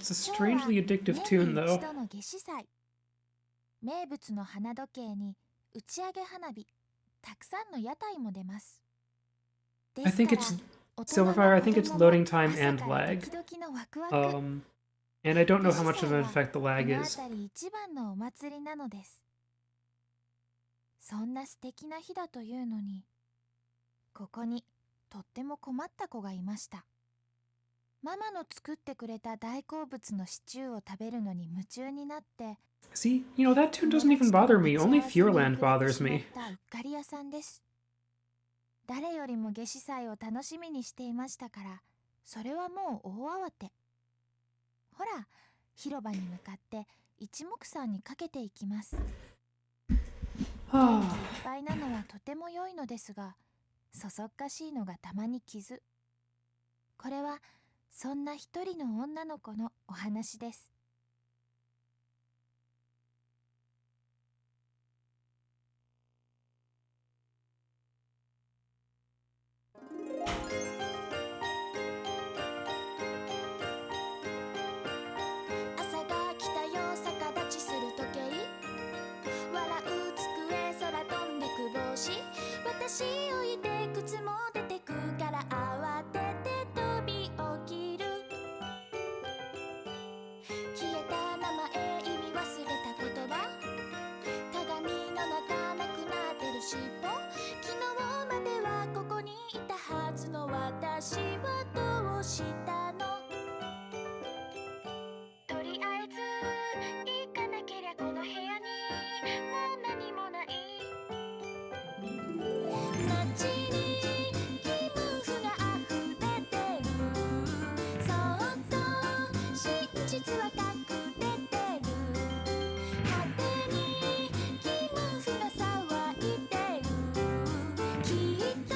It's a strangely addictive tune, though. 名物の花時計に打ち上げ花火、たくさんの屋台も出ます。 I think it's Silverfire. I think it's loading time and lag. And I don't know how much of an effect the lag is. 一番のお祭りなのです。そんな素敵な日だというのに、ここにとっても困った子がいました。ママの作ってくれた大好物のシチューを食べるのに夢中になって。 See, that tune doesn't even bother me. Only Fearland bothers me. うっかり屋さんです。誰よりも夏至祭を楽しみにしていましたから、それはもう大慌て。ほら、広場に向かって一目散にかけていきます。いっぱいなのはとても良いのですが、そそっかしいのがたまに傷。これはそんな一人の女の子のお話です。朝が来たよ、逆立ちする時計、笑う机、空飛んでく帽子、私置いて靴も出てくから慌てて飛び起きる。消えた名前、意味忘れた言葉、鏡の中なくなってる尻尾、昨日まではここにいたはずの私はどうしたの。とりあえず行かなけりゃこの部屋にもう何もない。街に気分が溢れてる、そっと真実は隠れてる。果てに気分が騒いでる、きっと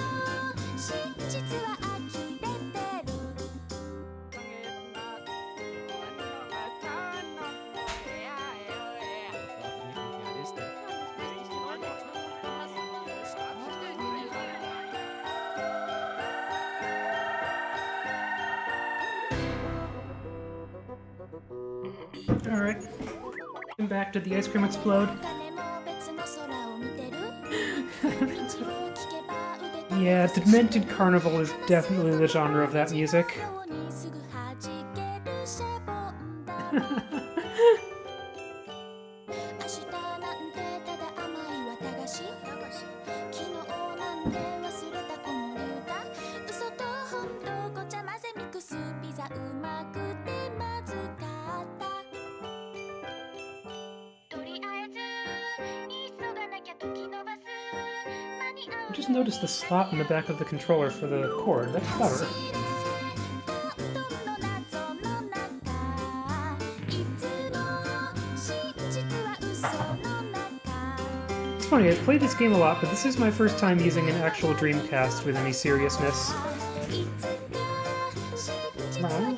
真実は呆れてる。Alright. And back to the ice cream explode. Yeah, Demented Carnival is definitely the genre of that music. I just noticed the slot in the back of the controller for the cord. That's clever. It's funny, I've played this game a lot, but this is my first time using an actual Dreamcast with any seriousness. Oh.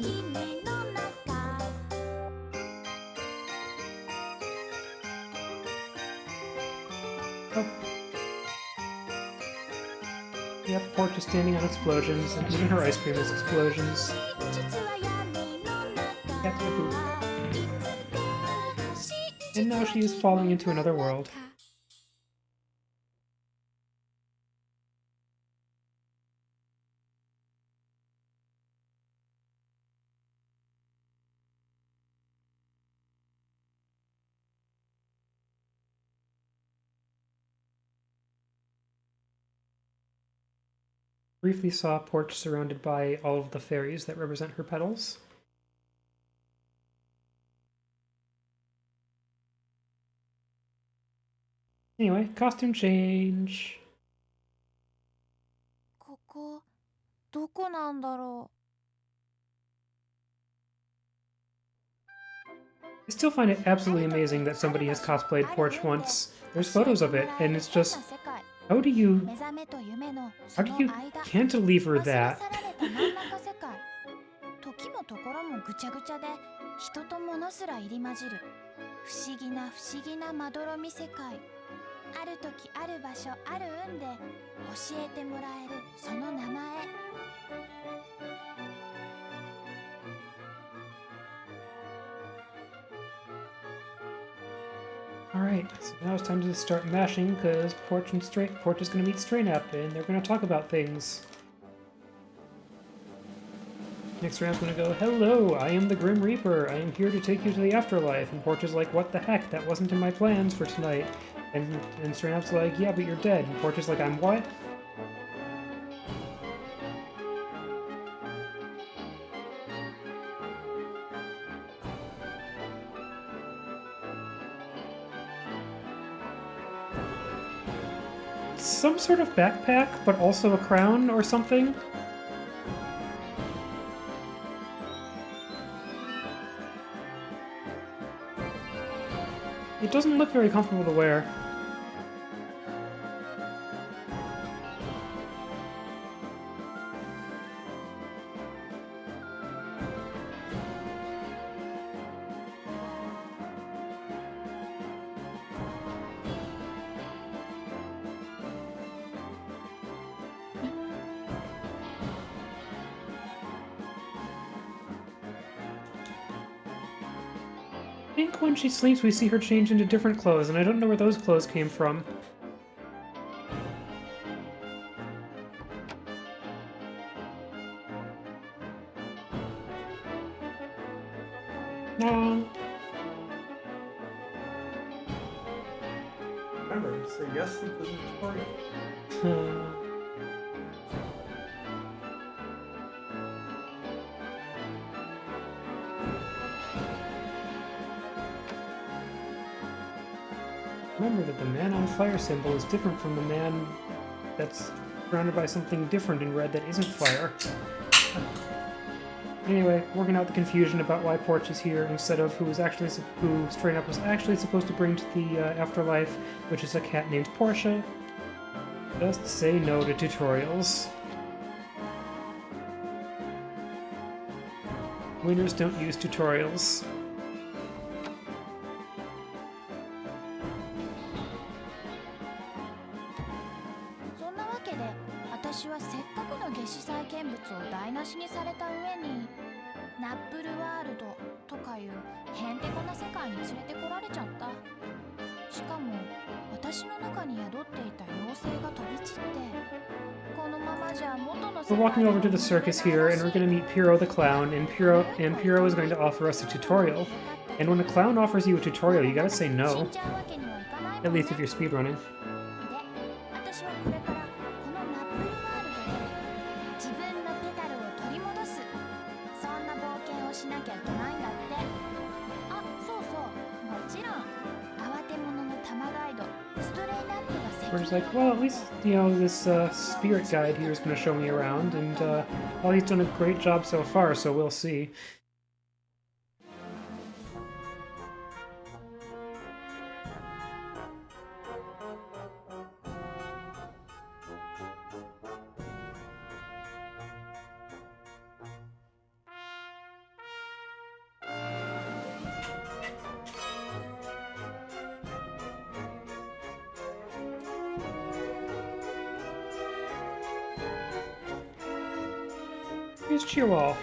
Yep, Porch is standing on explosions, and even her ice cream is explosions. And now she is falling into another world. Briefly saw Porch surrounded by all of the fairies that represent her petals. Anyway, costume change. ここどこなんだろう。 I still find it absolutely amazing that somebody has cosplayed Porch once. There's photos of it, and it's just... How do you cantilever that? 時もところもぐちゃぐちゃで、人と物すら入り混じる不思議なまどろみ世界。ある時ある場所ある運で教えてもらえるその名前。Alright, so now it's time to start mashing, because Porch is gonna meet Strainap, and they're gonna talk about things. Next round's gonna go, "Hello, I am the Grim Reaper. I am here to take you to the afterlife." And Porch is like, "What the heck? That wasn't in my plans for tonight." And Strainap's like, "Yeah, but you're dead." And Porch is like, "I'm what?" Some sort of backpack, but also a crown or something? It doesn't look very comfortable to wear. I think when she sleeps we see her change into different clothes, and I don't know where those clothes came from. No. Remember, say yes to the tutorial. Remember that the man on fire symbol is different from the man that's surrounded by something different in red that isn't fire. Anyway, working out the confusion about why Porch is here instead of who Strainap was actually supposed to bring to the afterlife, which is a cat named Portia. Just say no to tutorials. Winners don't use tutorials. We're walking over to the circus here, and we're going to meet Piro the Clown, and Piro is going to offer us a tutorial. And when a clown offers you a tutorial, you gotta say no. At least if you're speedrunning. We're just like, well, at least, you know, this spirit guide here is going to show me around, and, well, he's done a great job so far, so we'll see. Here's Cheerwall.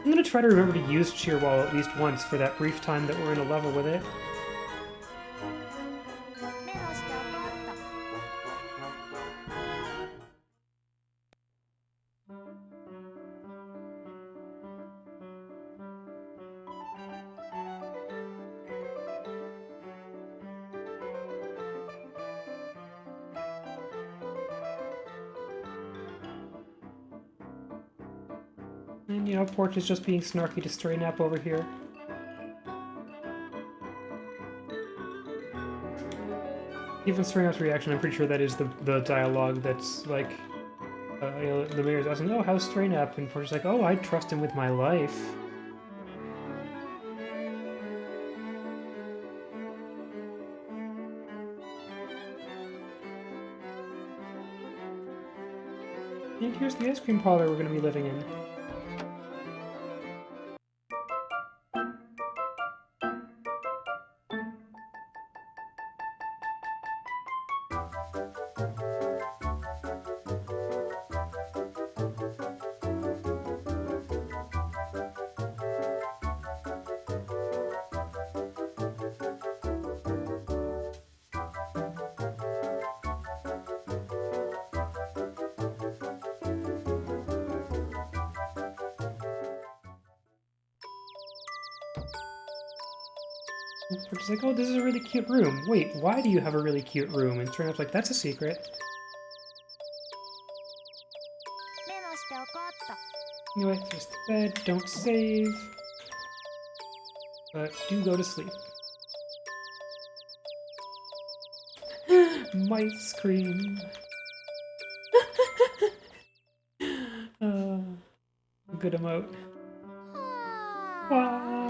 I'm gonna try to remember to use Cheerwall at least once for that brief time that we're in a level with it. And, you know, Porch is just being snarky to Strainap over here. Even Strainap's reaction, I'm pretty sure that is the dialogue that's like, you know, the mayor's asking, "Oh, how's Strainap?" And Porch is like, "Oh, I trust him with my life." And here's the ice cream parlor we're going to be living in. We're just like, oh, this is a really cute room. Wait, why do you have a really cute room? And it turns out, like, that's a secret. メモしておこうっと。 Anyway, just bed, don't save. But do go to sleep. Mice cream. Good emote. はあ Wah.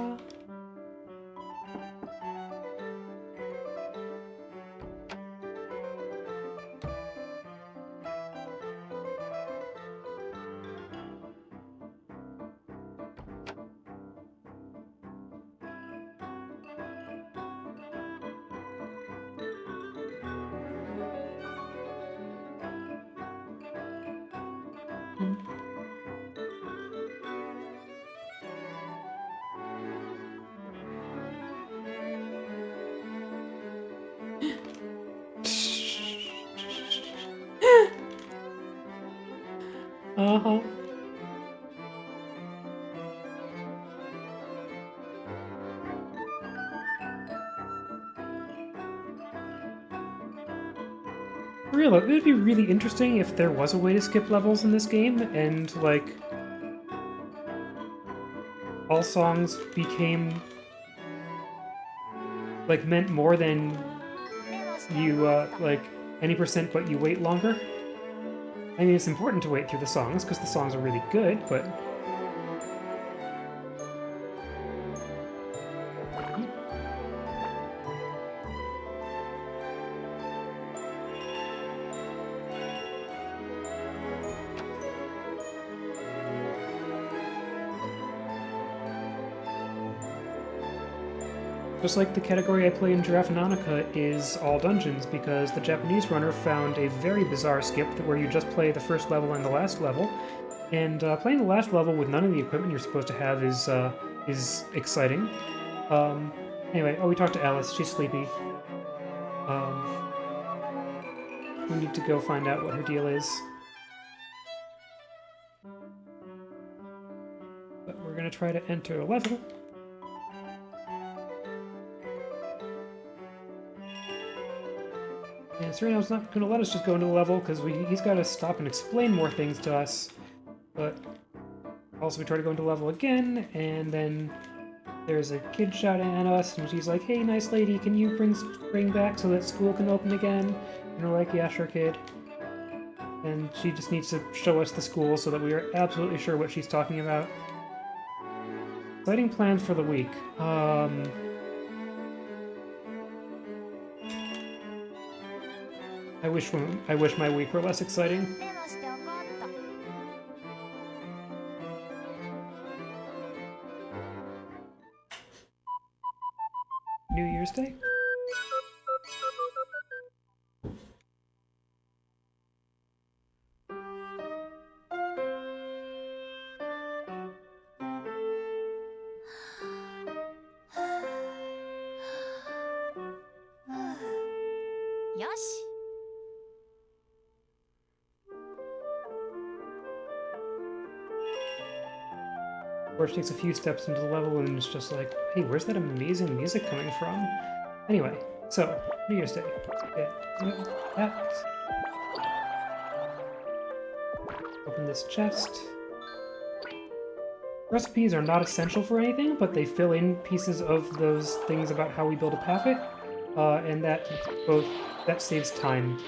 Uh-huh. Real, it would be really interesting if there was a way to skip levels in this game, and, like, all songs became, like, meant more than メモしておこう you, っと。 like, any percent but you wait longer. I mean, it's important to wait through the songs, because the songs are really good, but... Just like the category I play in Giraffe is all dungeons, because the Japanese runner found a very bizarre skip where you just play the first level and the last level, and playing the last level with none of the equipment you're supposed to have is exciting. Anyway, oh, we talked to Alice. She's sleepy. We need to go find out what her deal is. But we're gonna try to enter a level. And Serena's not going to let us just go into the level, because he's got to stop and explain more things to us. But also we try to go into level again, and then there's a kid shouting at us, and she's like, hey, nice lady, can you bring spring back so that school can open again? And we're like, yeah, sure, kid. And she just needs to show us the school so that we are absolutely sure what she's talking about. Exciting plans for the week. I wish my week were less exciting. メモしておこうっと。 New Year's Day? よし。 Porch takes a few steps into the level and is just like, hey, where's that amazing music coming from? Anyway, so, New Year's Day. Yeah, that. Open this chest. Recipes are not essential for anything, but they fill in pieces of those things about how we build a packet, and that saves time.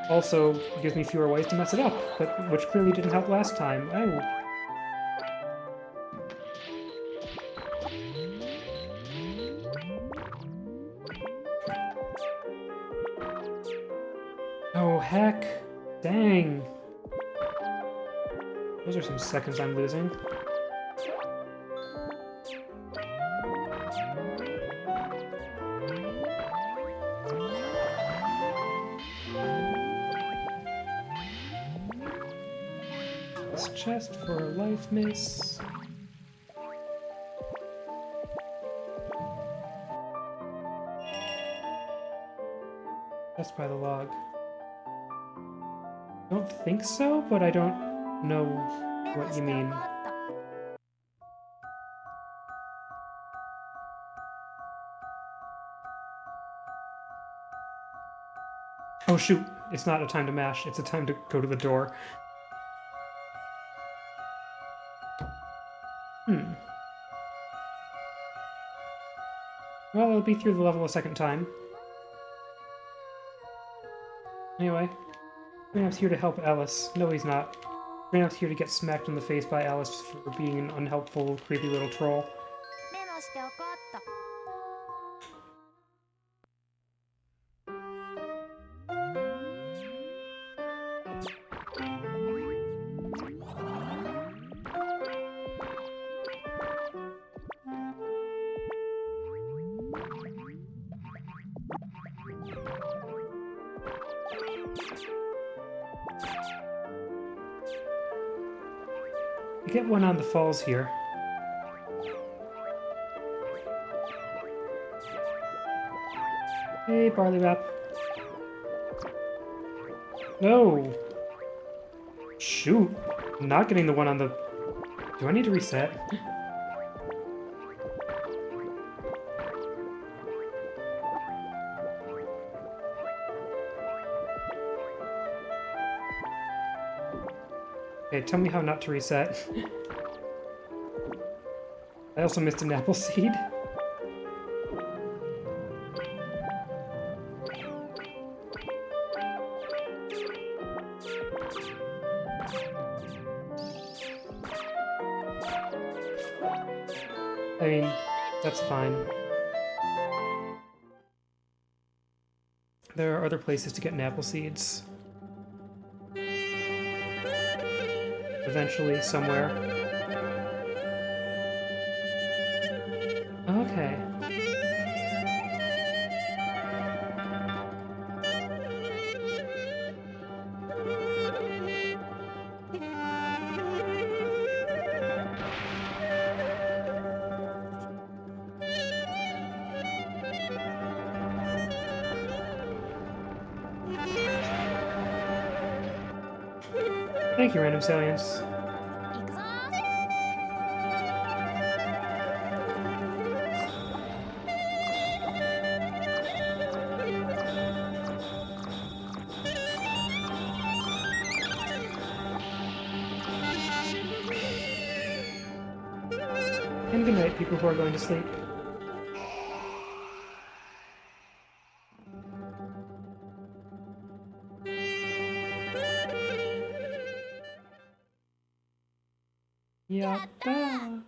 Also, gives me fewer ways to mess it up, which clearly didn't help last time. Oh, heck. Dang. Those are some seconds I'm losing. This chest for a life miss. Just by the log. Don't think so, but I don't know メモ what し you ておこ mean. うっと。Oh shoot, it's not a time to mash, it's a time to go to the door. Well, I'll be through the level a second time. Anyway, Greenup's here to help Alice. No, he's not. Greenup's here to get smacked in the face by Alice for being an unhelpful, creepy little troll. メモしておこうっと。You get one on the falls here. Hey, Barley Wrap. No! Shoot! I'm not getting the one on the... Do I need to reset? Okay, tell me how not to reset. I also missed an apple seed. I mean, that's fine. There are other places to get Napple seeds. Eventually, somewhere. Okay. Thank you, Random Salience. 行くぞ。And good night, people who are going to sleep. Yatta!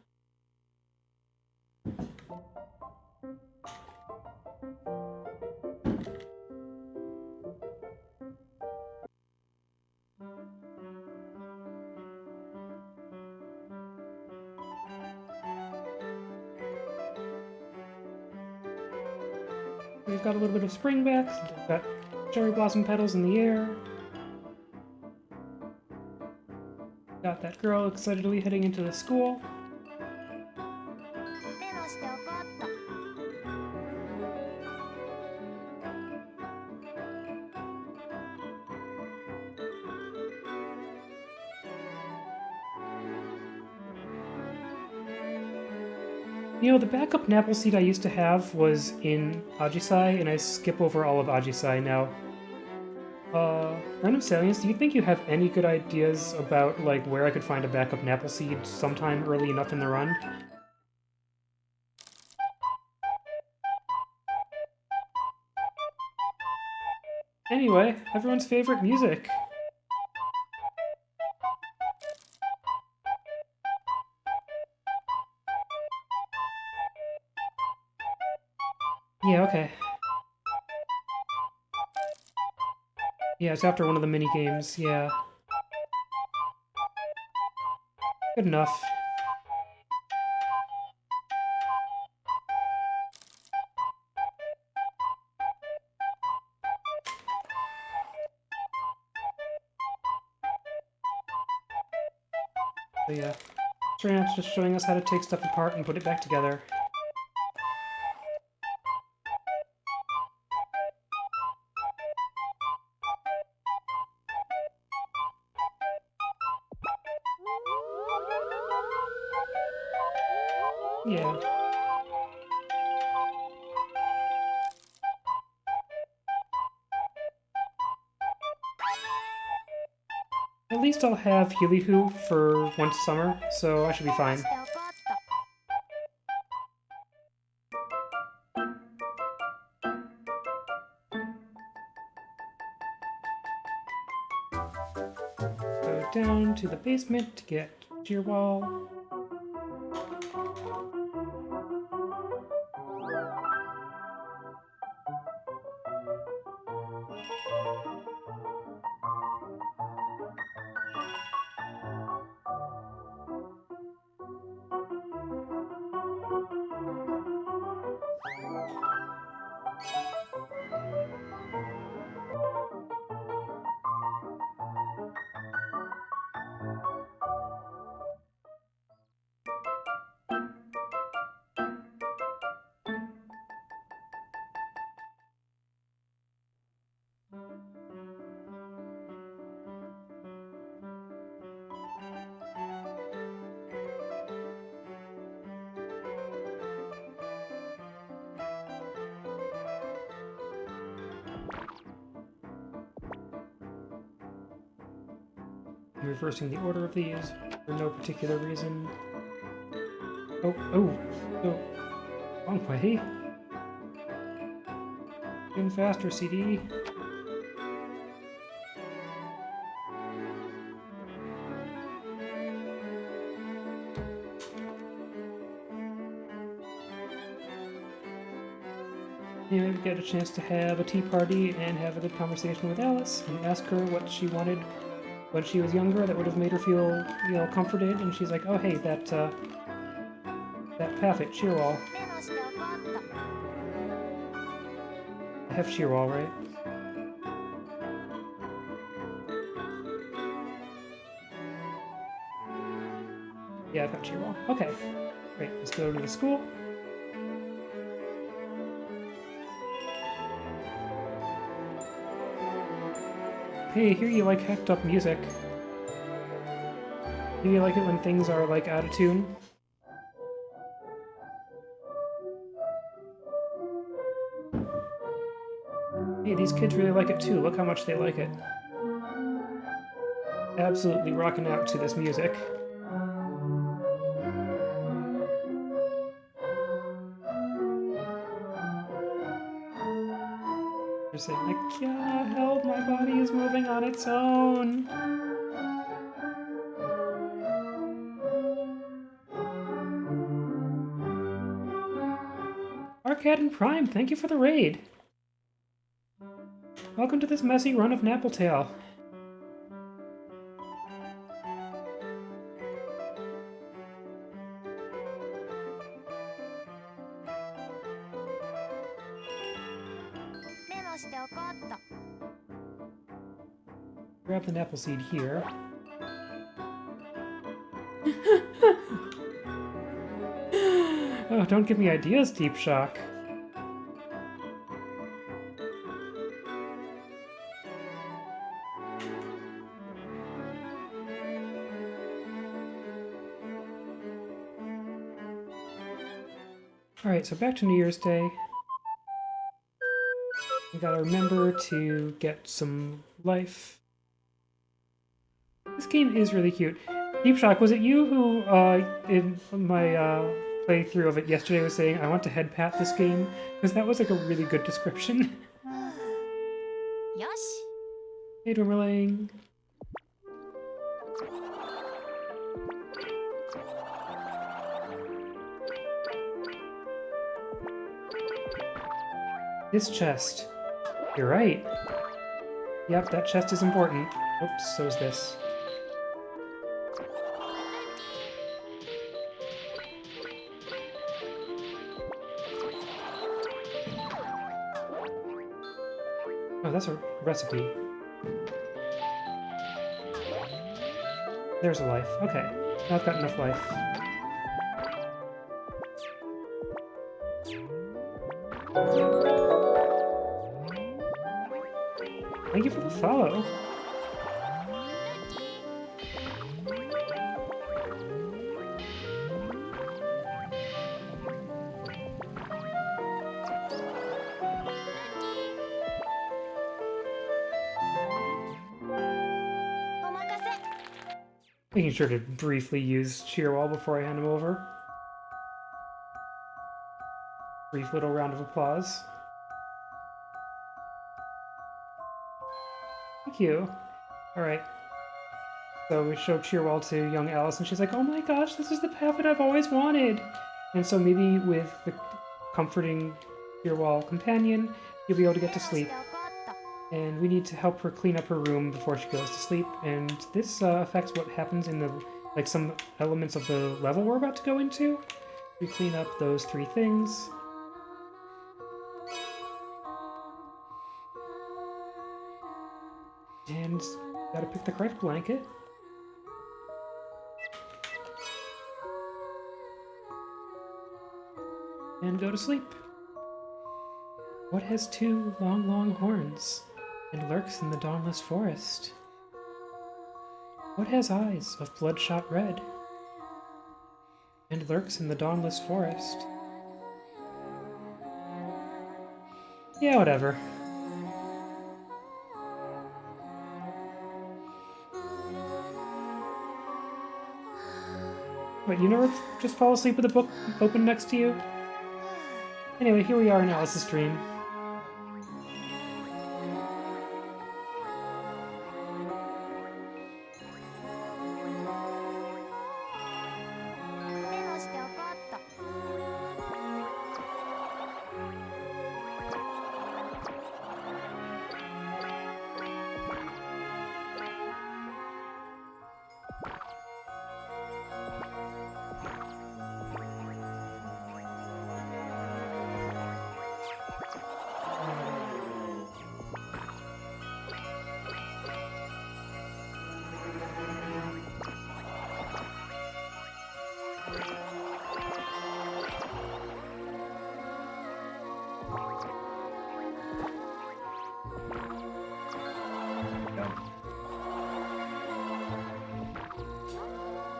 We've got a little bit of springbacks, we've got cherry blossom petals in the air. Got that girl excitedly heading into the school. メモしておこうっと。You know, the backup Napple seed I used to have was in Ajisai, and I skip over all of Ajisai now. Random Salience, do you think you have any good ideas about, like, where I could find a backup Napple seed sometime early enough in the run? Anyway, everyone's favorite music. Yeah, okay. Yeah, it's after one of the mini games, yeah. Good enough. So yeah, Stramp's just showing us how to take stuff apart and put it back together. Yeah. least I'll have Healy Hoo for once summer, so I should be fine. しておこうっと。 Go down to the basement to get Shearwall. I'm reversing the order of these for no particular reason. Oh, wrong way. Even faster, CD. Anyway, we get a chance to have a tea party and have a good conversation with Alice and ask her what she wanted when she was younger that would have made her feel, comforted. And she's like, oh, hey, that Paffet, Shearwall. メモしておこうっと。 I have Shearwall, right? Yeah, I've got Shearwall. Okay. Great, let's go to the school. Hey, I hear you like hacked up music. Do you like it when things are, like, out of tune? Hey, these kids really like it too. Look how much they like it. Absolutely rocking out to this music. They're saying, like, yeah, help, my body is moving on its own. Arcade and Prime, thank you for the raid. Welcome to this messy run of Nappletail. Grab the Napple seed here. Oh, don't give me ideas, Deep Shock. Alright, so back to New Year's Day. We gotta remember to get some life. This game is really cute. Deep Shock, was it you who, in my playthrough of it yesterday was saying, I want to head pat this game? Because that was like a really good description. よし。 Hey, Dwemerling. This chest. You're right. Yep, that chest is important. Oops, so is this. Oh, that's a recipe. There's a life. Okay, now I've got enough life. Thank you for the follow. Making sure to briefly use Cheerwall before I hand him over. Brief little round of applause. Thank you. Alright. So we show Cheerwall to young Alice, and she's like, oh my gosh, this is the path that I've always wanted! And so maybe with the comforting Cheerwall companion, you'll be able to get to sleep. And we need to help her clean up her room before she goes to sleep, and this affects what happens in the, like, some elements of the level we're about to go into. We clean up those 3 things. And gotta pick the correct blanket. And go to sleep. What has 2 long, long horns and lurks in the dawnless forest? What has eyes of bloodshot red and lurks in the dawnless forest? Yeah, whatever. Wait, you never just fall asleep with a book open next to you? Anyway, here we are in Alice's dream.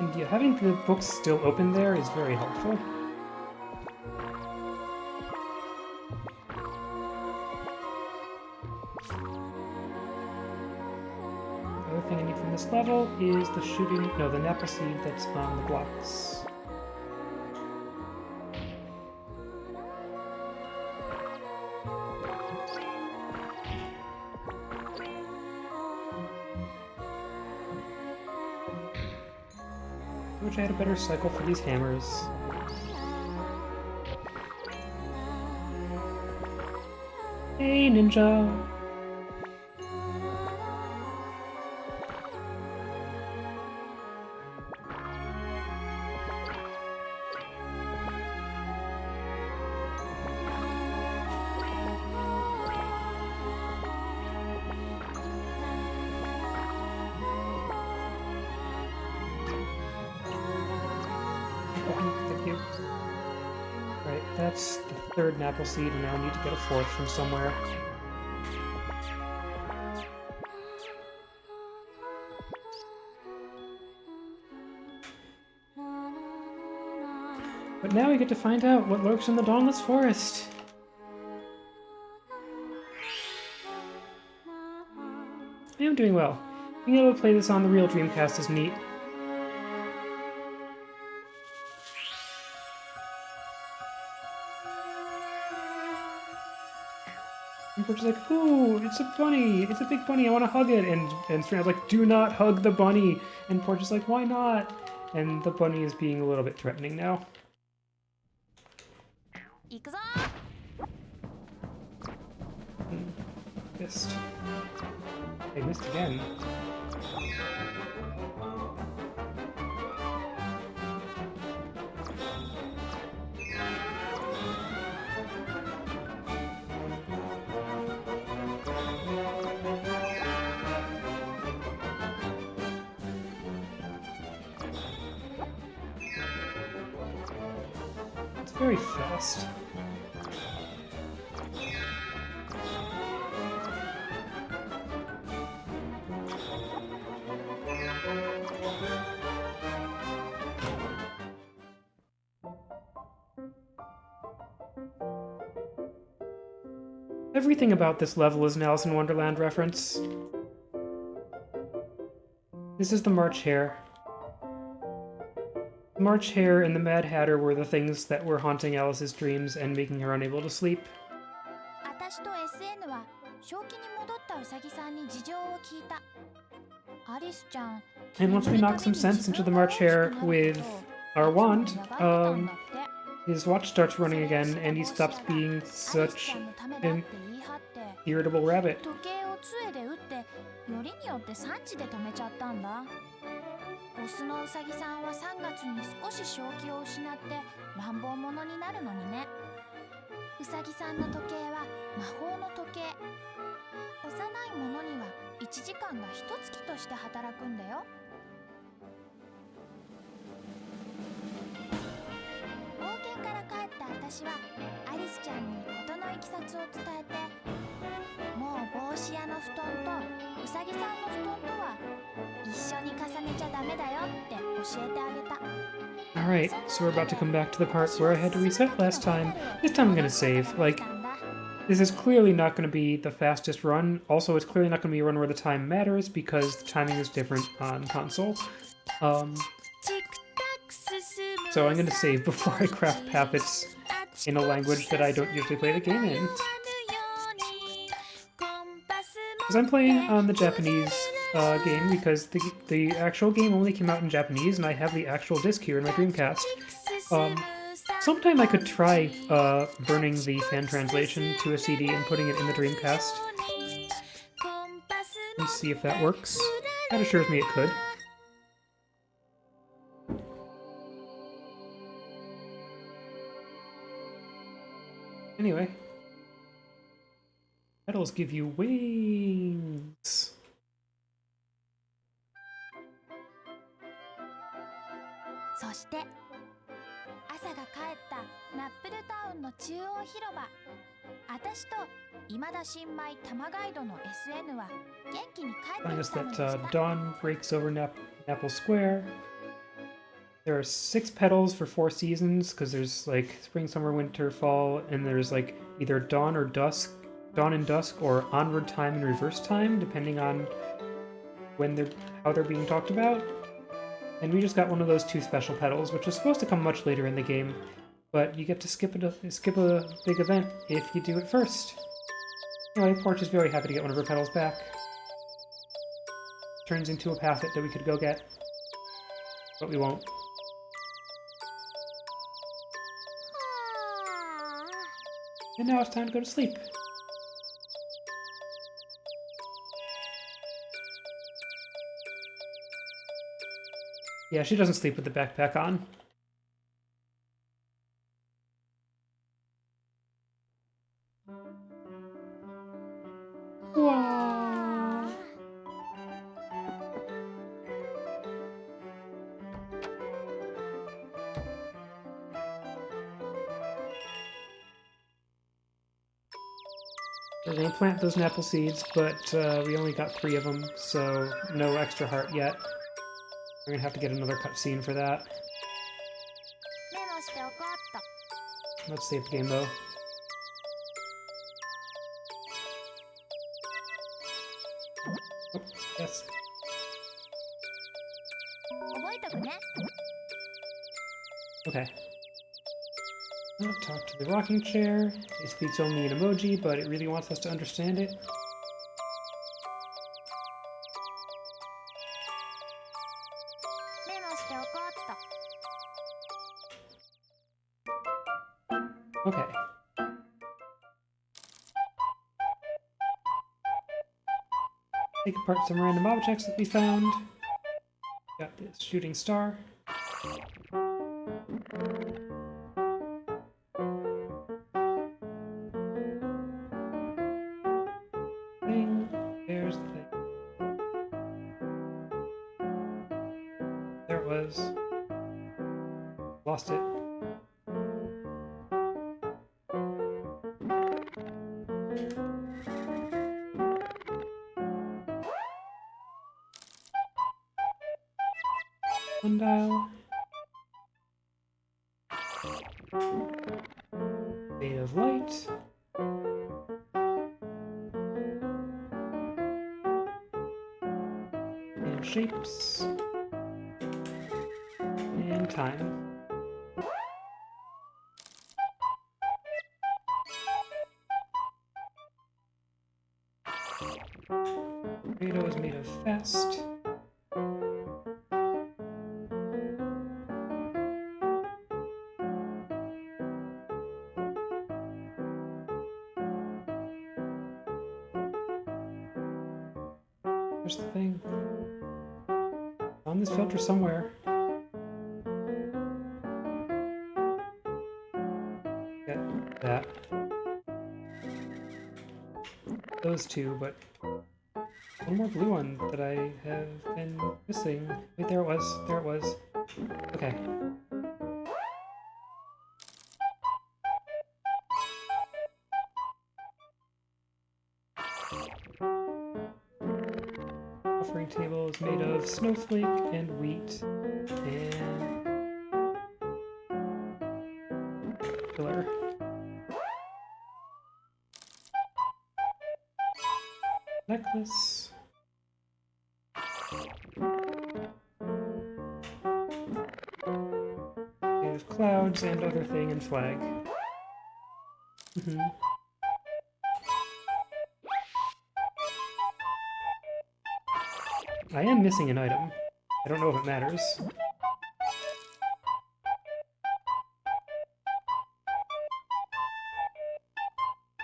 And yeah, having the books still open there is very helpful. The other thing I need from this level is the Napple seed that's on the blocks. I wish I had a better cycle for these hammers. Hey, ninja! Thank you. Right, that's the 3rd Napple seed, and now I need to get a 4th from somewhere. But now we get to find out what lurks in the dawnless forest. I am doing well. Being able to play this on the real Dreamcast is neat. And Porch is like, ooh, it's a bunny! It's a big bunny, I want to hug it! And Serena's like, do not hug the bunny! And Porch is like, why not? And the bunny is being a little bit threatening now. Missed. I missed again. It's very fast. Everything about this level is an Alice in Wonderland reference. This is the March Hare. March Hare and the Mad Hatter were the things that were haunting Alice's dreams and making her unable to sleep. 私と SN は正気に戻ったウサギさんに事情を聞いた。アリスちゃん、 And once we knock some sense into the March Hare with our wand, his watch starts running again and he stops being such an irritable rabbit. 時計を杖で打ってよりによって産地で止めちゃったんだ。オスのウサギさんは3月に少し正気を失って乱暴者になるのにね。ウサギさんの時計は魔法の時計。幼い者には1時間が1月として働くんだよ。冒険から帰った私はアリスちゃんに事のいきさつを伝えて、もう帽子屋の布団とウサギさんの布団とは一緒に重ねちゃダメだよって教えてあげた。 Alright, so we're about to come back to the part where I had to reset last time. This time I'm gonna save. Like, this is clearly not gonna be the fastest run. Also, it's clearly not gonna be a run where the time matters because the timing is different on console. So I'm gonna save before I craft paths in a language that I don't usually play the game in. Because I'm playing on the Japanese game because the actual game only came out in Japanese and I have the actual disc here in my Dreamcast. Sometime I could try burning the fan translation to a CD and putting it in the Dreamcast. And see if that works. That assures me it could. Anyway. Petals give you wings. そして朝が帰ったナップルタウンの中央広場。私と未だ新米玉ガイドの SN は元気に帰 Telling って us きたの that でした。 dawn breaks over Napple Square. There are 6 petals for 4 seasons because there's like spring, summer, winter, fall, and there's like either dawn or dusk, dawn and dusk, or onward time and reverse time, depending on how they're being talked about. And we just got one of those 2 special petals, which was supposed to come much later in the game, but you get to skip a big event if you do it first. Anyway, Porch is very happy to get one of her petals back. Turns into a path that we could go get, but we won't. And now it's time to go to sleep. Yeah, she doesn't sleep with the backpack on. Wow. We're gonna plant those Napple seeds, but we only got 3 of them, so no extra heart yet. We're gonna have to get another cutscene for that. メモしておこうっと。 Let's save the game though. Oh, yes. 覚えとくね。 Okay. Now talk to the rocking chair. It speaks only in emoji, but it really wants us to understand it. メモしておこうっと。 Okay. Take apart some random objects that we found. Got this shooting star. Thing. There's the thing. There it was. Lost it. Sundial. Vein of light. And shapes. And time. Tomato is made of fast. There's the thing. On this filter somewhere. Get that. Those two, but one more blue one that I have been missing. Wait, there it was. There it was. Okay. Offering table is made of snowflake and wheat and pillar. Necklace. Made of clouds and other thing and flag. I am missing an item. I don't know if it matters.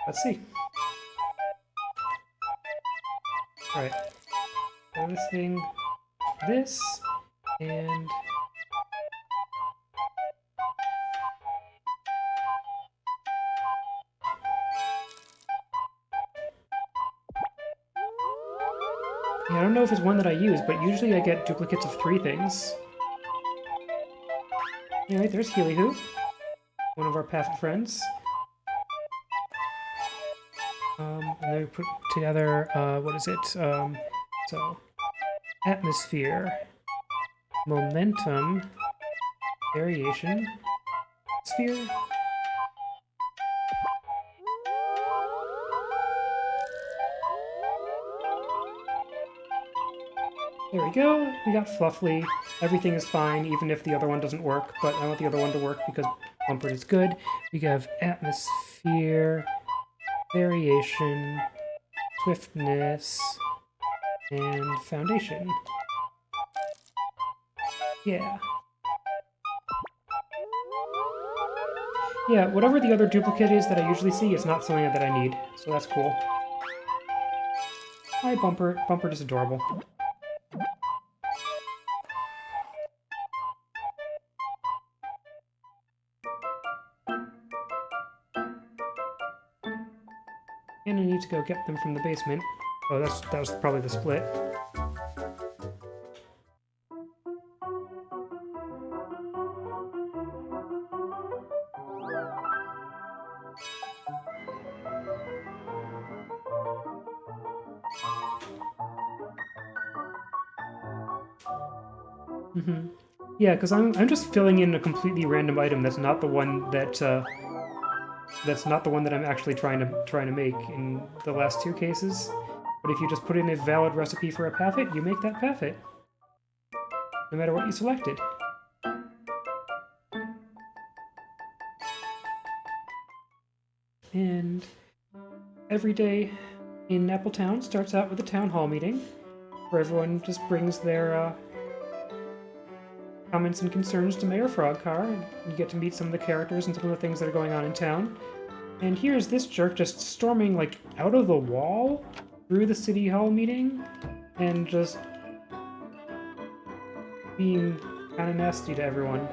Let's see. Alright. So this thing, this, and... Yeah, I don't know if it's one that I use, but usually I get duplicates of 3 things. Anyway, there's Healy Hoo, one of our past friends. And then we put together, what is it? So, atmosphere, momentum, variation, sphere. There we go, we got Fluffly. Everything is fine, even if the other one doesn't work, but I want the other one to work because Bumpert is good. We have atmosphere, variation, swiftness, and foundation. Yeah. Yeah, whatever the other duplicate is that I usually see, it's not something that I need, so that's cool. Hi, Bumpert. Bumpert is adorable. And I need to go get them from the basement. Oh, that was probably the split. Yeah, because I'm just filling in a completely random item that's not the one that I'm actually trying to make in the last 2 cases. But if you just put in a valid recipe for a paffet, you make that paffet. No matter what you selected. And every day in Napple Town starts out with a town hall meeting, where everyone just brings their comments and concerns to Mayor Frogcar, and you get to meet some of the characters and some of the things that are going on in town. And here's this jerk just storming, like, out of the wall through the City Hall meeting, and just being kind of nasty to everyone.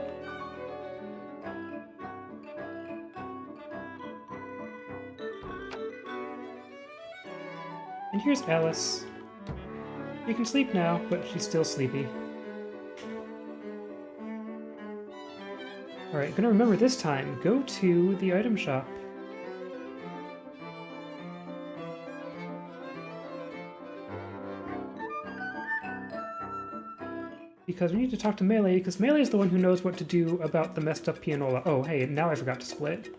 And here's Alice. She can sleep now, but she's still sleepy. Alright, gonna remember this time, go to the item shop. Because we need to talk to Melee, because Melee is the one who knows what to do about the messed up pianola. Oh, hey, now I forgot to split.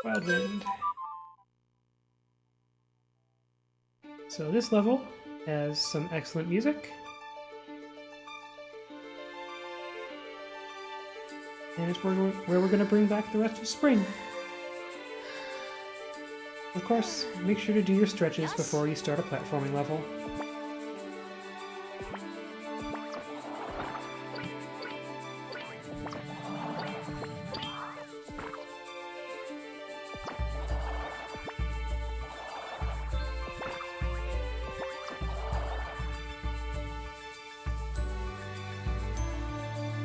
Wild Wind. So this level has some excellent music. And it's where we're going to bring back the rest of spring. Of course, make sure to do your stretches before you start a platforming level.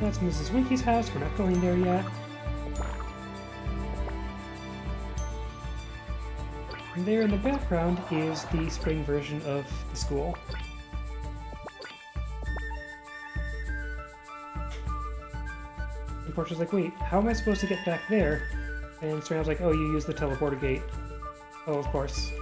That's Mrs. Winky's house. We're not going there yet. And there in the background is the spring version of the school. And Portia's like, wait, how am I supposed to get back there? And Serena's like, oh, you use the teleporter gate. Oh, of course.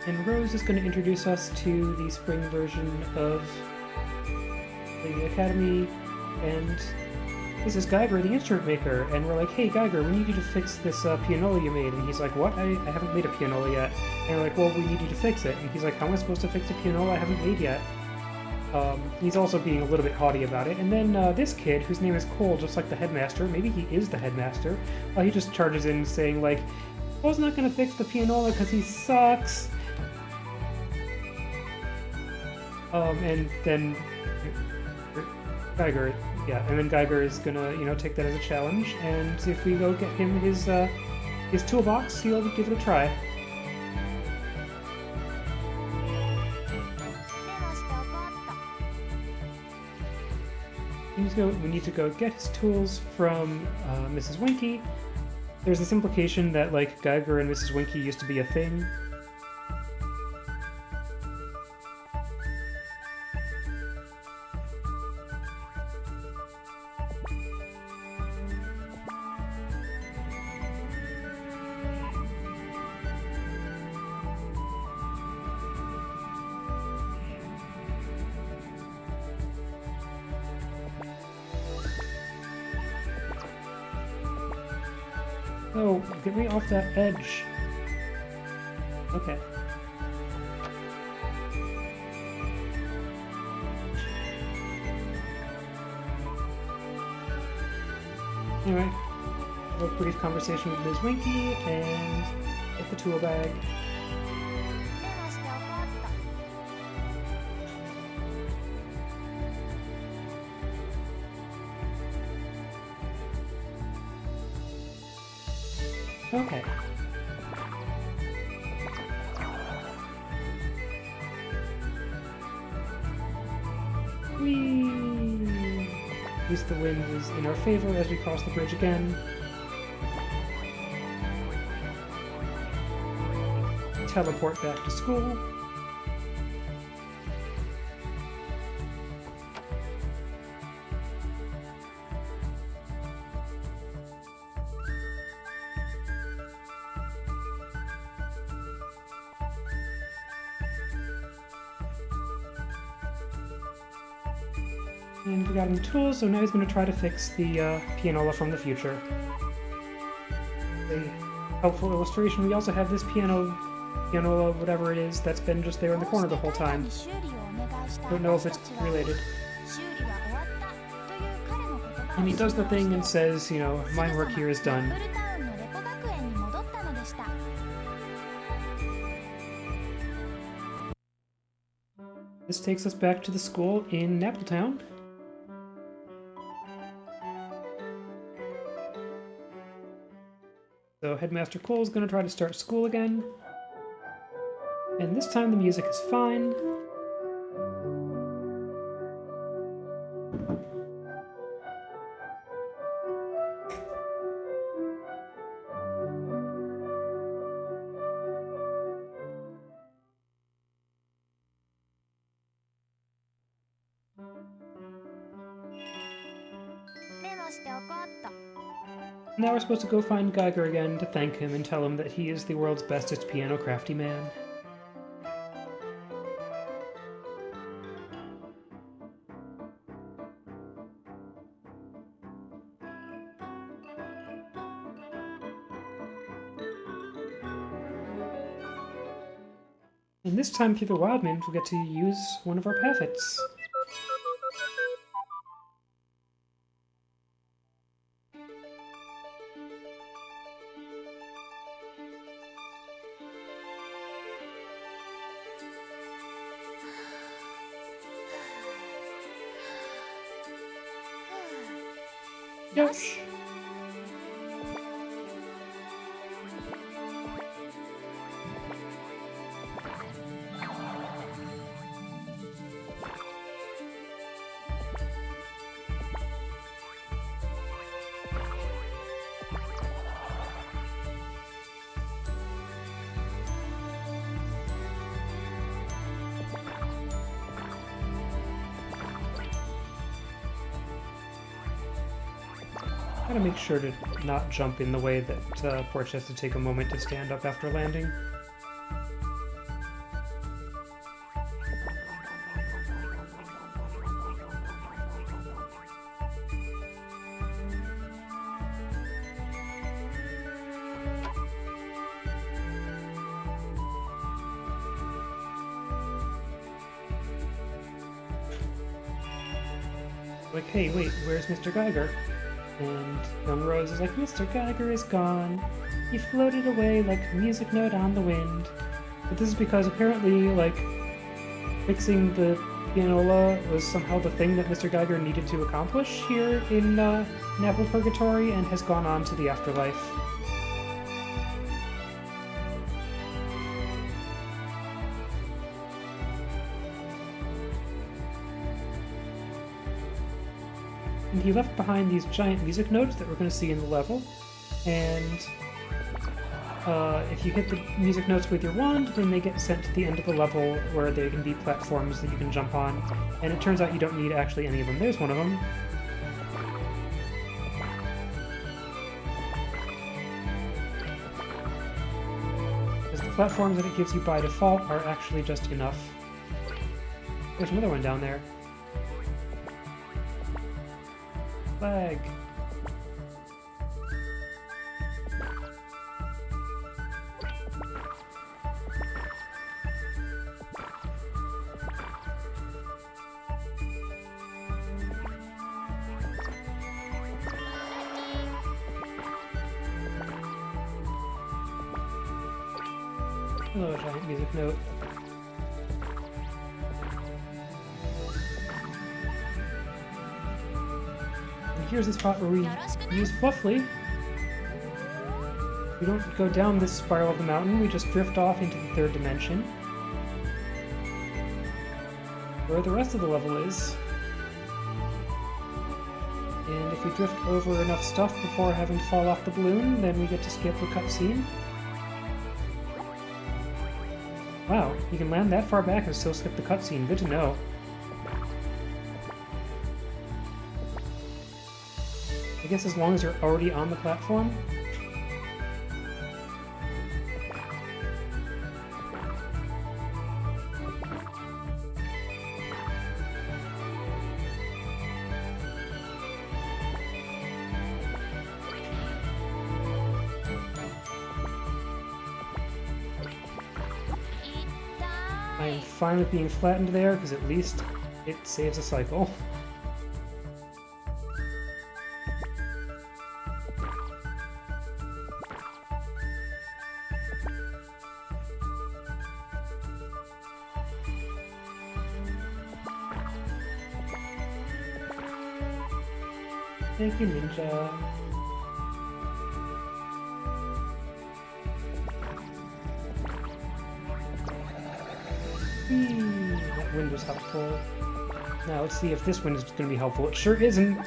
And Rose is going to introduce us to the spring version of the Academy, and this is Geiger, the instrument maker, and we're like, hey Geiger, we need you to fix this pianola you made, and he's like, what? I haven't made a pianola yet. And we're like, well, we need you to fix it. And he's like, how am I supposed to fix a pianola I haven't made yet? He's also being a little bit haughty about it. And then this kid, whose name is Cole, just like the headmaster, maybe he is the headmaster, he just charges in saying like, Cole's not going to fix the pianola because he sucks. And then Geiger, and then Geiger is gonna, take that as a challenge, and if we go get him his toolbox, he'll give it a try. We need to go get his tools from Mrs. Winky. There's this implication that, like, Geiger and Mrs. Winky used to be a thing. Oh, get me off that edge. Okay. Anyway, have a brief conversation with Ms. Winky and get the tool bag. Okay. Whee! At least the wind is in our favor as we cross the bridge again. Teleport back to school. And we got him the tools, so now he's going to try to fix the pianola from the future. A helpful illustration. We also have this pianola, whatever it is, that's been just there in the corner the whole time. Don't know if it's related. And he does the thing and says, my work here is done. This takes us back to the school in Nappletown. So Headmaster Cole is going to try to start school again. And this time the music is fine. Now we're supposed to go find Geiger again to thank him and tell him that he is the world's bestest piano crafty man. And this time through the Wildlands, we'll get to use one of our pathets. Yosh! Gotta make sure to not jump in the way that Porch has to take a moment to stand up after landing. Like, hey, wait, where's Mr. Geiger? And young Rose is like, Mr. Geiger is gone. He floated away like a music note on the wind. But this is because apparently, like, fixing the pianola was somehow the thing that Mr. Geiger needed to accomplish here in Napple Purgatory and has gone on to the afterlife. And he left behind these giant music notes that we're going to see in the level, and if you hit the music notes with your wand, then they get sent to the end of the level where they can be platforms that you can jump on, and it turns out you don't need actually any of them. There's one of them. Because the platforms that it gives you by default are actually just enough. There's another one down there. Flag. Hello, giant music note. Here's the spot where we use Fluffly. We don't go down this spiral of the mountain, we just drift off into the third dimension, where the rest of the level is. And if we drift over enough stuff before having to fall off the balloon, then we get to skip the cutscene. Wow, you can land that far back and still skip the cutscene. Good to know. I guess as long as you're already on the platform. I am fine with being flattened there, because at least it saves a cycle. Thank you, Ninja. That wind was helpful. Now let's see if this wind is going to be helpful. It sure isn't.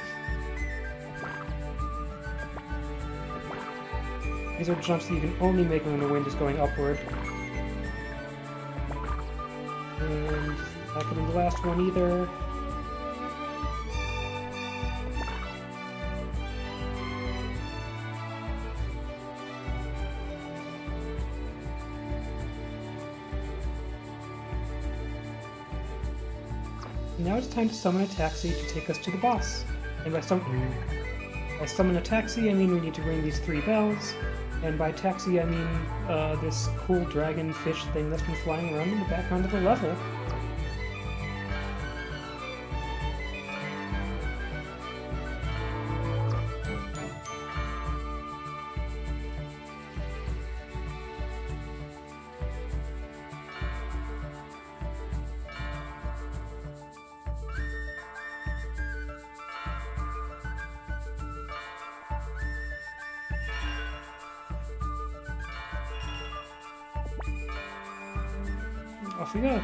These are jumps that you can only make when the wind is going upward. And that could be the last one either. Now it's time to summon a taxi to take us to the boss. And by summon a taxi, I mean we need to ring these 3 bells. And by taxi, I mean this cool dragon fish thing that's been flying around in the background of the level. Off we go.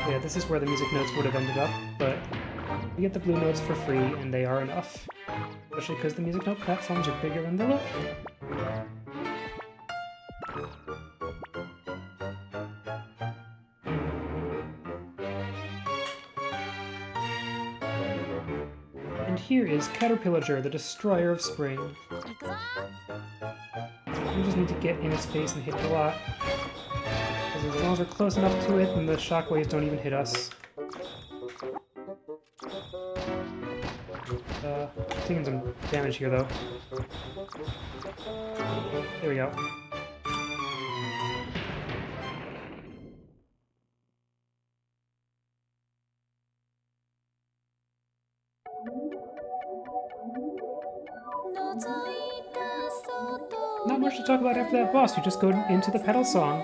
Yeah, this is where the music notes would have ended up, but we get the blue notes for free, and they are enough. Especially because the music note platforms are bigger than they look. And here is Caterpillager, the Destroyer of Spring. We just need to get in its face and hit it a lot. Because as long as we're close enough to it, then the shockwaves don't even hit us. Taking some damage here, though. There we go. Not much to talk about after that boss. You just go into the pedal song.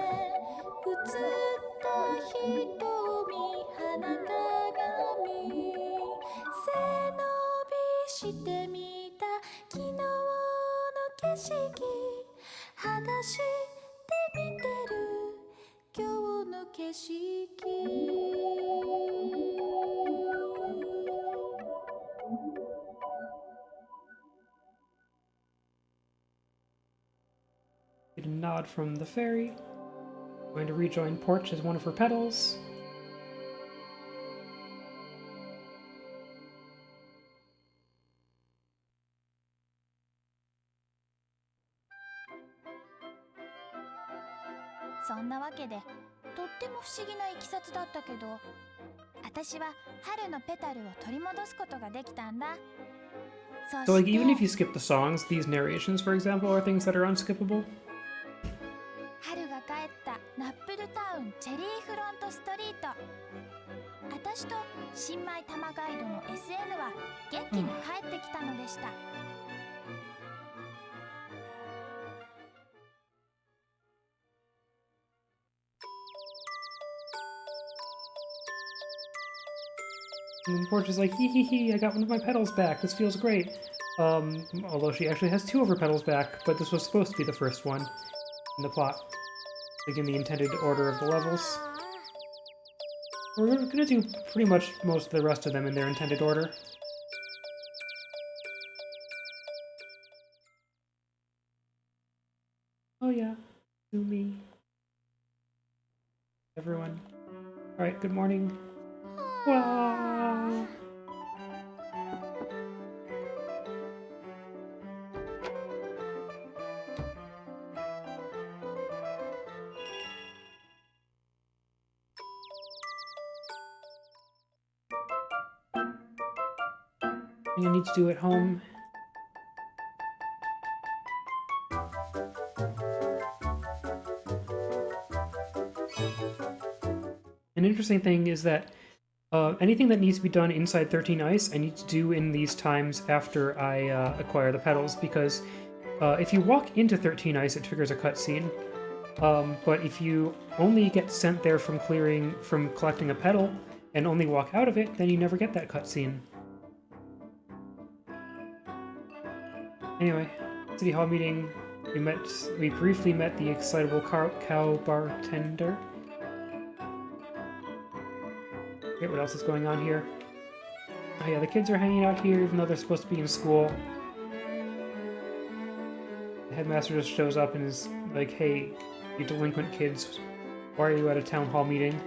Get a nod from the fairy. Going to rejoin Porch as one of her petals. So そんなわけでとっても不思議な経緯だったけど、私は春のペタルを取り戻すことができたんだ。So like even if you skip the songs, these narrations, for example, are things that are unskippable. 春が帰ったナップルタウンチェリーフロントストリート。私と新米玉ガイドの SN は元気に帰ってきたのでした。And then Porch is like, hee hee hee, I got one of my petals back, this feels great. Although she actually has 2 of her petals back, but this was supposed to be the first one in the plot. Like in the intended order of the levels. We're gonna do pretty much most of the rest of them in their intended order. Oh yeah, to me. Everyone. Alright, good morning. Wow. You need to do at home. An interesting thing is that anything that needs to be done inside 13 Ice, I need to do in these times after I acquire the petals, because if you walk into 13 Ice, it triggers a cutscene. But if you only get sent there from collecting a petal, and only walk out of it, then you never get that cutscene. Anyway, City Hall meeting, we briefly met the excitable cow bartender. Forget what else is going on here. Oh yeah, the kids are hanging out here even though they're supposed to be in school. headmaster just shows up and is like, hey, you delinquent kids, why are you at a town hall meeting?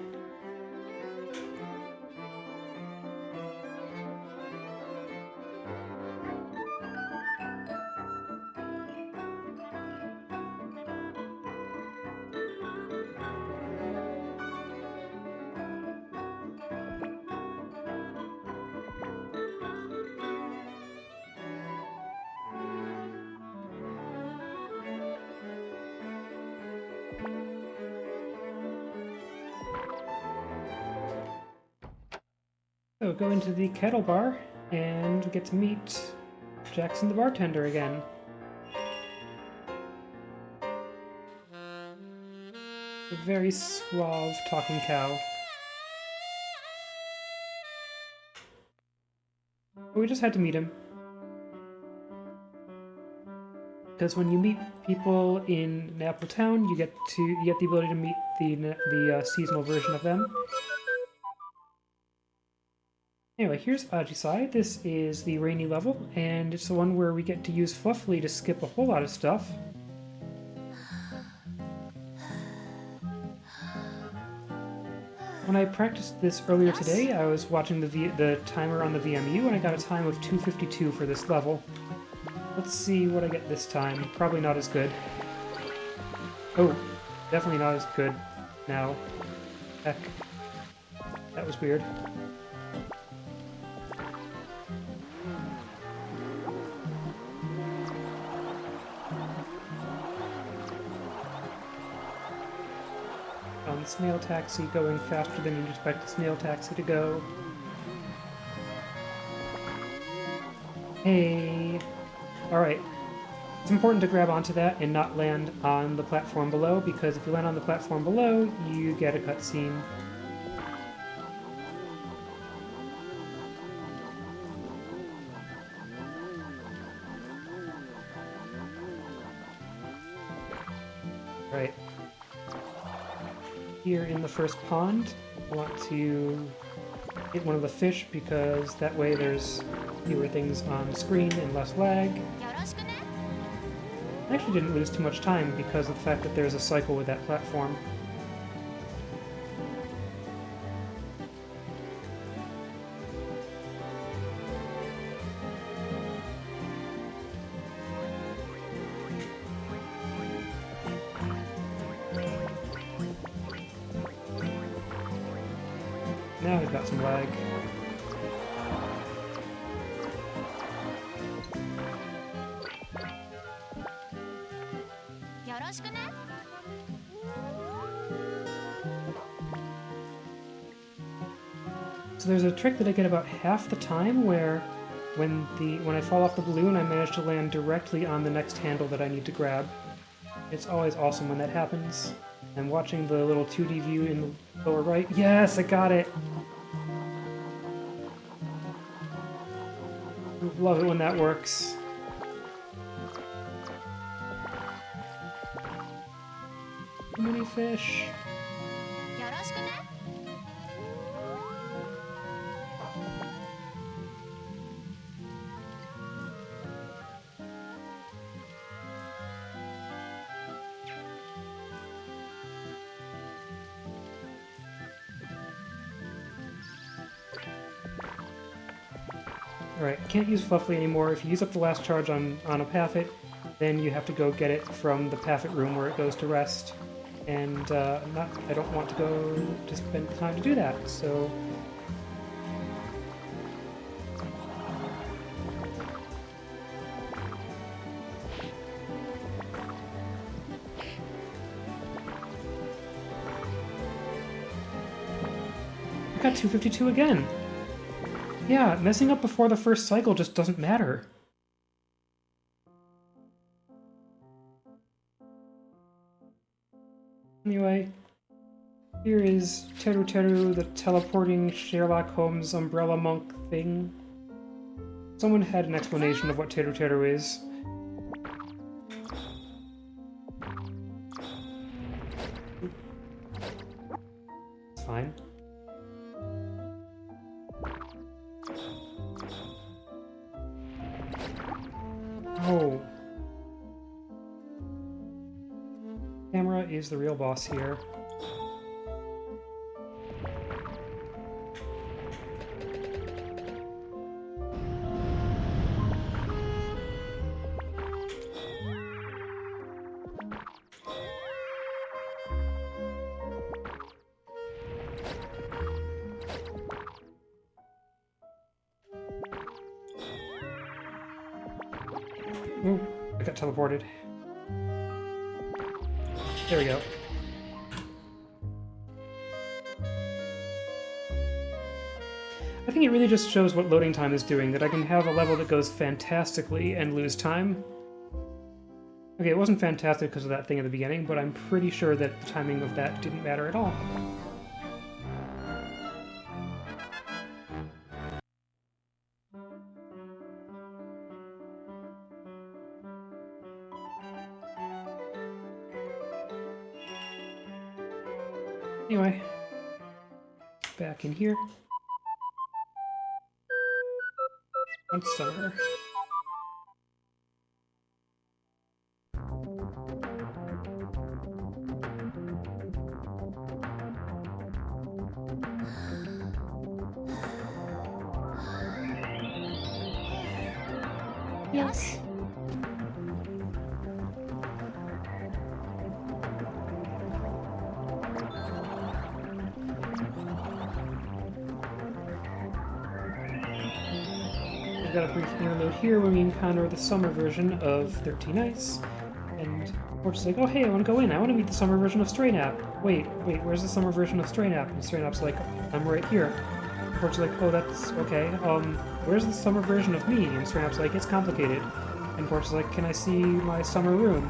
So go into the kettle bar and we get to meet Jackson the bartender again. A very suave talking cow. But we just had to meet him. Because when you meet people in Napple Town, you get the ability to meet the seasonal version of them. Anyway, here's Ajisai. This is the rainy level, and it's the one where we get to use Fluffly to skip a whole lot of stuff. When I practiced this earlier today, I was watching the timer on the VMU, and I got a time of 2:52 for this level. Let's see what I get this time. Probably not as good. Oh, definitely not as good now. Heck. That was weird. Snail taxi going faster than you'd expect a snail taxi to go. Hey! Alright. It's important to grab onto that and not land on the platform below, because if you land on the platform below, you get a cutscene. Right. Here in the first pond, I want to hit one of the fish because that way there's fewer things on screen and less lag. I actually didn't lose too much time because of the fact that there's a cycle with that platform. Now we've got some lag. So there's a trick that I get about half the time where when I fall off the balloon, I manage to land directly on the next handle that I need to grab. It's always awesome when that happens. I'm watching the little 2D view in the lower right. Yes, I got it! Love it when that works. Too many fish. Alright, can't use Fluffly anymore. If you use up the last charge on a Paffet, then you have to go get it from the Paffet room where it goes to rest. And I don't want to go to spend time to do that, so... I got 252 again! Yeah, messing up before the first cycle just doesn't matter. Anyway, here is Teru Teru, the teleporting Sherlock Holmes umbrella monk thing. Someone had an explanation of what Teru Teru is. It's fine. Oh. is the real boss here. Ooh, I got teleported. There we go. I think it really just shows what loading time is doing, that I can have a level that goes fantastically and lose time. Okay, it wasn't fantastic because of that thing at the beginning, but I'm pretty sure that the timing of that didn't matter at all. Anyway, back in here. Once summer. Yes. We've got a brief interlude here where we encounter the summer version of 13 Ice, and we're just like, oh hey, I want to go in, I want to meet the summer version of Stray Nap. Wait, where's the summer version of Stray Nap? And Stray Nap's like, I'm right here. And Porch's like, oh, that's okay. Where's the summer version of me? And Stray Nap's like, it's complicated. And Porch's like, can I see my summer room?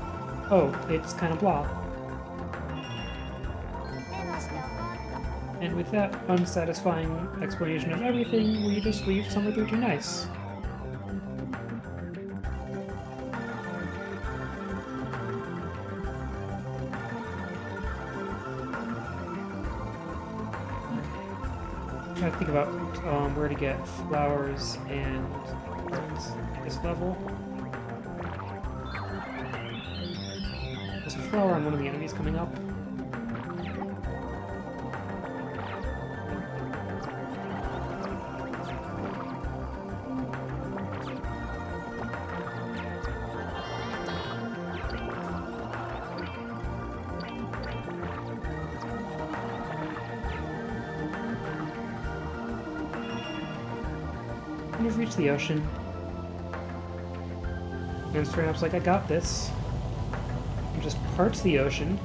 Oh, it's kind of blah. And with that unsatisfying explanation of everything, we just leave Summer 13 Ice. Trying to think about where to get flowers and this level. There's a flower on one of the enemies coming up. We've reached the ocean. And Stray Nap's like, I got this. And just parts the ocean.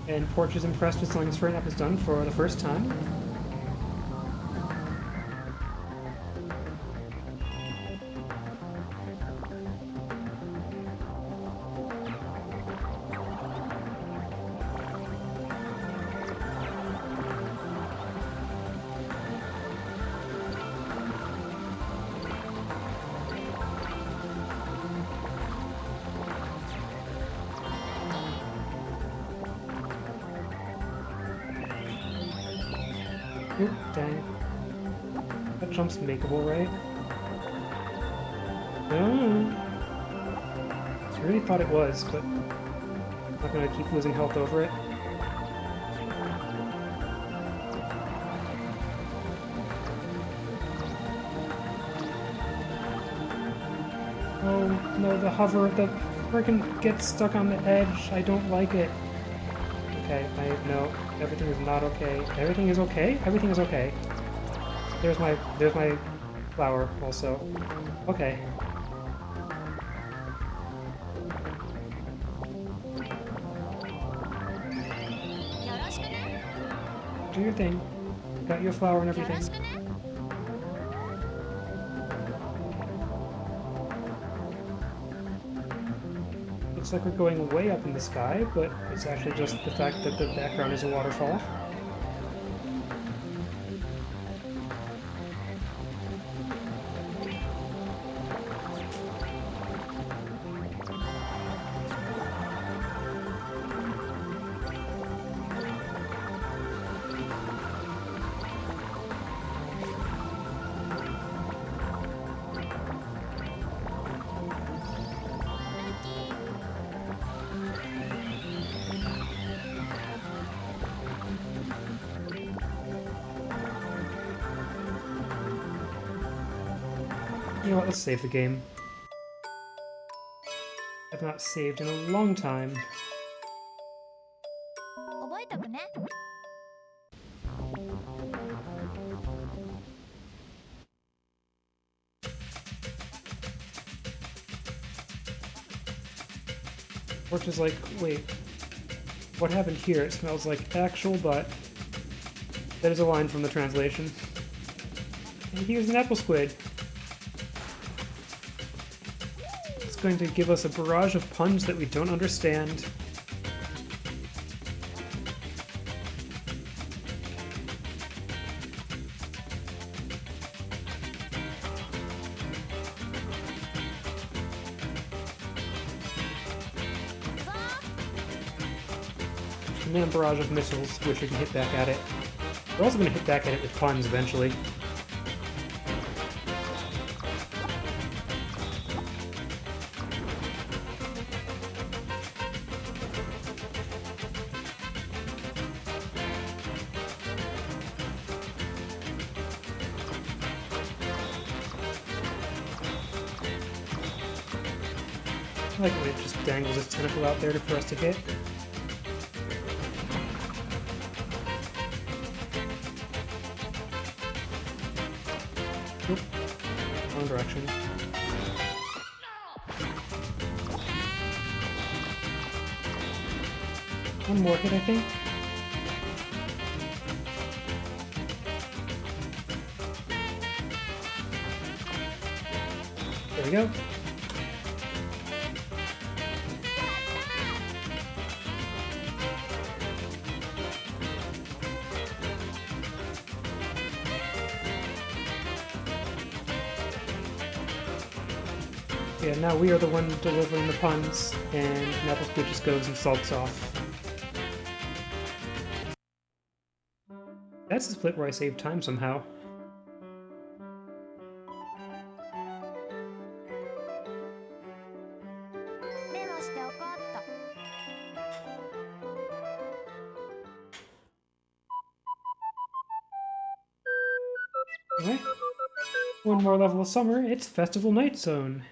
And Porch is impressed with something Stray Nap has done for the first time. Oop, dang. That jump's makeable, right? No. I really thought it was, but I'm not gonna keep losing health over it. Oh, no, the hover, the frickin' gets stuck on the edge. I don't like it. Okay, no, everything is not okay. Everything is okay? Everything is okay. There's my flower also. Okay. Do your thing. Got your flower and everything. Looks like we're going way up in the sky, but it's actually just the fact that the background is a waterfall. You know what, let's save the game. I've not saved in a long time. 覚えとくね。 Porch is like, wait, what happened here? It smells like actual butt. That is a line from the translation. And here's an apple squid. It's going to give us a barrage of puns that we don't understand. And then a barrage of missiles, which we can hit back at it. We're also going to hit back at it with puns eventually. I like when it just dangles its tentacle out there for us to hit. Oop. Wrong direction. One more hit, I think. There we go. Yeah, now we are the one delivering the puns, and Napple just goes and sulks off. That's the split where I save time somehow. Okay. One more level of summer, it's Festival Night Zone.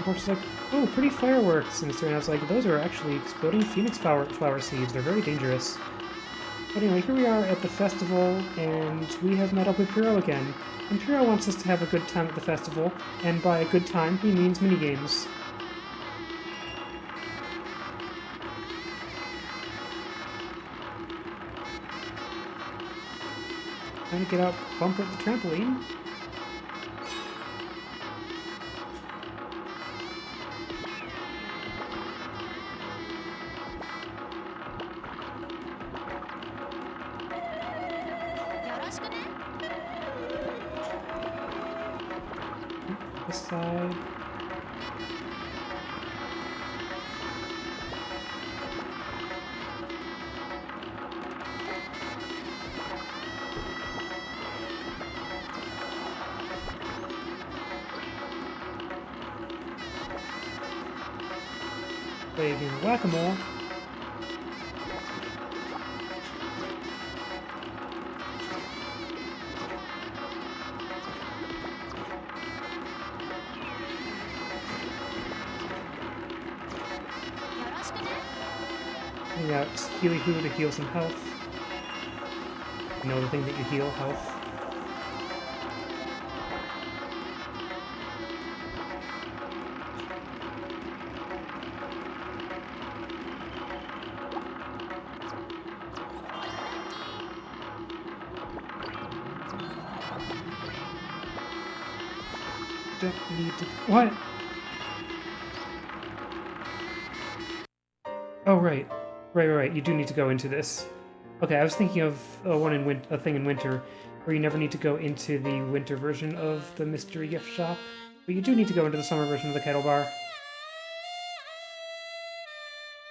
Porch is like, oh, pretty fireworks, and it turns out like, those are actually exploding phoenix flower seeds. They're very dangerous. But anyway, here we are at the festival, and we have met up with Piro again. And Piro wants us to have a good time at the festival, and by a good time, he means minigames. Trying to get out Bumper at the trampoline. This side. Play again, whack-a-mole. Yeah, it's Healy Hoo to heal some health. You know the thing that you heal, health. Don't need to... What? Oh, right. Right. You do need to go into this. Okay, I was thinking of a thing in winter, where you never need to go into the winter version of the mystery gift shop, but you do need to go into the summer version of the kettle bar.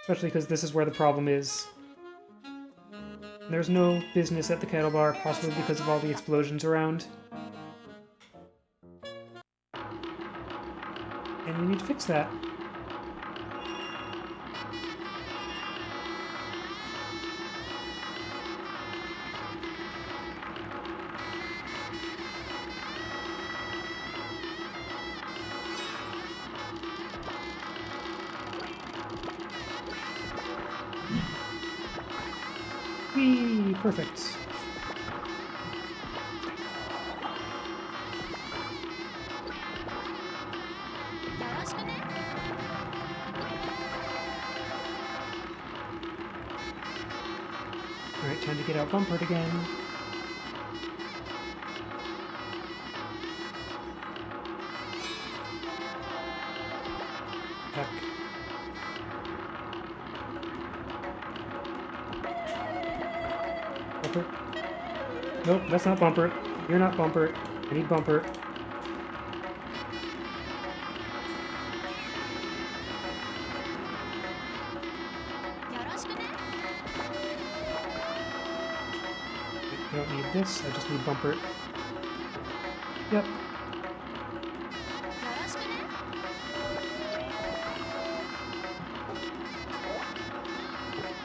Especially because this is where the problem is. There's no business at the kettle bar, possibly because of all the explosions around. And you need to fix that. Whee! Perfect. Alright, time to get out bumpered again. Heck. Bumper. Nope, that's not bumper. You're not bumper. I need bumper. I don't need this, I just need bumper. Yep.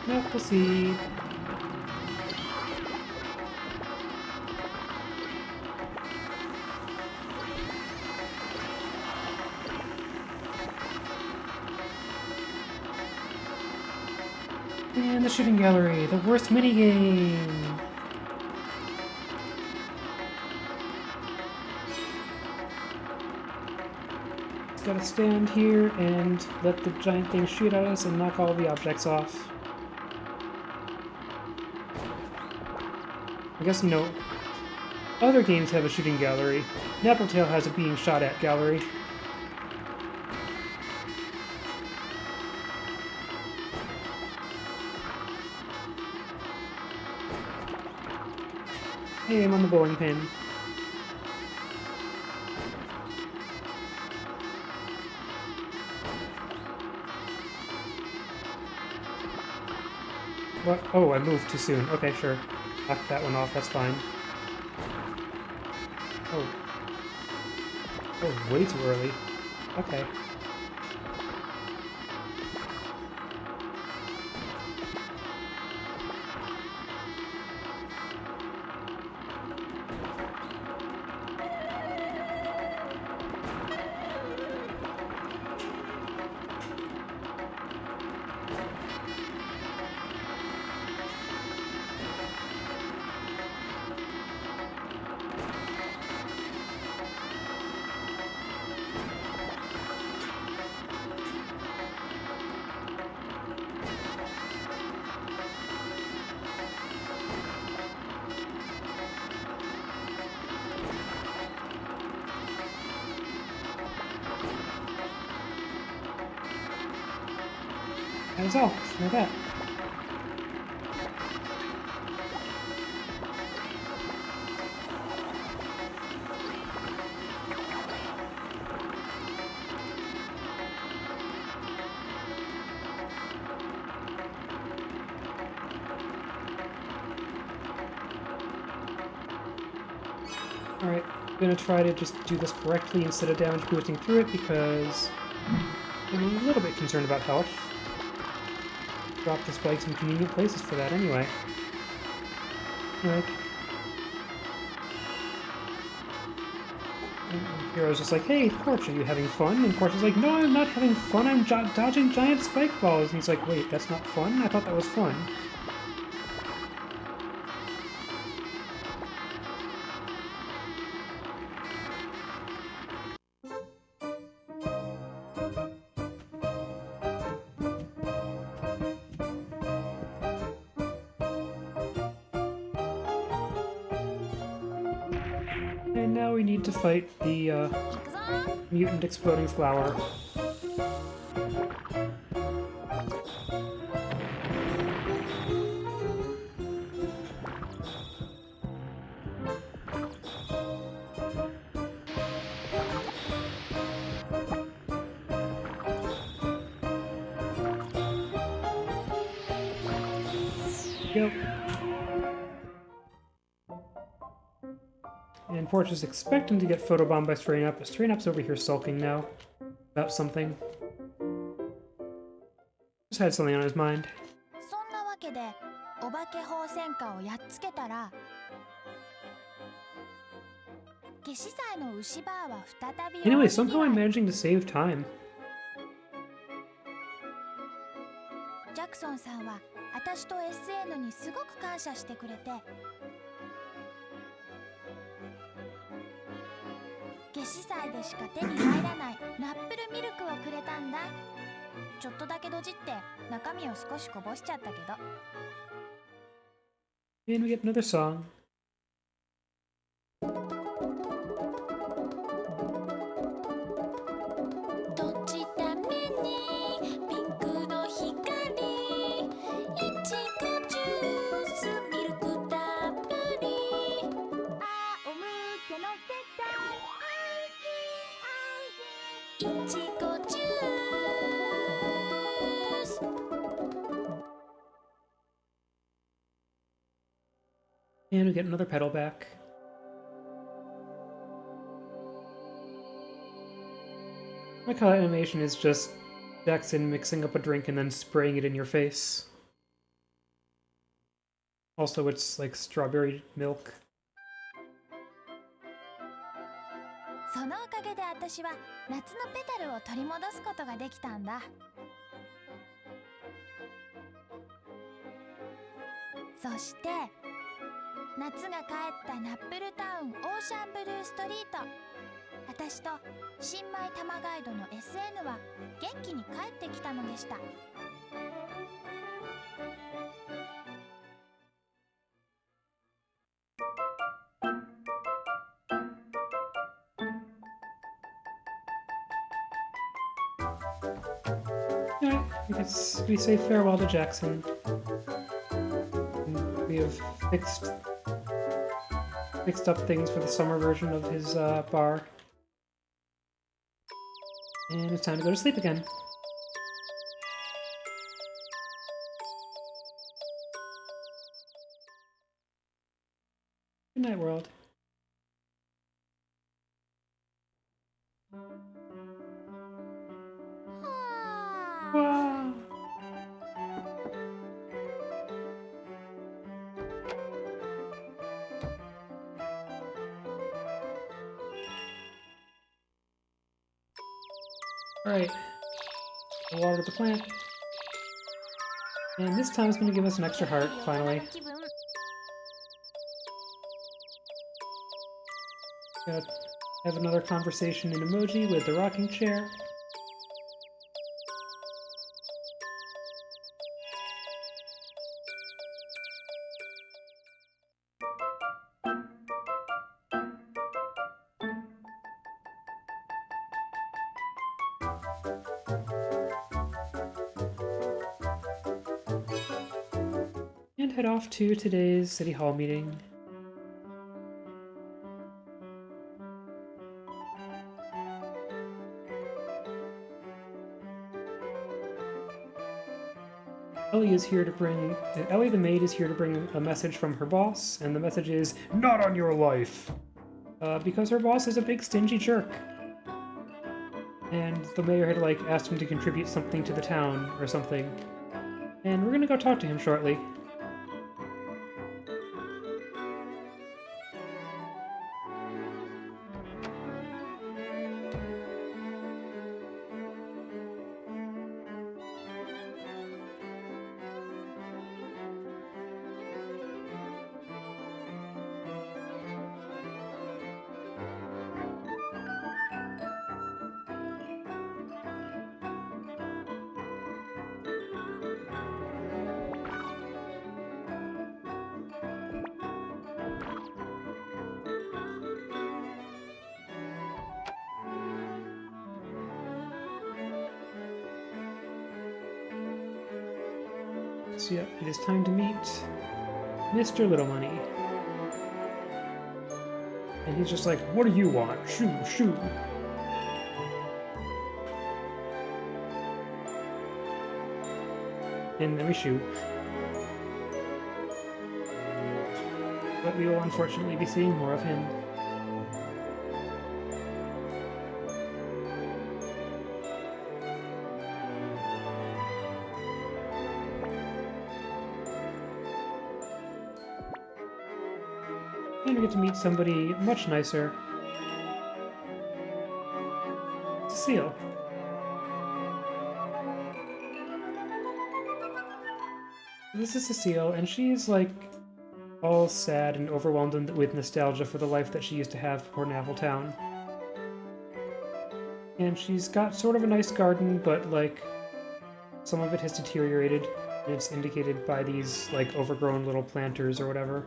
Napple seed. And the shooting gallery, the worst minigame! Just gotta stand here and let the giant thing shoot at us and knock all the objects off. I guess, you know, other games have a shooting gallery. Napple has a being shot at gallery. Hey, I'm on the bowling pin. What? Oh, I moved too soon. Okay, sure. Knock that one off, that's fine. Oh. Oh, way too early. Okay. That was all. For that. Alright, I'm gonna try to just do this correctly instead of damage boosting through it because I'm a little bit concerned about health. Drop the spikes in convenient places for that anyway. Alright. Hero's just like, hey, Porch, are you having fun? And Porch is like, no, I'm not having fun, I'm dodging giant spike balls. And he's like, wait, that's not fun? I thought that was fun. And now we need to fight the mutant exploding flower. Yep. And Porch is expecting to get photobombed by Strain Up, but Strain Up's over here sulking now. about something. Just had something on his mind. そんなわけでお化け放線火をやっつけたら夏至祭の牛バーは再び Anyway, 大に somehow ぎわ I'm い managing to save time. ジャクソンさんは私と SN にすごく感謝してくれて夏至祭でしか手に入らないナップルミルクをくれたんだちょっとだけどじって中身を少しこぼしちゃったけど And we get another song. 閉じた目にピンクの光いちごジュースミルクたっぷりあおむけのせたいちごジュース And we get another pedal back. My color animation is just Jackson mixing up a drink and then spraying it in your face. Also, it's like strawberry milk. そのおかげで私は夏のペタルを取り戻すことができたんだそして夏が帰ったナップルタウンオーシャンブルーストリート私と新米玉ガイドの SN は元気に帰ってきたのでした Yeah, I guess we say farewell to Jackson. And we have fixed up things for the summer version of his bar. And it's time to go to sleep again. Good night, world. Wow. Alright. Water the plant. And this time it's going to give us an extra heart, finally. Gonna have another conversation in emoji with the rocking chair. And head off to today's City Hall meeting. Ellie the maid is here to bring a message from her boss, and the message is, "Not on your life!" Because her boss is a big stingy jerk. And the mayor had, like, asked him to contribute something to the town, or something. And we're gonna go talk to him shortly. So yeah, it is time to meet Mr. Little Money. And he's just like, "What do you want? Shoo, shoo." And then we shoot. But we will unfortunately be seeing more of him. And we get to meet somebody much nicer. Cecile. This is Cecile, and she's like all sad and overwhelmed with nostalgia for the life that she used to have before Napple Town. And she's got sort of a nice garden, but like some of it has deteriorated, and it's indicated by these like overgrown little planters or whatever.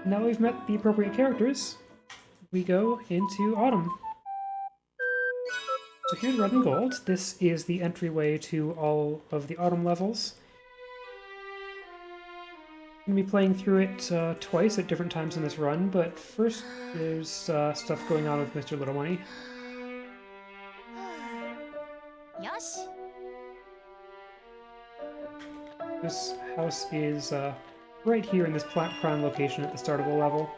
Now we've met the appropriate characters, we go into Autumn. So here's Red and Gold. This is the entryway to all of the Autumn levels. I'm going to be playing through it twice at different times in this run, but first there's stuff going on with Mr. Little Money. Yosh. This house is right here in this prime location at the start of the level.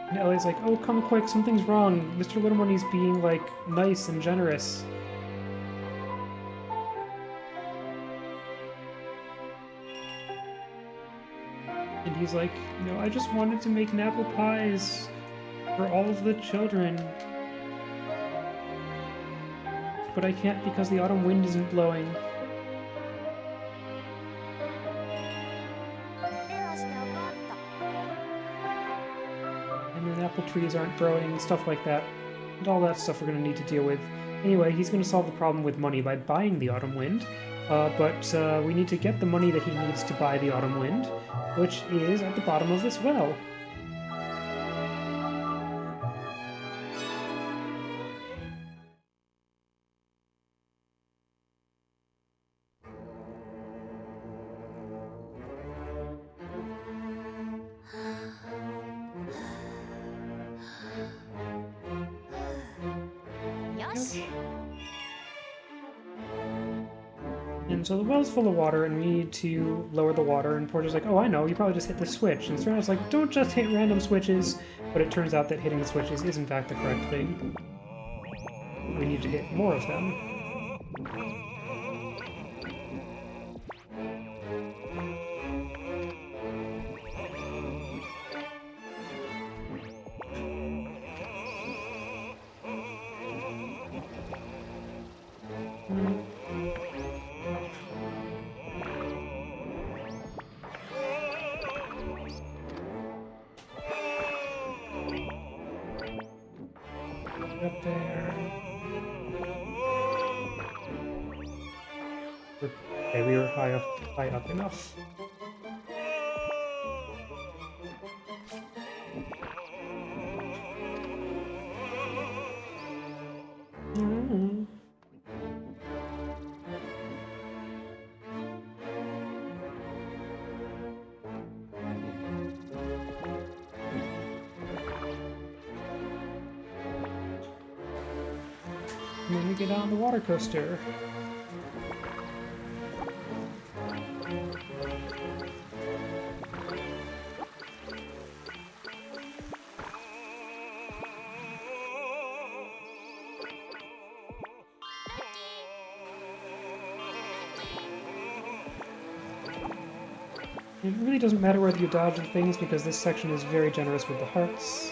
And Ellie's like, oh, come quick, something's wrong. Mr. Little Money's being, like, nice and generous. And he's like, you know, I just wanted to make Napple pies for all of the children. But I can't because the autumn wind isn't blowing. And the apple trees aren't growing, stuff like that. And all that stuff we're going to need to deal with. Anyway, he's going to solve the problem with money by buying the autumn wind. But we need to get the money that he needs to buy the autumn wind, which is at the bottom of this well. And so the well's full of water, and we need to lower the water, and Portia's like, oh, I know, you probably just hit the switch. And Serena's like, don't just hit random switches, but it turns out that hitting the switches is in fact the correct thing. We need to hit more of them. Up there. Okay, we were high up enough. And then we get on the water coaster. It really doesn't matter whether you dodge the things because this section is very generous with the hearts.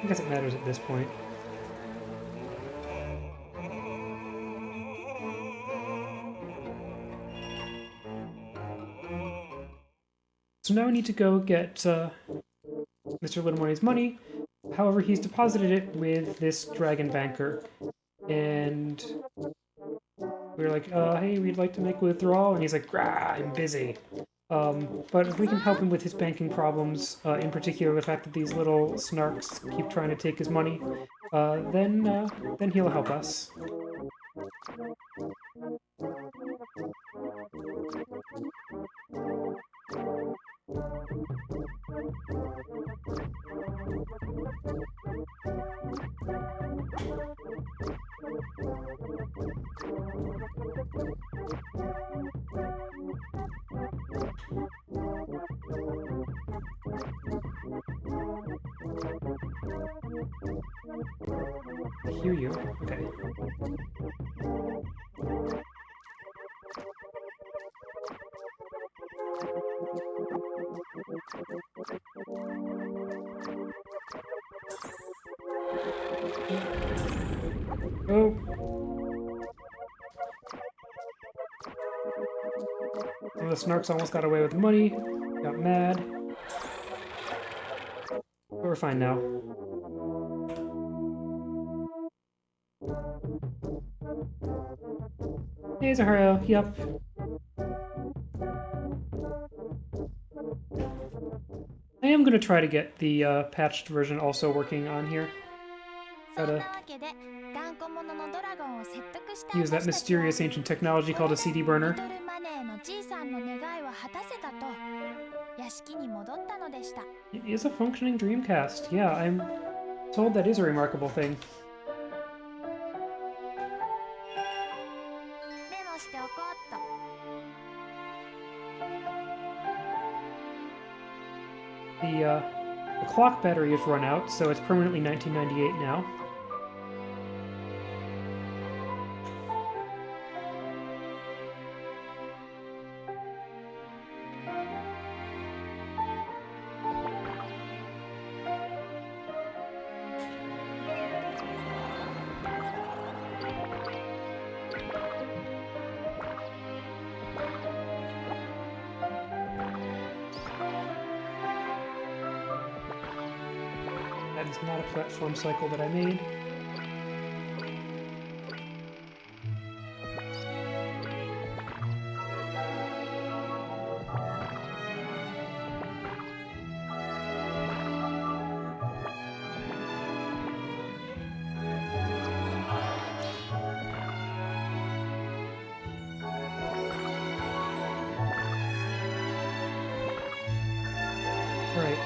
I guess it matters at this point. So now we need to go get Mr. Little Money's money. However, he's deposited it with this dragon banker. And we were like, hey, we'd like to make a withdrawal. And he's like, grah, I'm busy. But if we can help him with his banking problems, in particular the fact that these little snarks keep trying to take his money, then he'll help us. you? Okay. Oh. One of the Snarks almost got away with money. Got mad. But we're fine now. Hey, Zahara. Yep. I am going to try to get the patched version also working on here. Gotta use that mysterious ancient technology called a CD burner. It is a functioning Dreamcast. Yeah, I'm told that is a remarkable thing. The clock battery has run out, so it's permanently 1998 now. That is not a platform cycle that I made. Alright.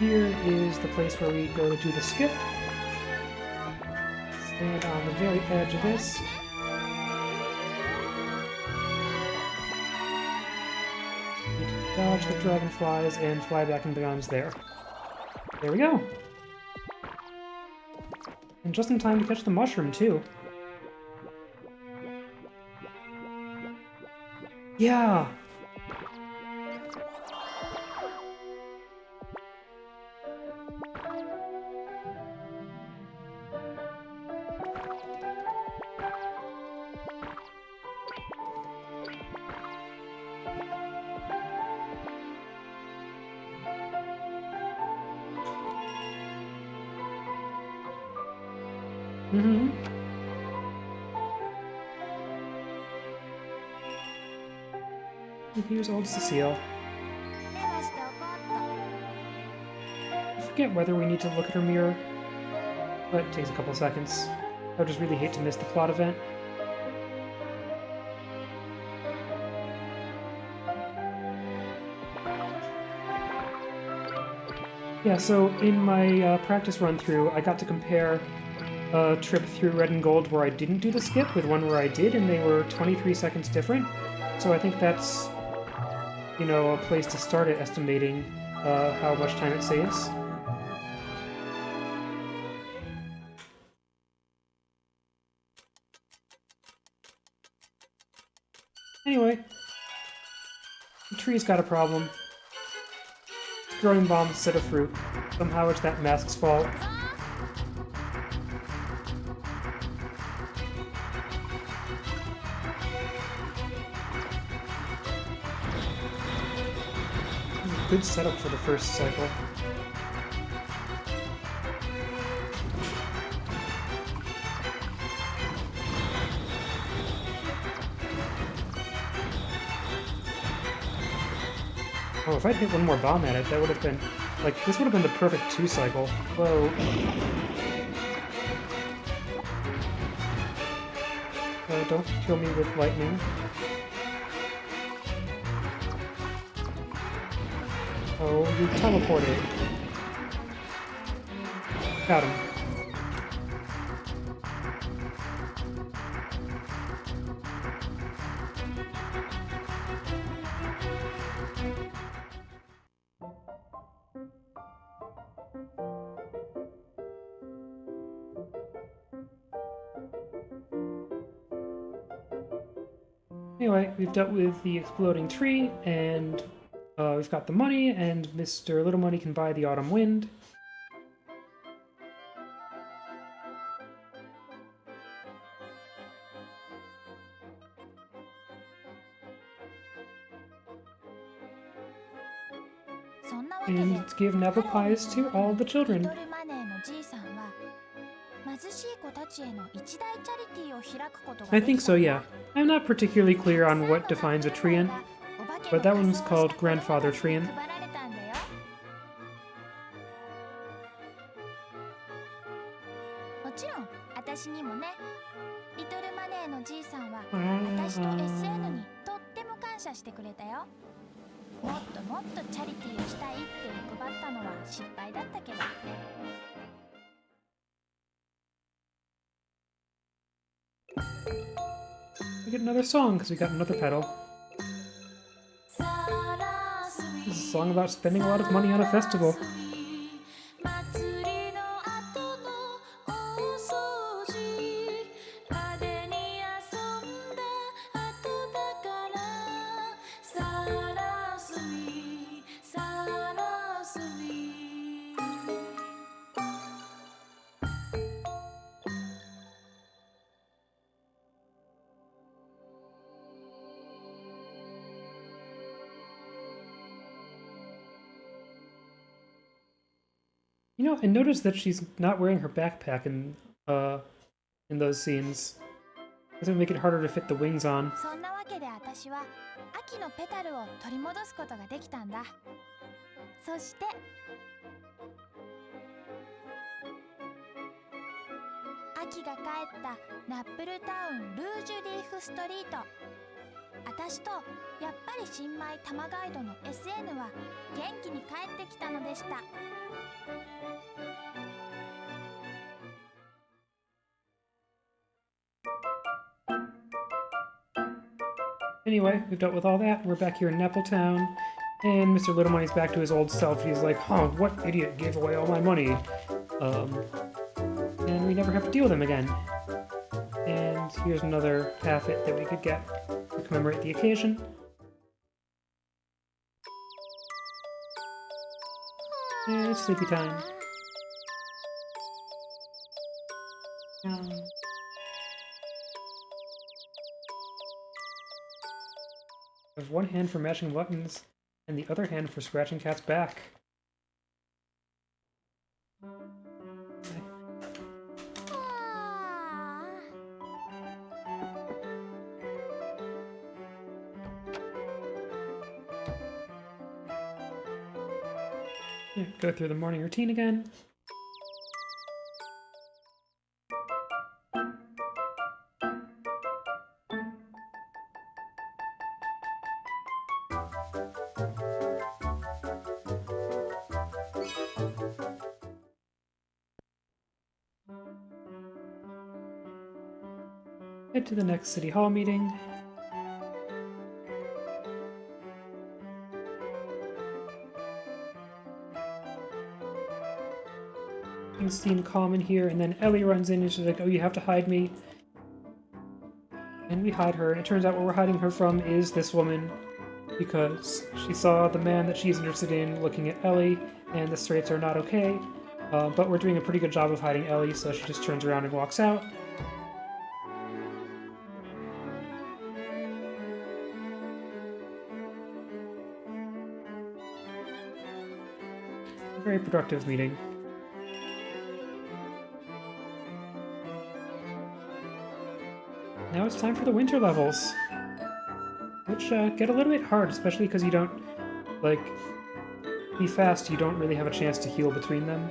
Here is the place where we go to do the skip. Stand on the very edge of this. Need to dodge the dragonflies and fly back and beyond there. There we go! And just in time to catch the mushroom, too. Yeah! Mm-hmm. And here's old Cecile. I forget whether we need to look at her mirror, but it takes a couple seconds. I would just really hate to miss the plot event. Yeah, so in my practice run-through, I got to compare a trip through Red and Gold where I didn't do the skip with one where I did, and they were 23 seconds different. So I think that's, you know, a place to start at estimating how much time it saves. Anyway, the tree's got a problem. It's growing bombs instead of fruit. Somehow it's that mask's fault. Good setup for the first cycle. Oh, if I'd hit one more bomb at it, that would have been... like, this would have been the perfect 2-cycle. Whoa. Don't kill me with lightning. Oh, you teleported. Got him. Anyway, we've dealt with the exploding tree, and we've got the money, and Mr. Little Money can buy the autumn wind. And give Napple pies to all the children. I think so, yeah. I'm not particularly clear on what defines a treant, but that one's called Grandfather Treant. もちろん私にもね。リトルマネーのじいさんは私と SN にとっても感謝してくれたよ。もっともっとチャリティーをしたいって欲張ったのは失敗だったけど。We get another song because we got another pedal. This is a song about spending a lot of money on a festival. You know, I noticed that she's not wearing her backpack in those scenes. It's gonna make it harder to fit the wings on. そんなわけで私は秋のペタルを取り戻すことができたんだ。そして秋が帰ったナップルタウンルージュリーフストリート。私とやっぱり新米玉ガイドの SN は元気に帰ってきたのでした。Anyway, we've dealt with all that. We're back here in Napple Town, and Mr. Little Money's back to his old self. He's like, "Huh, what idiot gave away all my money?" And we never have to deal with him again. And here's another taffet that we could get to commemorate the occasion. And it's sleepy time. I have one hand for mashing buttons, and the other hand for scratching Cat's back. Yeah, go through the morning routine again. Head to the next City Hall meeting. Things seem calm in here, and then Ellie runs in and she's like, "Oh, you have to hide me." And we hide her, and it turns out what we're hiding her from is this woman, because she saw the man that she's interested in looking at Ellie, and the straights are not okay. But we're doing a pretty good job of hiding Ellie, so she just turns around and walks out. A very productive meeting. Now it's time for the winter levels, which get a little bit hard, especially because you don't, like, be fast, you don't really have a chance to heal between them.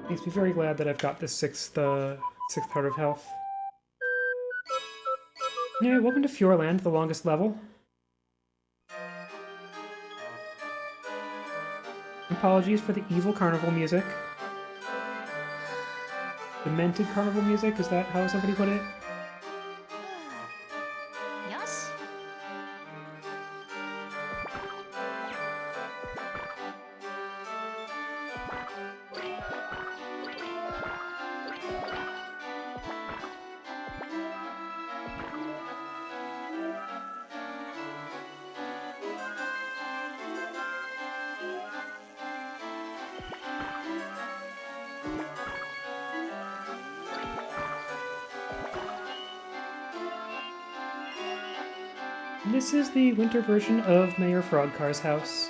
Makes me very glad that I've got this sixth heart of health. Anyway, welcome to Fjordland, the longest level. Apologies for the evil carnival music. Demented carnival music, is that how somebody put it? よし。This is the winter version of Mayor Frogcar's house.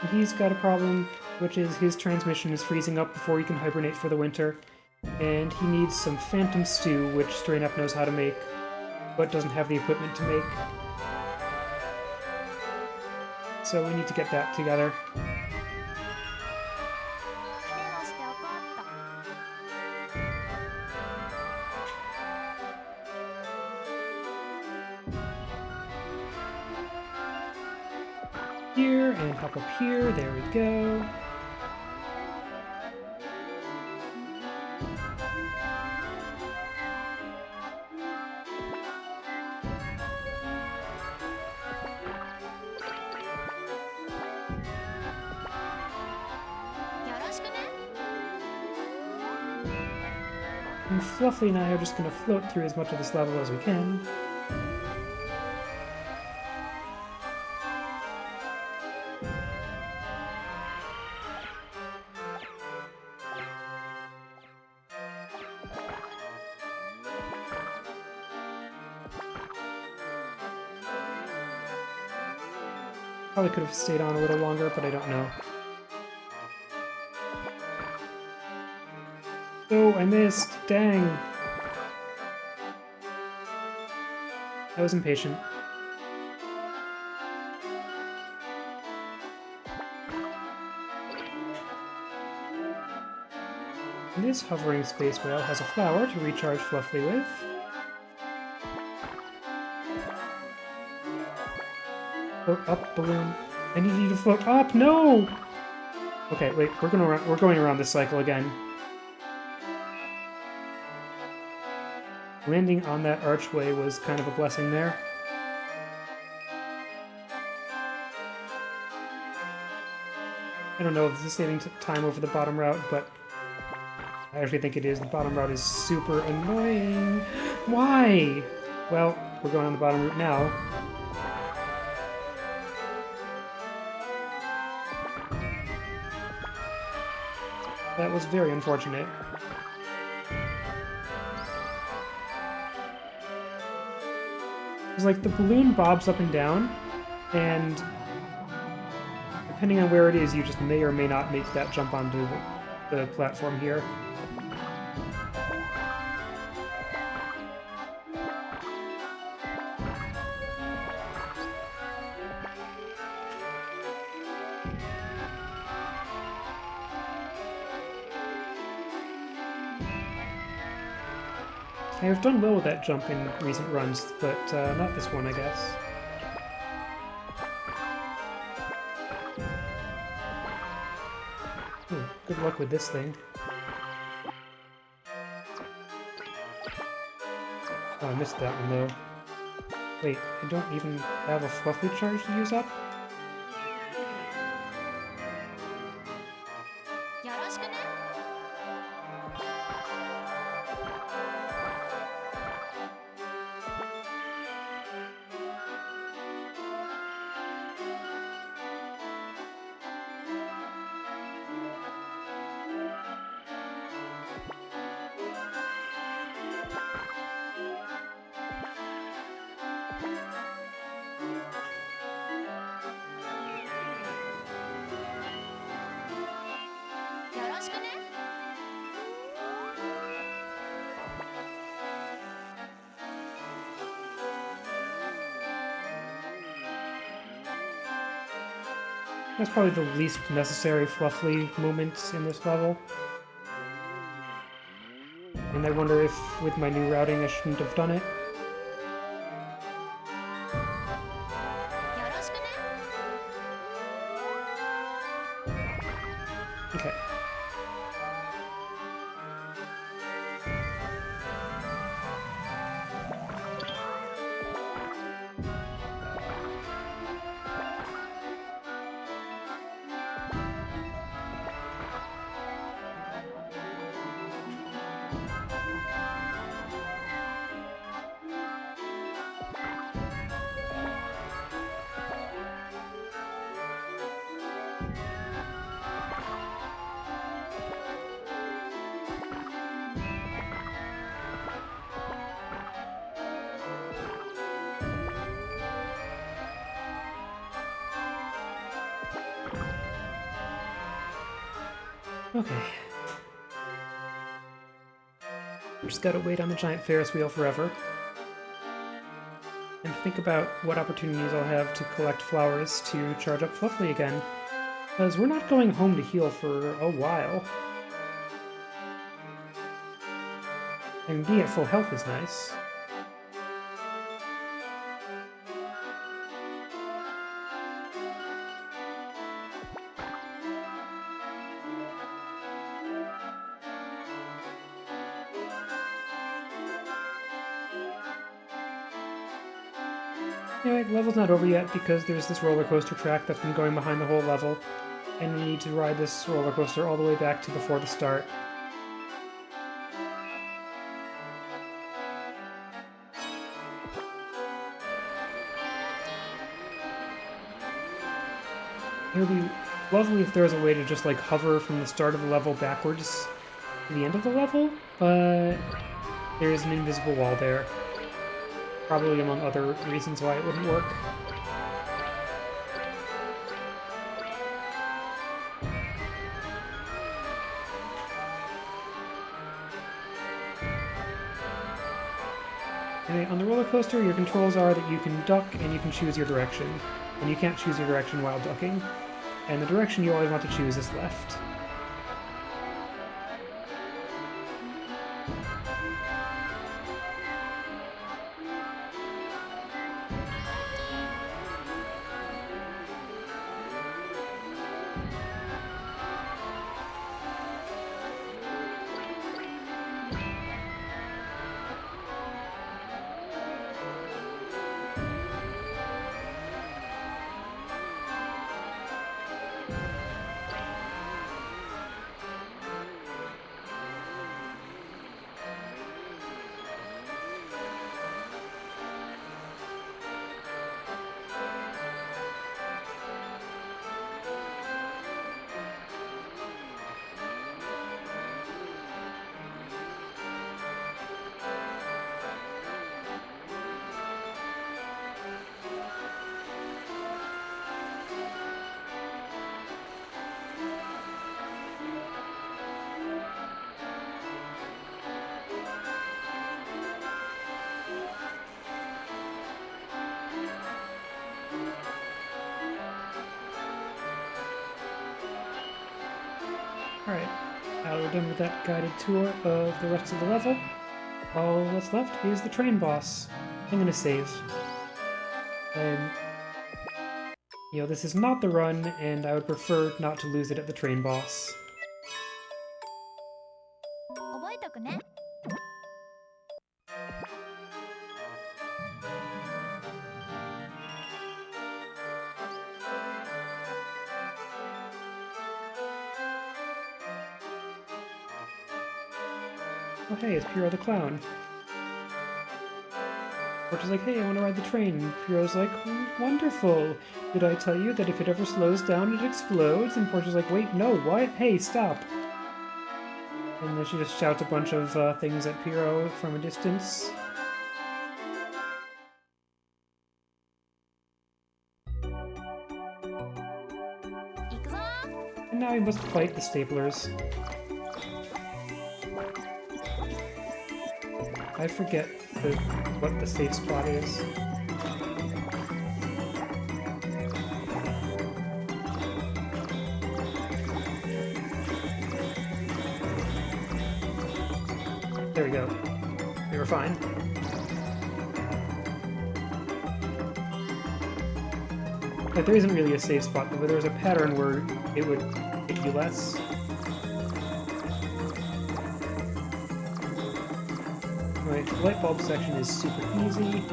And he's got a problem, which is his transmission is freezing up before he can hibernate for the winter, and he needs some phantom stew, which Strain Up knows how to make, but doesn't have the equipment to make. So we need to get that together. 電話しておこうっと。 Here, and hop up here, there we go. And Fluffy and I are just going to float through as much of this level as we can. Probably could have stayed on a little longer, but I don't know. Oh, I missed! Dang! I was impatient. And this hovering space whale has a flower to recharge Fluffy with. Float up, balloon. I need you to float up! No! Okay, wait, we're going around this cycle again. Landing on that archway was kind of a blessing there. I don't know if this is saving time over the bottom route, but I actually think it is. The bottom route is super annoying. Why? Well, we're going on the bottom route now. That was very unfortunate. It's like the balloon bobs up and down, and depending on where it is, you just may or may not make that jump onto the platform here. I've done well with that jump in recent runs, but not this one, I guess. Good luck with this thing. Oh, I missed that one, though. Wait, I don't even have a Fluffy charge to use up? That's probably the least necessary Fluffy moments in this level. And I wonder if, with my new routing, I shouldn't have done it. Okay. Okay. Just gotta wait on the giant Ferris wheel forever. And think about what opportunities I'll have to collect flowers to charge up Fluffy again. Because we're not going home to heal for a while. And being at full health is nice. Anyway, the level's not over yet because there's this roller coaster track that's been going behind the whole level, and we need to ride this roller coaster all the way back to before the start. It would be lovely if there was a way to just like hover from the start of the level backwards to the end of the level, but there is an invisible wall there. Probably among other reasons why it wouldn't work. Anyway, on the roller coaster, your controls are that you can duck and you can choose your direction. And you can't choose your direction while ducking. And the direction you always want to choose is left. Alright, now we're done with that guided tour of the rest of the level. All that's left is the train boss. I'm gonna save. This is not the run, and I would prefer not to lose it at the train boss. 覚えとくね。 Oh hey, it's Piro the Clown. Portia's like, hey, I want to ride the train. And Piro's like, wonderful. Did I tell you that if it ever slows down, it explodes? And Portia's like, wait, no, what? Hey, stop. And then she just shouts a bunch of things at Piro from a distance. And now we must fight the staplers. I forget what the safe spot is. There we go. We were fine. Like, there isn't really a safe spot, but there's a pattern where it would hit you less. Right, the light bulb section is super easy.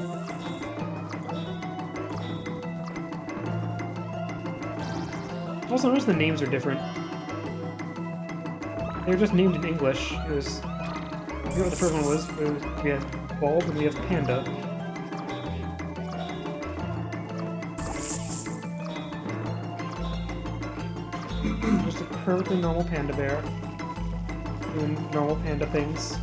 Also, notice the names are different. They're just named in English. It was... I forget what the first one was. We have Bulb and we have Panda. Just a perfectly normal panda bear. Doing normal panda things.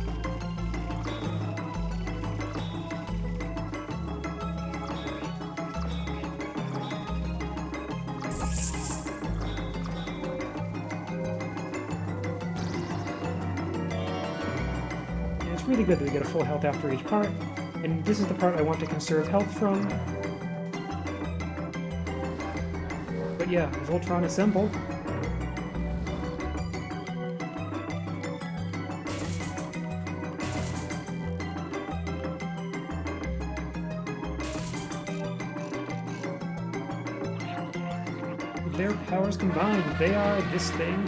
really good that we get a full health after each part, and this is the part I want to conserve health from. But yeah, Voltron assemble. With their powers combined, they are this thing.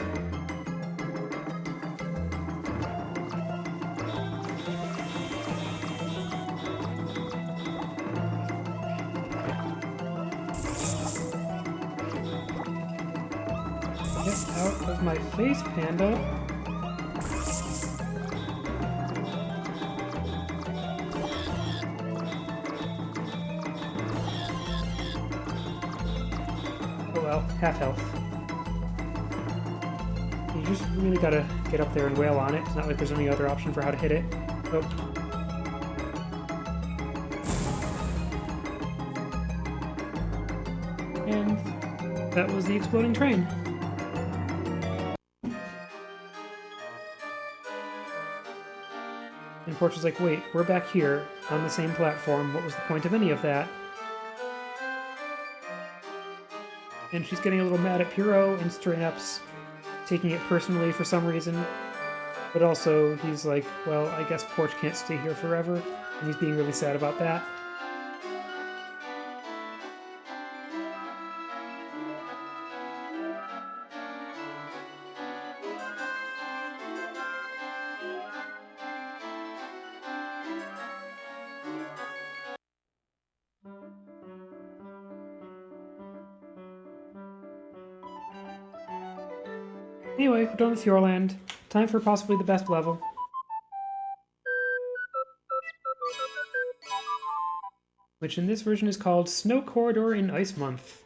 Get out of my face, Panda. Oh well, half health. You just really gotta get up there and wail on it. It's not like there's any other option for how to hit it. Oh. And that was the exploding train. And Portia's like, wait, we're back here on the same platform. What was the point of any of that? And she's getting a little mad at Pyro, and Strainup's taking it personally for some reason. But also, he's like, well, I guess Porch can't stay here forever, and he's being really sad about that. Anyway, we're done with Fjordland. Time for possibly the best level. Which in this version is called Snow Corridor in Ice Month.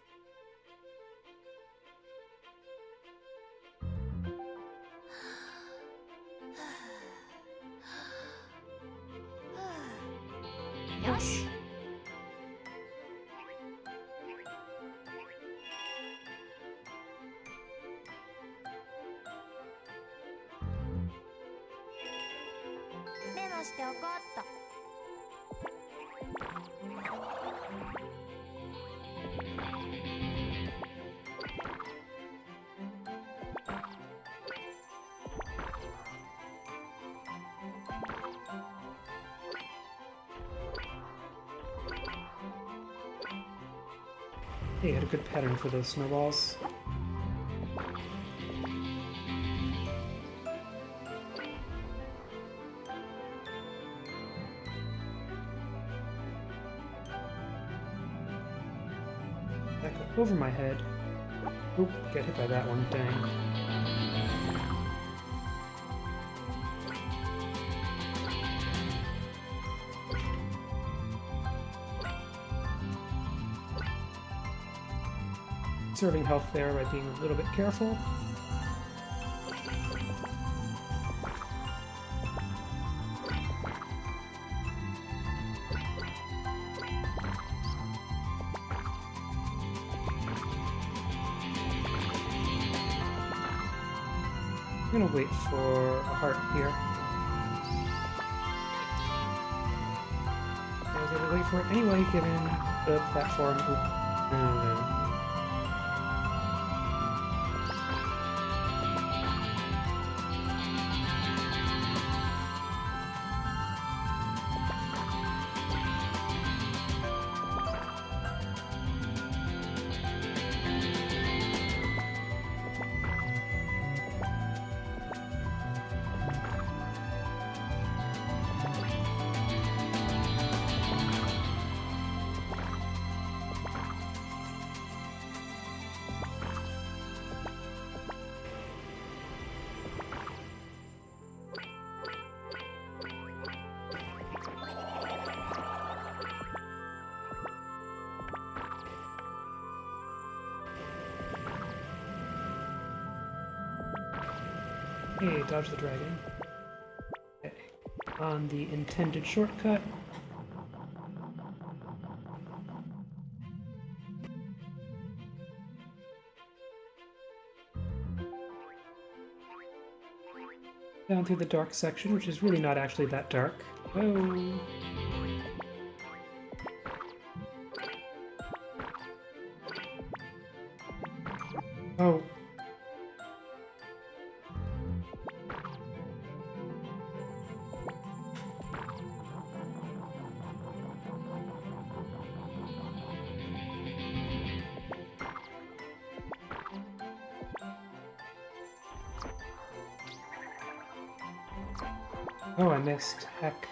Yosh. Memo しておこうっと。Hey, had a good pattern for those snowballs. That go over my head. Oop, get hit by that one, dang. Conserving health there by being a little bit careful. I'm gonna wait for a heart here. I was able to wait for it anyway, given the platform. Oop. Hey, dodge the dragon. Okay. On the intended shortcut. Down through the dark section, which is really not actually that dark. Whoa. Oh. Oh, I missed. Heck.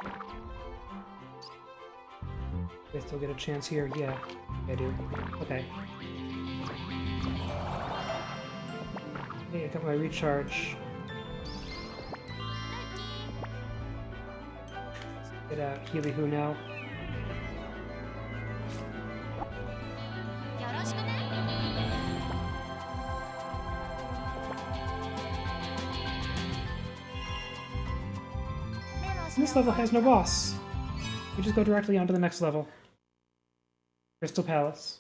Do I still get a chance here? Yeah, I do. Okay. Hey, I got my recharge. Let's get Healy Who now. よろしくね。 This level has no boss. We just go directly on to the next level. Crystal Palace.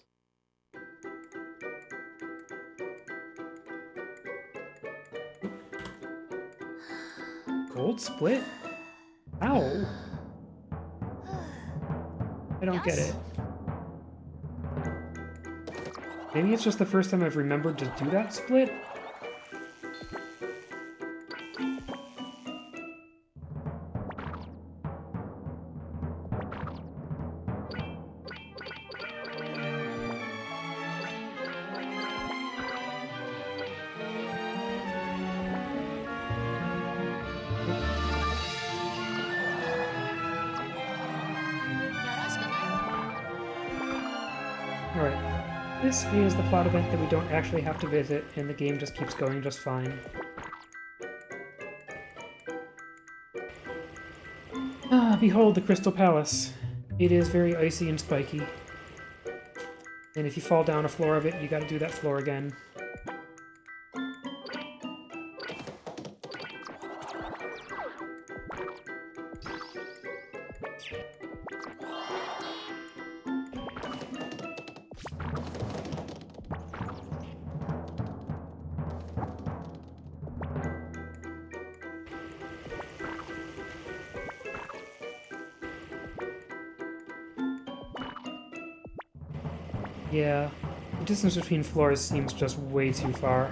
Gold split? Ow. I don't get it. Maybe it's just the first time I've remembered to do that split? Alright. This is the plot event that we don't actually have to visit, and the game just keeps going just fine. Ah, behold the Crystal Palace. It is very icy and spiky. And if you fall down a floor of it, you gotta do that floor again. Yeah, the distance between floors seems just way too far.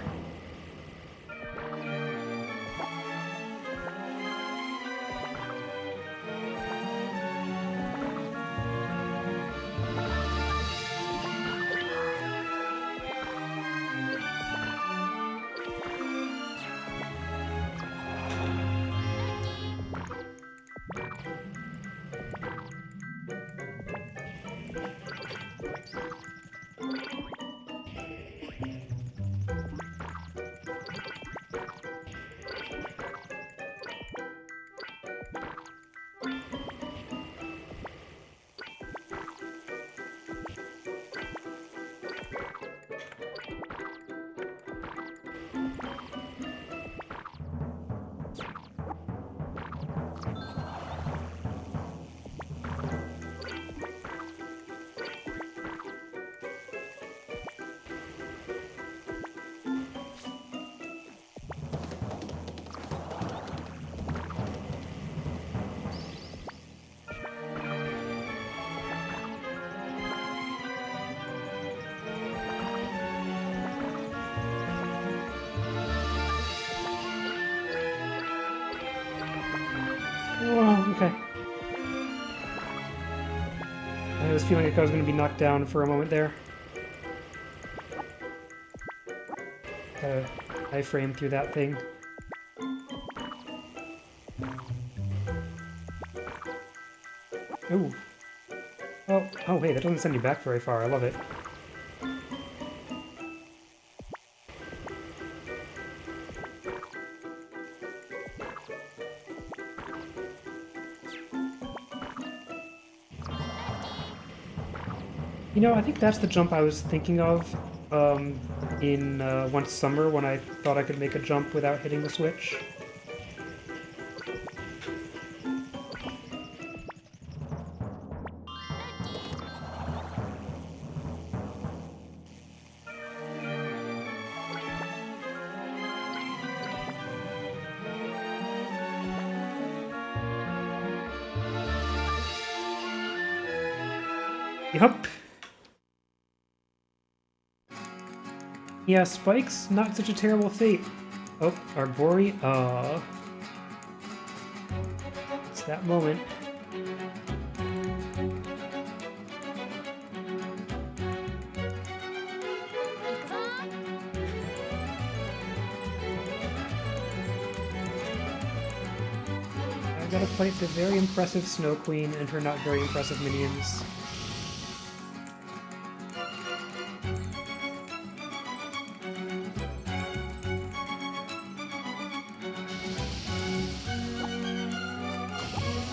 Oh, okay. I was feeling like I was going to be knocked down for a moment there. I-frame through that thing. Ooh. Oh, wait, that doesn't send you back very far. I love it. You know, I think that's the jump I was thinking of in Once Summer when I thought I could make a jump without hitting the switch. Yup. Yeah, spikes, not such a terrible fate. Oh, Arbori, it's that moment. I gotta fight the very impressive Snow Queen and her not very impressive minions.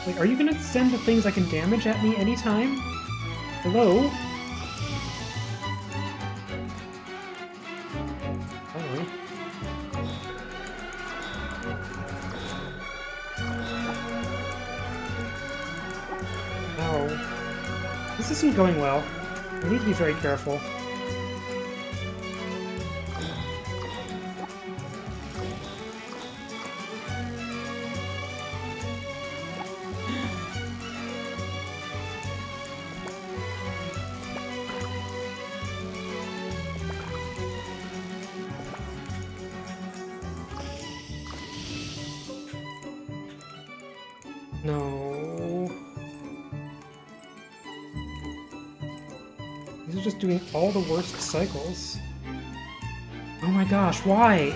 Wait, are you gonna send the things I can damage at me anytime? Hello? Finally. Ow. This isn't going well. I need to be very careful. No. These are just doing all the worst cycles. Oh my gosh, why?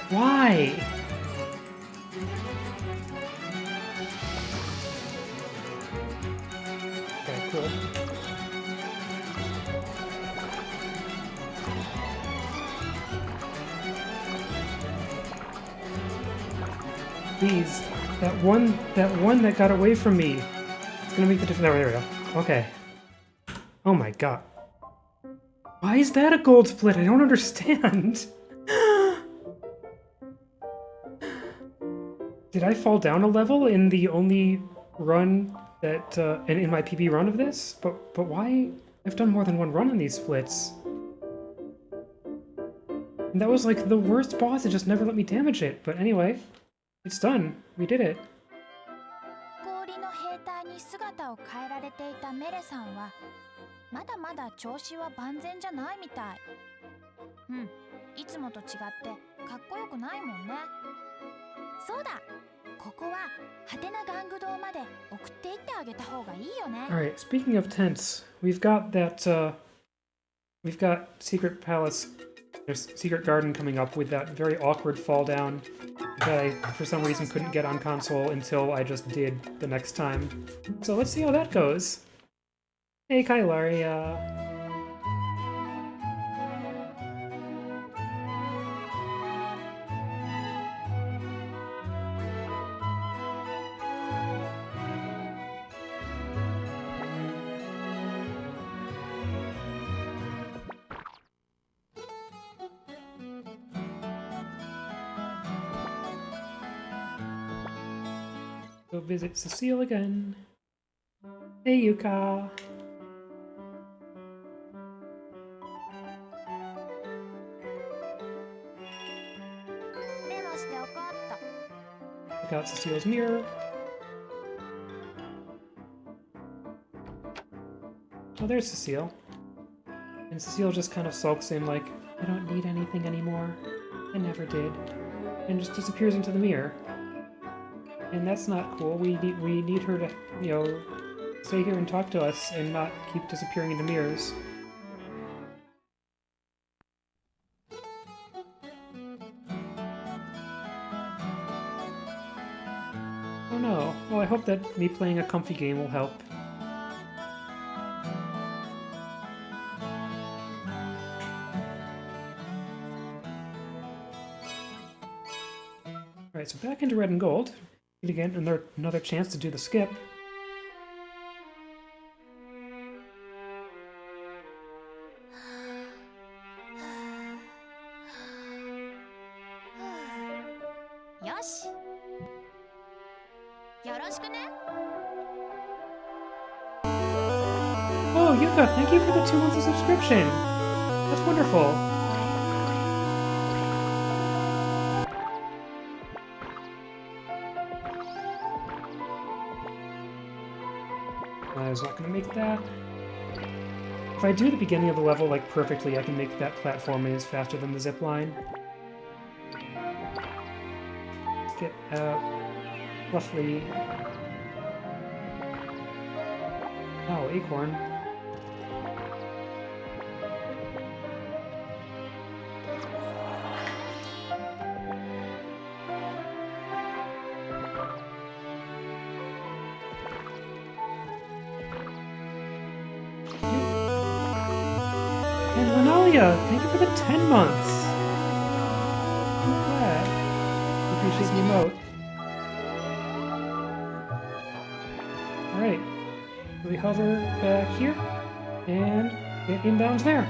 Why? Okay, cool. Please. That one that got away from me. It's gonna make the difference. There we go. Okay. Oh my god. Why is that a gold split? I don't understand. Did I fall down a level in the only run that, in my PB run of this? But why? I've done more than one run on these splits. And that was like the worst boss, it just never let me damage it. But anyway, it's done. We did it. 氷の兵隊に姿を変えられていたメレさんはまだまだ調子は万全じゃないみたい。うん、いつもと違ってかっこよくないもんね。そうだ、ここはハテナ玩具堂まで送っていってあげた方がいいよね。Alright, speaking of tents, we've got Secret Palace, there's Secret Garden coming up with that very awkward fall down that I, for some reason, couldn't get on console until I just did the next time. So let's see how that goes. Hey, Kylaria. Go visit Cecile again. Hey, Yuka. Check out Cecile's mirror. Oh, there's Cecile. And Cecile just kind of sulks in like, I don't need anything anymore. I never did. And just disappears into the mirror. And that's not cool. We need her to, you know, stay here and talk to us and not keep disappearing into mirrors. Oh no. Well, I hope that me playing a comfy game will help. Alright, so back into red and gold. Again, another chance to do the skip. Yoshi. Yoroshiku ne? Oh, Yuka, thank you for the 2 months of subscription. That's wonderful. I was not gonna make that. If I do the beginning of the level like perfectly, I can make that platform is faster than the zip line. Get out. Roughly. Oh, acorn. And Linalia, thank you for the 10 months. I'm glad. Appreciate the emote. Alright. We hover back here and get inbounds there.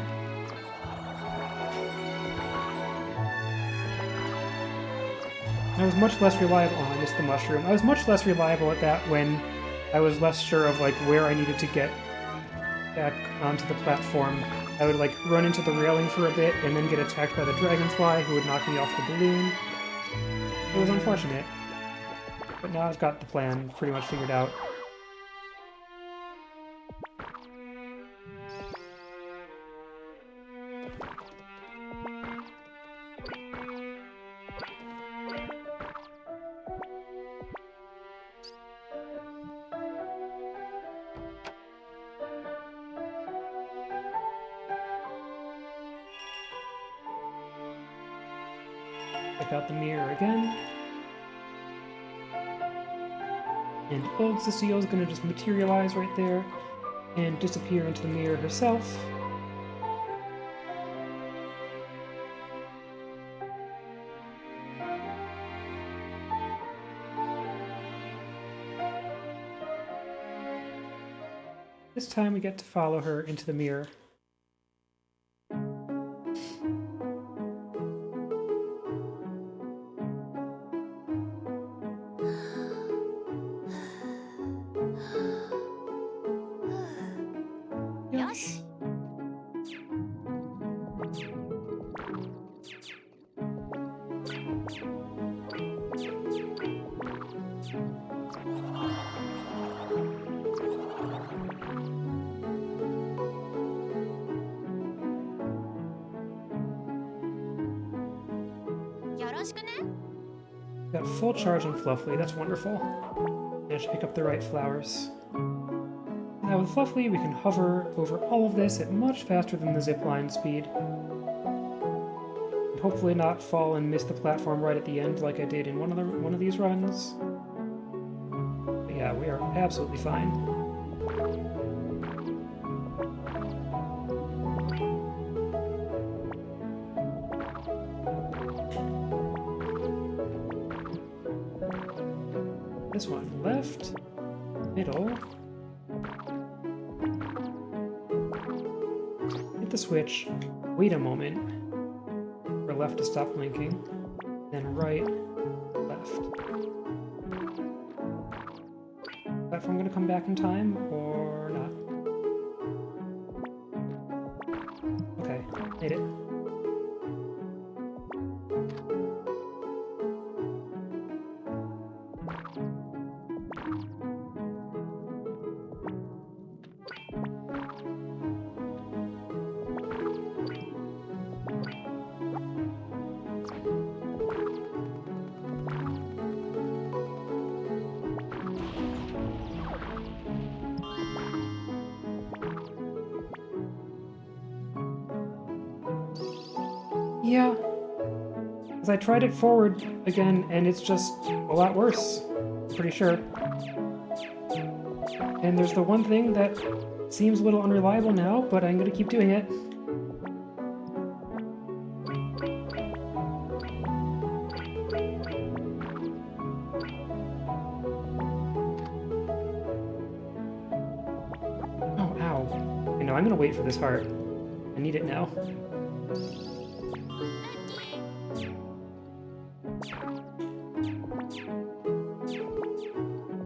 I was much less reliable. Oh, I missed the mushroom. I was much less reliable at that when I was less sure of like where I needed to get back onto the platform. I would like run into the railing for a bit and then get attacked by the dragonfly who would knock me off the balloon. It was unfortunate. But now I've got the plan pretty much figured out. Check out the mirror again. And old Cecile is going to just materialize right there and disappear into the mirror herself. This time we get to follow her into the mirror. Yoshi. Got full charge on Fluffly, that's wonderful. Managed to pick up the right flowers. Now with Fluffly, we can hover over all of this at much faster than the zipline speed. And hopefully not fall and miss the platform right at the end like I did in one of these runs. But yeah, we are absolutely fine. This one left, middle. Hit the switch, wait a moment for left to stop blinking, then right, left. Platform gonna come back in time or not? Okay, made it. Yeah, because I tried it forward again, and it's just a lot worse, I'm pretty sure. And there's the one thing that seems a little unreliable now, but I'm gonna keep doing it. Oh, ow. You know, I'm gonna wait for this heart. I need it now.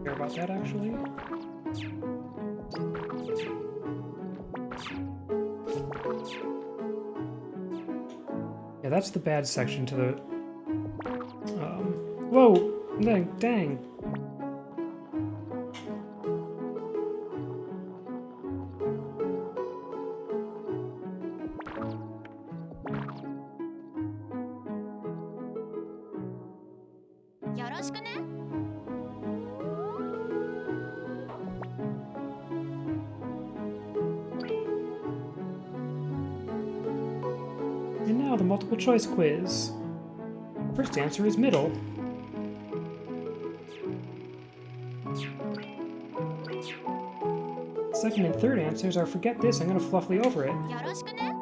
Care about that, actually? Yeah, that's the bad section to the... Whoa! Dang! くね。 And now the multiple choice quiz. First answer is middle. Second and third answers are forget this, I'm gonna fluffly over it. よろしくね。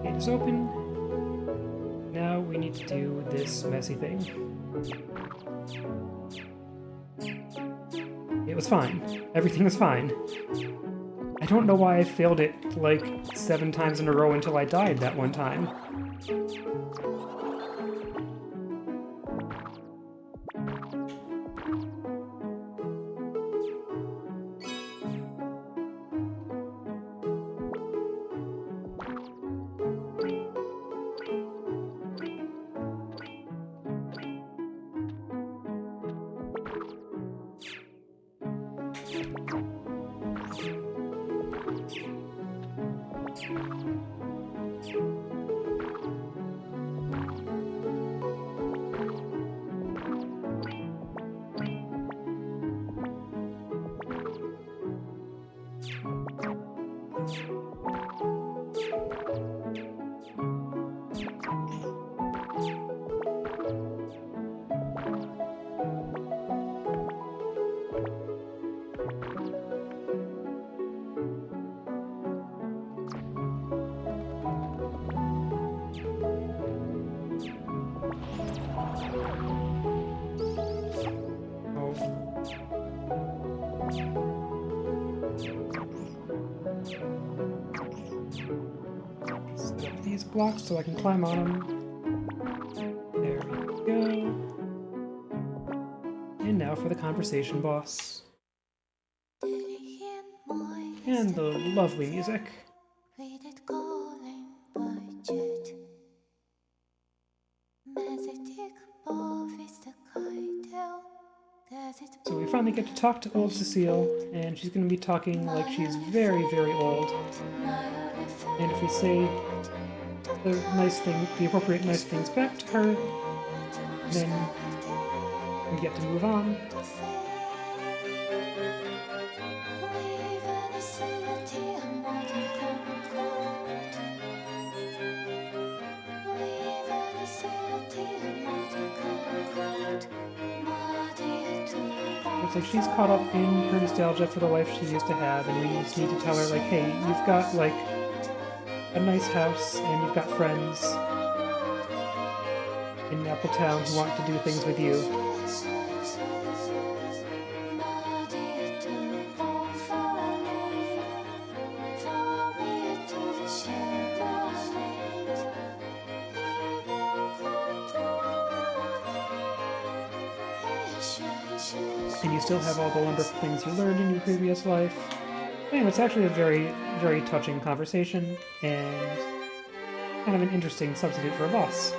Gate is open. Now we need to do this messy thing. It was fine. Everything was fine. I don't know why I failed it like 7 times in a row until I died that one time. Set up these blocks so I can climb on them. There we go. And now for the conversation boss. And the lovely music. So we finally get to talk to old Cecile, and she's going to be talking like she's very, very old. And if we say the nice thing, the appropriate nice things back to her, then we get to move on. It's like she's caught up in her nostalgia for the life she used to have, and we just need to tell her, like, hey, you've got, like, a nice house, and you've got friends in Napple Town who want to do things with you. And you still have all the wonderful things you learned in your previous life. Anyway, it's actually a very, very touching conversation, and kind of an interesting substitute for a boss.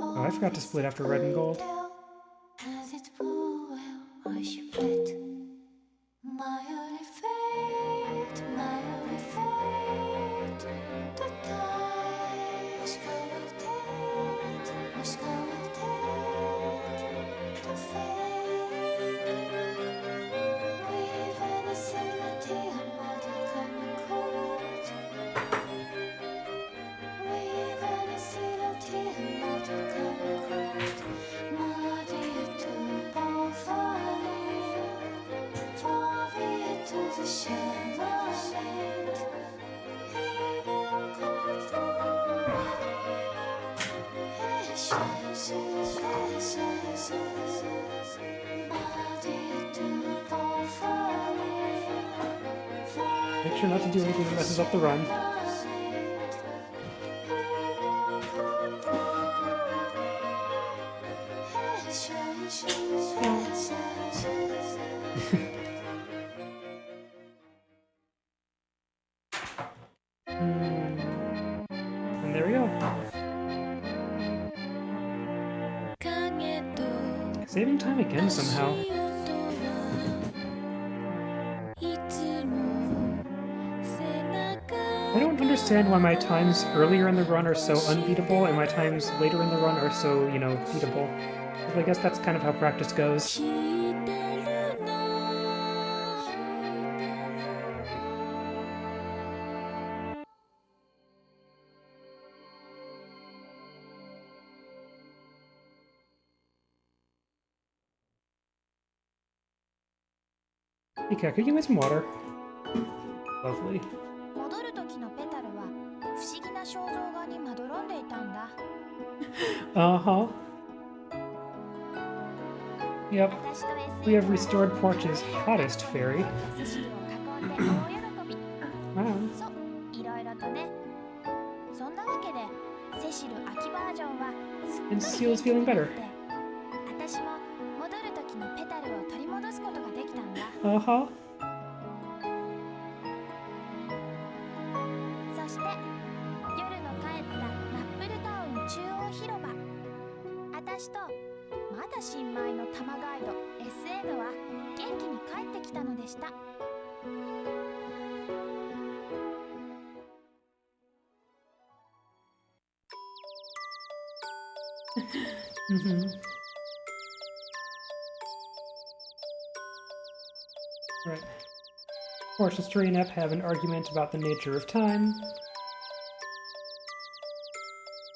Oh, I forgot to split after red and gold. Make sure not to do anything that messes up the run. And there we go. Saving time again somehow. I don't understand why my times earlier in the run are so unbeatable and my times later in the run are so, you know, beatable. But I guess that's kind of how practice goes. Hey, Kat, could you give me some water? Lovely. 戻る時のペタルは不思議な肖像画にまどろんでいたんだ。 Uh-huh. Yep. 私と We have SM は restored Porch's hottest fairy. セシルを囲んで大喜び。 Wow. そう、いろいろとね。そんなわけでセシル秋バージョンはすっかり And Cecile's feeling 元気になっ better. て、私も戻る時のペタルを取り戻すことができたんだ。 Uh-huh. そして夜の帰ったナップルタウン中央広場、私とまだ新米の玉ガイド SN は元気に帰ってきたのでした。 Mm-hmm. Right. Portia and Stray and Ep have an argument about the nature of time.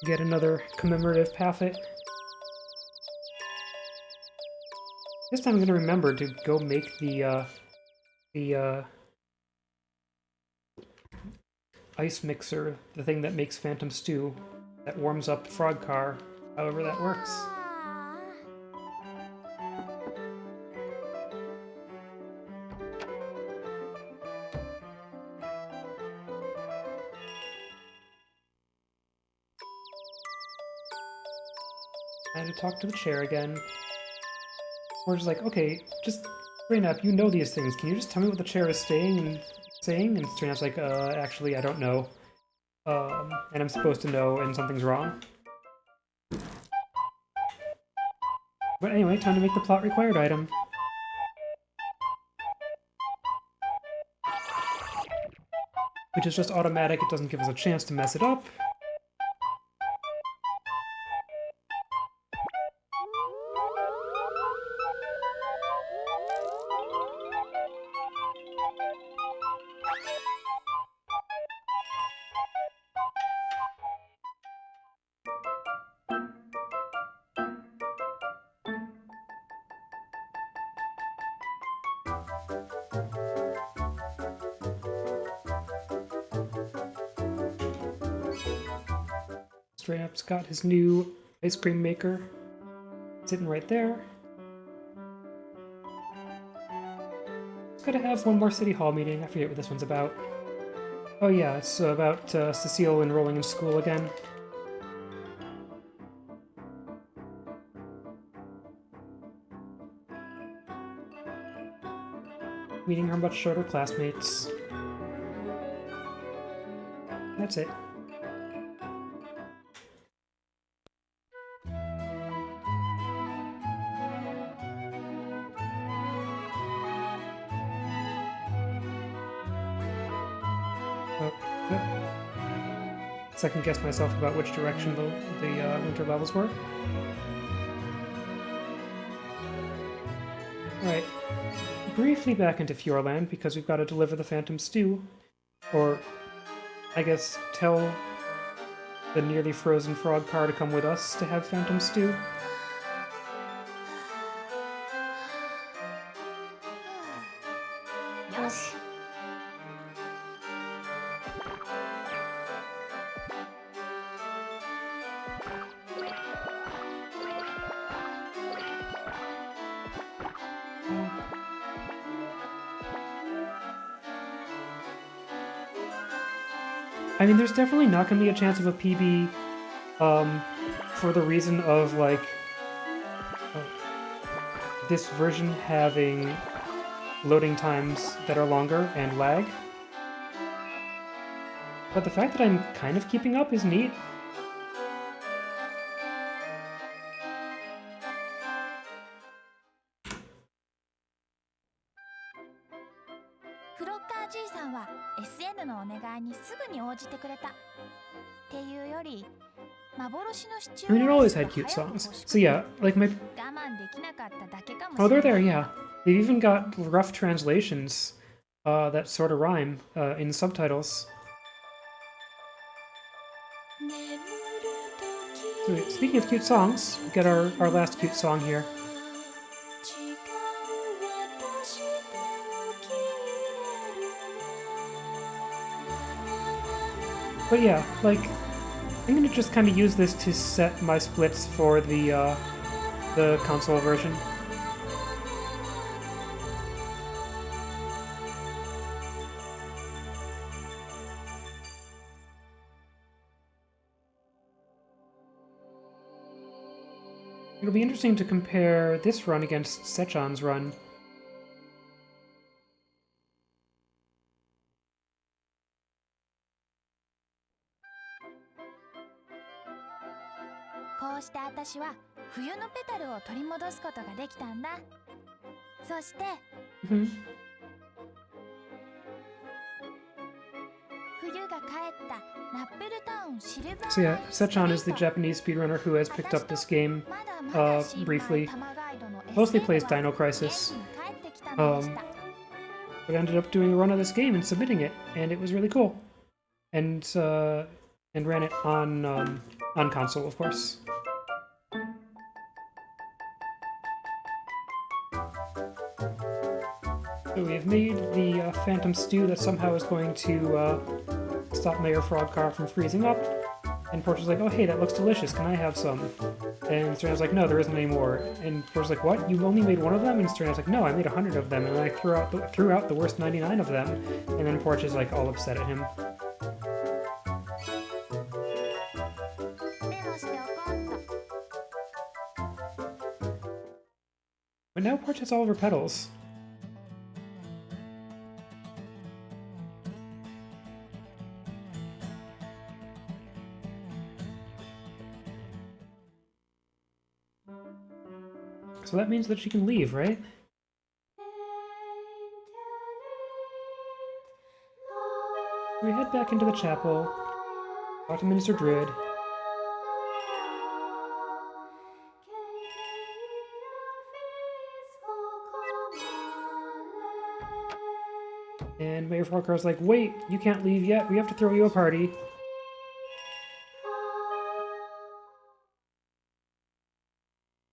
Get another commemorative packet. This time I'm gonna remember to go make the ice mixer, the thing that makes Phantom Stew, that warms up Frog Car, however that works. 'I had to talk to the chair again. We're just like, okay, just Strain Up, you know these things. Can you just tell me what the chair is saying? And Strain Up's like, actually, I don't know. And I'm supposed to know, and something's wrong. But anyway, time to make the plot required item. Which is just automatic, it doesn't give us a chance to mess it up. Stray Up's got his new ice cream maker sitting right there. It's gotta have one more City Hall meeting. I forget what this one's about. Oh yeah, it's about Cecile enrolling in school again. Meeting her much shorter classmates. That's it. Second guess myself about which direction the winter levels were. Alright. Briefly back into Fjordland because we've got to deliver the Phantom Stew. Or, I guess, tell the nearly frozen frog car to come with us to have Phantom Stew. Yosh. I mean, there's definitely not going to be a chance of a PB, for the reason of, like, this version having loading times that are longer and lag. But the fact that I'm kind of keeping up is neat. SN のお願いにすぐに応じてくれたっていうより I mean, it always had cute songs. So yeah, like my... Oh, they're there, yeah. They've even got rough translations that sort of rhyme in subtitles. So, speaking of cute songs, we get our last cute song here. But yeah, like, I'm gonna just kind of use this to set my splits for the console version. It'll be interesting to compare this run against Sechan's run. So yeah, Sechan is the Japanese speedrunner who has picked up this game briefly. Mostly plays Dino Crisis. But ended up doing a run of this game and submitting it, and it was really cool. And ran it on console, of course. So we have made the Phantom Stew that somehow is going to stop Mayor Frogcar from freezing up. And Portia's like, oh hey, that looks delicious, can I have some? And Serena's like, no, there isn't any more. And Portia's like, what? You only made one of them? And Serena's like, no, I made 100 of them, and I threw out the worst 99 of them. And then Portia's like all upset at him. But now Portia has all of her petals. So that means that she can leave, right? We head back into the chapel, talk to Minister Druid. And Mayor Frogcar's like, wait, you can't leave yet, we have to throw you a party.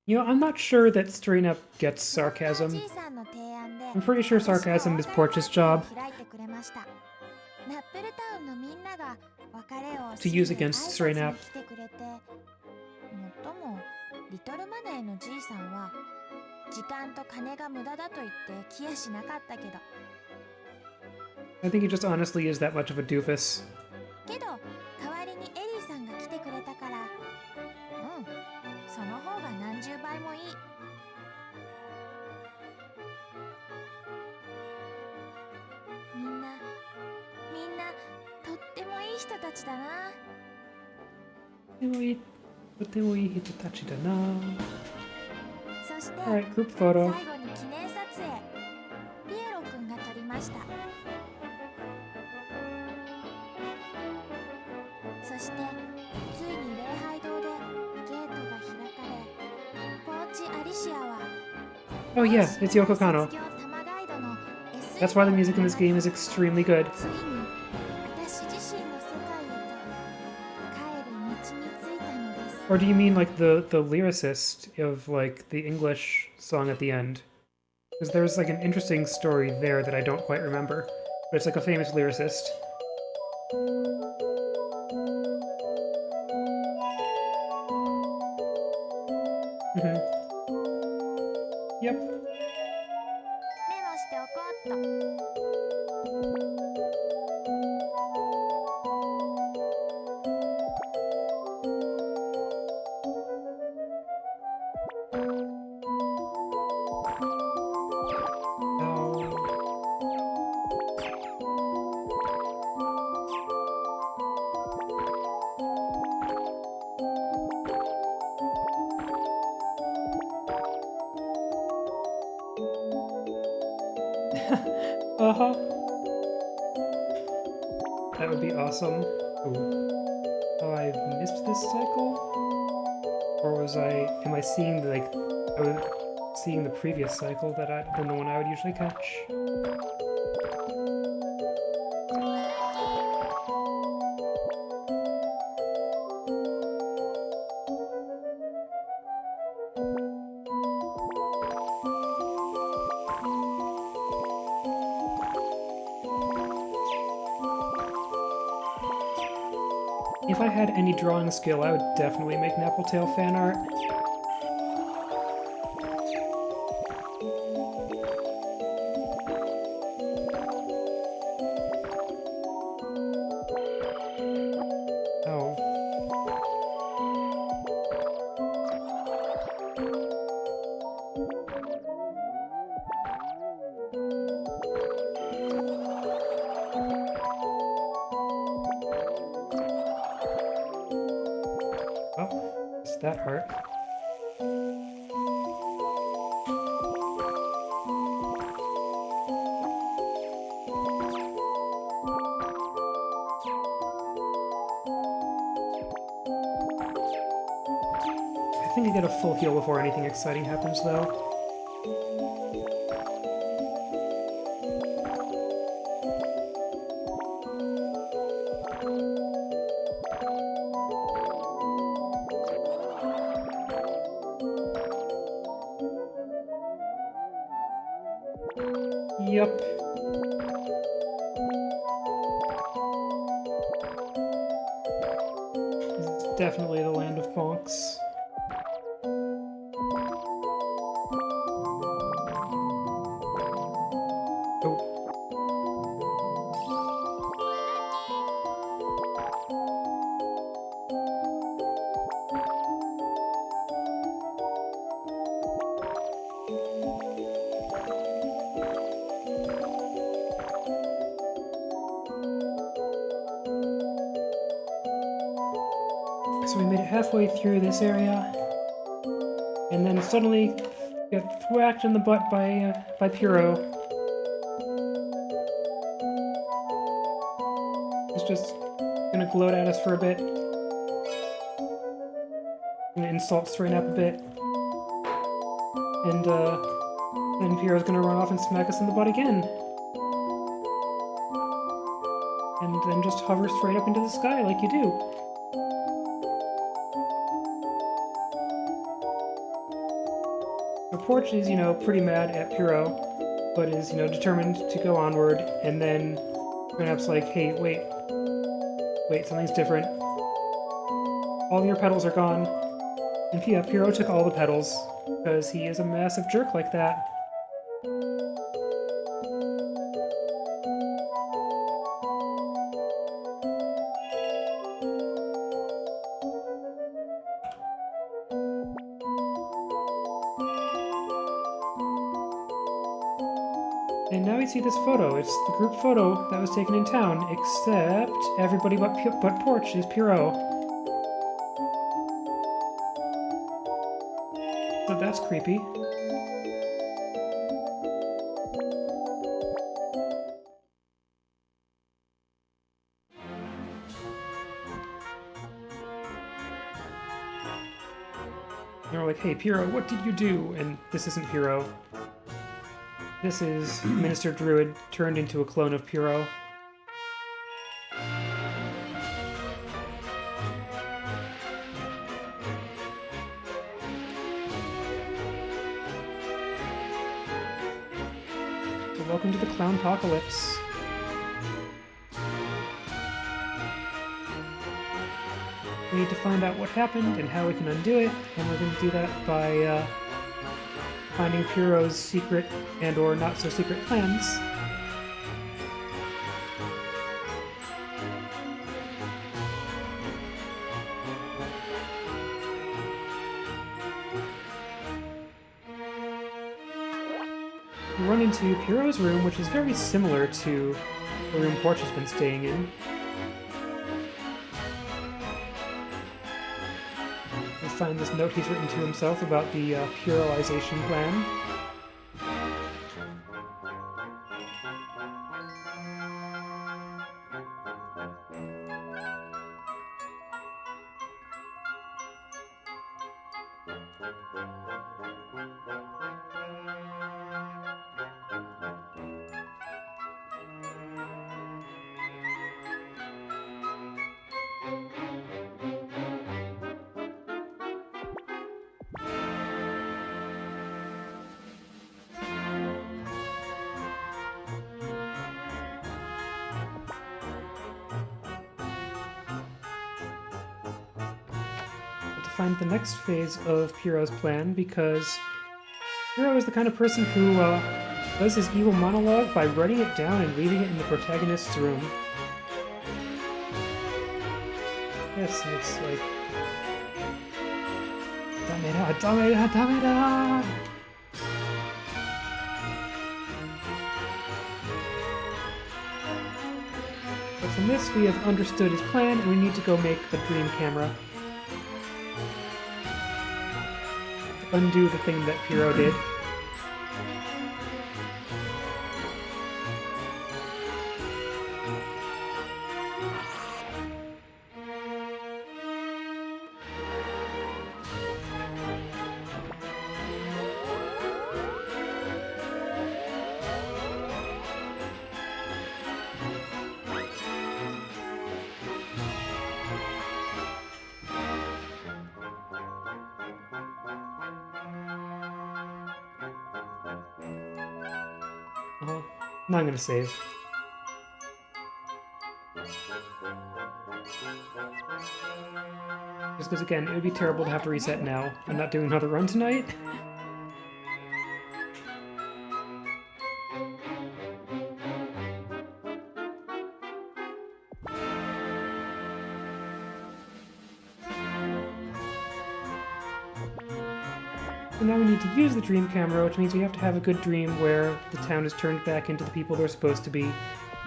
You know, I'm not sure that Straight Up gets sarcasm. I'm pretty sure sarcasm is Portia's job to use against Straight Up. I think he just honestly is that much of a doofus. Alright, group photo. Oh yeah, it's Yoko Kanno. That's why the music in this game is extremely good. Or do you mean like the lyricist of like the English song at the end? Because there's like an interesting story there that I don't quite remember. But it's like a famous lyricist. Yep. Uh-huh. That would be awesome. Ooh. Oh, I missed this cycle? Or am I seeing, like, I was seeing the previous cycle than the one I would usually catch? If I had any drawing skill, I would definitely make Napple Tail fan art. Oh. Oh, does that hurt? I think I get a full heal before anything exciting happens, though. Yup. This is definitely the land of bonks. Oh. So we made it halfway through this area, and then suddenly get thwacked in the butt by Puro. He's just gonna gloat at us for a bit. Gonna insult Strain Up a bit. And then Puro's gonna run off and smack us in the butt again. And then just hover straight up into the sky like you do. So Porch is, pretty mad at Puro, but is, determined to go onward, and then Grown-Up's like, hey, wait, something's different. All your petals are gone. And yeah, Puro took all the petals, because he is a massive jerk like that. And now we see this photo. It's the group photo that was taken in town, except everybody but Porch is Puro. So that's creepy. And we're like, hey, Puro, what did you do? And this isn't Puro. This is Minister Druid turned into a clone of Puro. So welcome to the Clown Apocalypse. We need to find out what happened and how we can undo it, and we're going to do that by finding Puro's secret and or not so secret plans. We run into Puro's room, which is very similar to the room Porch has been staying in. We find this note he's written to himself about the Puroization plan. find the next phase of Piero's plan, because Piero is the kind of person who does his evil monologue by writing it down and leaving it in the protagonist's room. Yes, and it's like... Dameda, dameda, dameda! But from this, we have understood his plan, and we need to go make a dream camera. To undo the thing that Piero did. Now I'm gonna save. Just because, again, it would be terrible to have to reset now. I'm not doing another run tonight. So now we need to use the dream camera, which means we have to have a good dream where the town is turned back into the people they're supposed to be.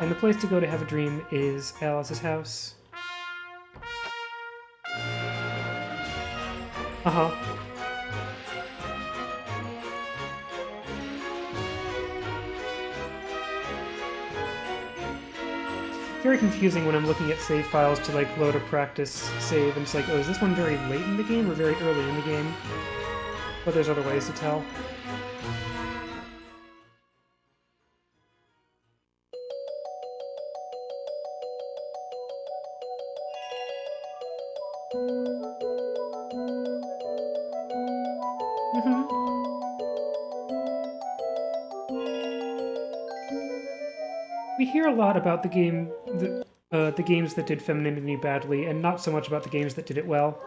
And the place to go to have a dream is Alice's house. Uh-huh. Very confusing when I'm looking at save files to like load a practice save, and it's like, oh, is this one very late in the game or very early in the game? But there's other ways to tell. We hear a lot about the games that did femininity badly, and not so much about the games that did it well.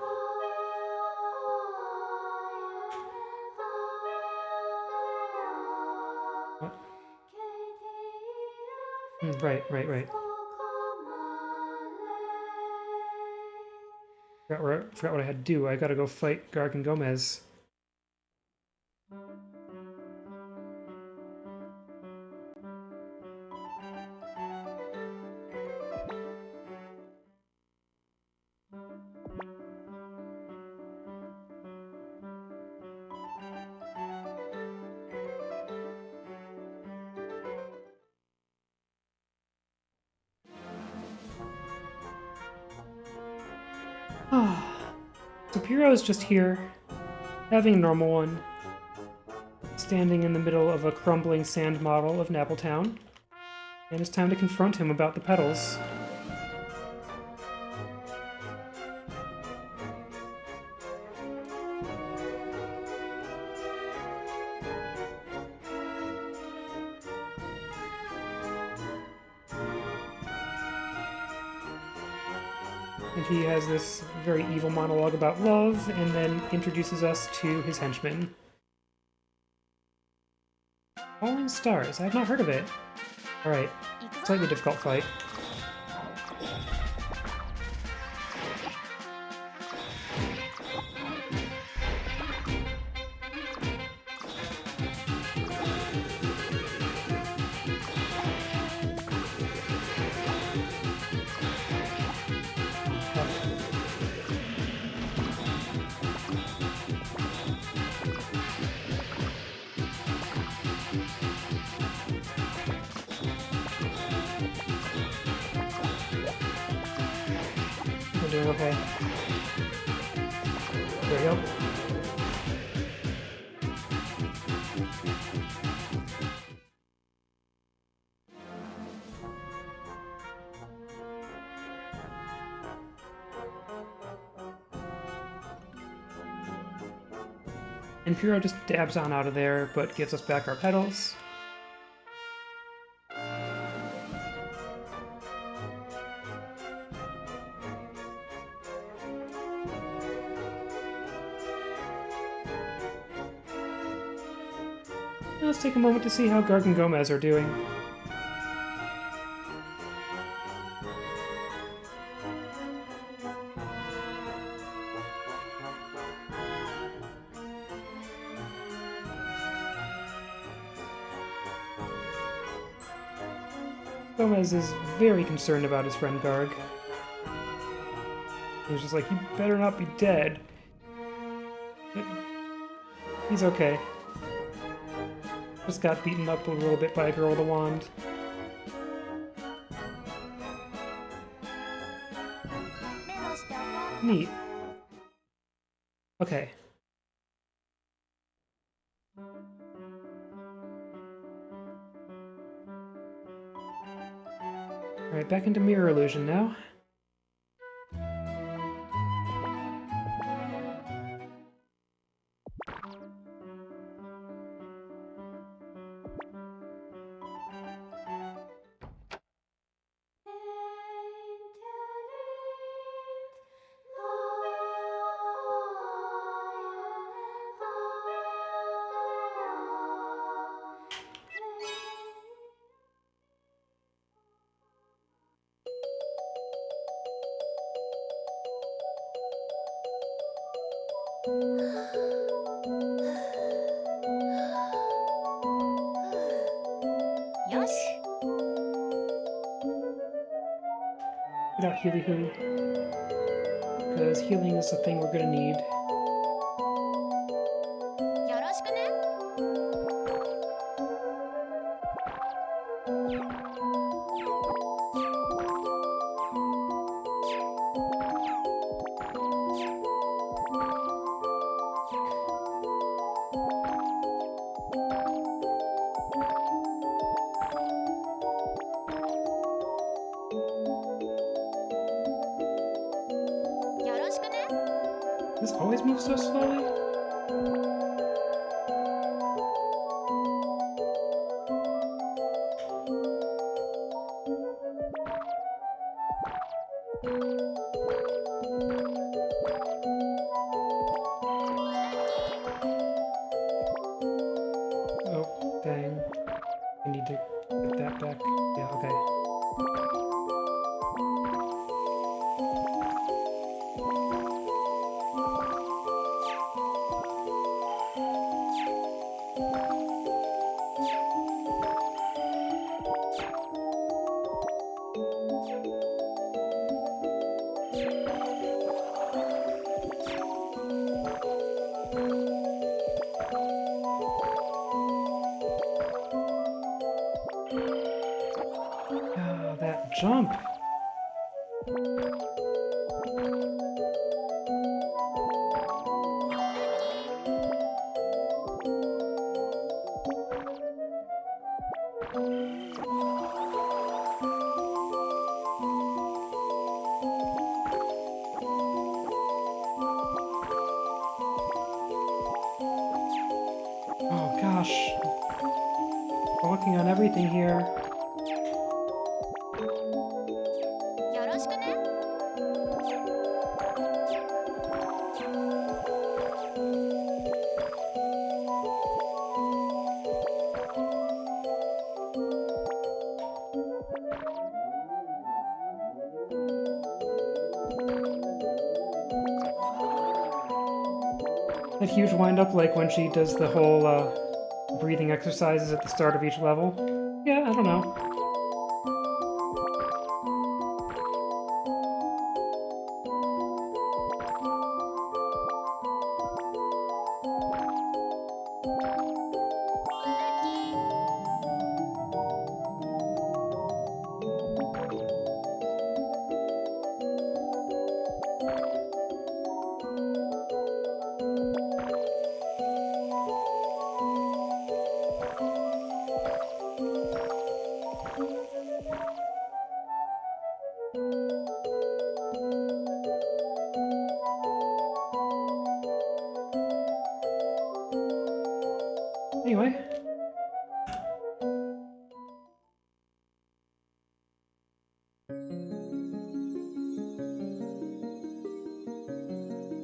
What? Right. Forgot what I had to do. I gotta go fight Garg and Gomez. So Piero's just here, having a normal one, standing in the middle of a crumbling sand model of Napple Town, and it's time to confront him about the petals. And he has this very evil monologue about love, and then introduces us to his henchman. Falling Stars. I have not heard of it. Alright. Slightly difficult fight. We're doing okay. There we go. And Piero just dabs on out of there, but gives us back our petals. let's take a moment to see how Garg and Gomez are doing. Gomez is very concerned about his friend Garg. He's just like, you better not be dead. But he's okay. Just got beaten up a little bit by a girl with a wand. Neat. Okay. Alright, back into mirror illusion now. Without Healy Hoo. Because healing is a thing we're gonna need. This always moves so slowly? Oh, dang. I need to get that back. Yeah, okay. Ah, that jump! Oh gosh. Walking on everything here. That huge wind-up, like when she does the whole breathing exercises at the start of each level. Yeah, I don't know. Anyway.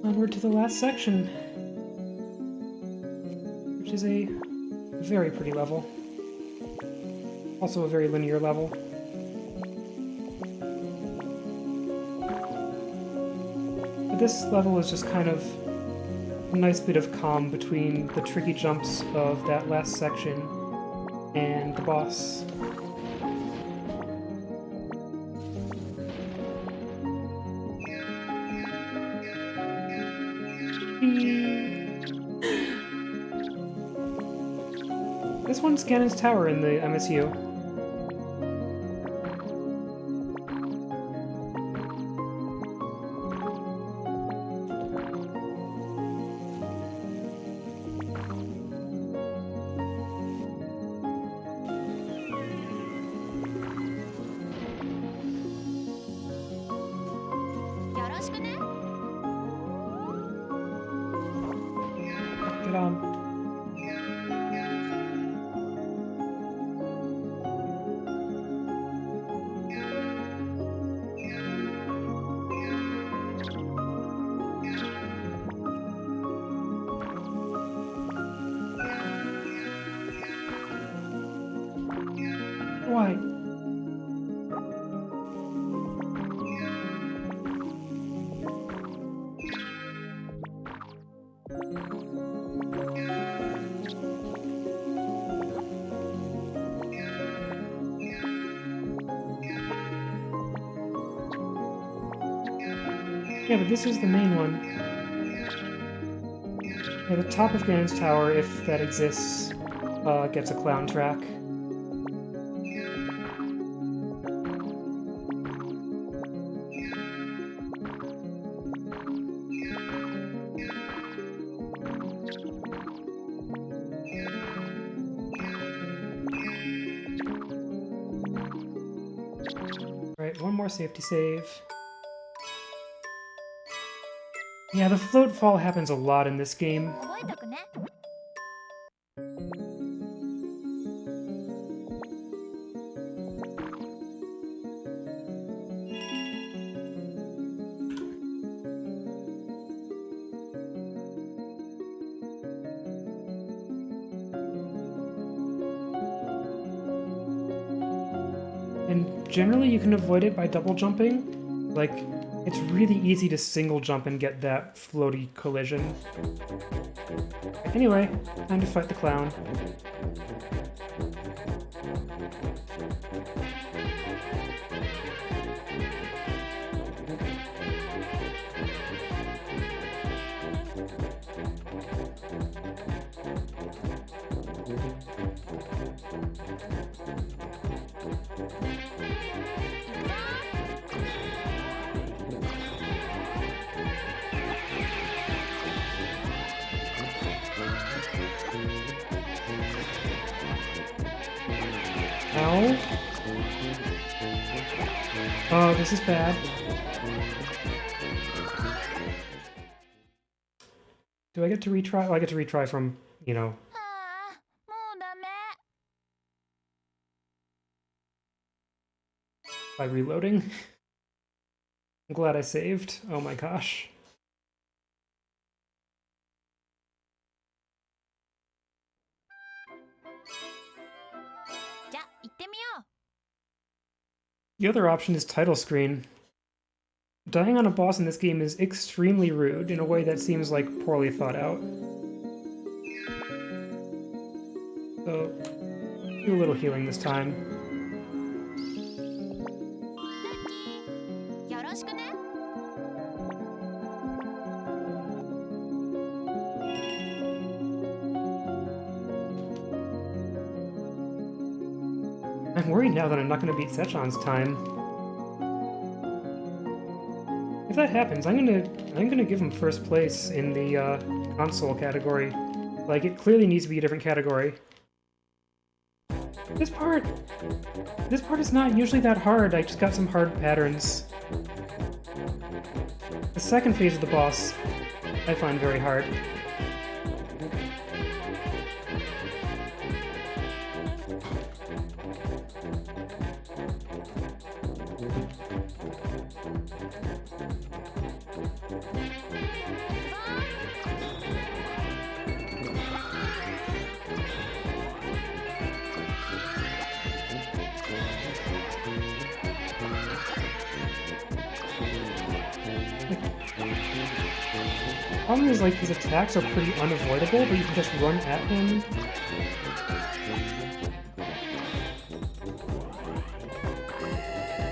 Onward to the last section, which is a very pretty level. Also a very linear level. But this level is just kind of a nice bit of calm between the tricky jumps of that last section and the boss. This one's Ganon's Tower in the MSU. Get on. Why? Yeah, but this is the main one. Yeah, the top of Ganon's Tower, if that exists, gets a clown track. Right, one more safety save. Yeah, the float fall happens a lot in this game. And generally you can avoid it by double jumping. Like, it's really easy to single jump and get that floaty collision. Anyway, time to fight the clown. Ow. Oh, this is bad. Do I get to retry? Oh, I get to retry from, you know... by reloading. I'm glad I saved. Oh my gosh. The other option is title screen. Dying on a boss in this game is extremely rude in a way that seems like poorly thought out. So, do a little healing this time. I'm worried now that I'm not going to beat Sechan's time. If that happens, I'm gonna give him first place in the console category. Like, it clearly needs to be a different category. This part is not usually that hard. I just got some hard patterns. The second phase of the boss, I find very hard. Problem is, like, his attacks are pretty unavoidable, but you can just run at him.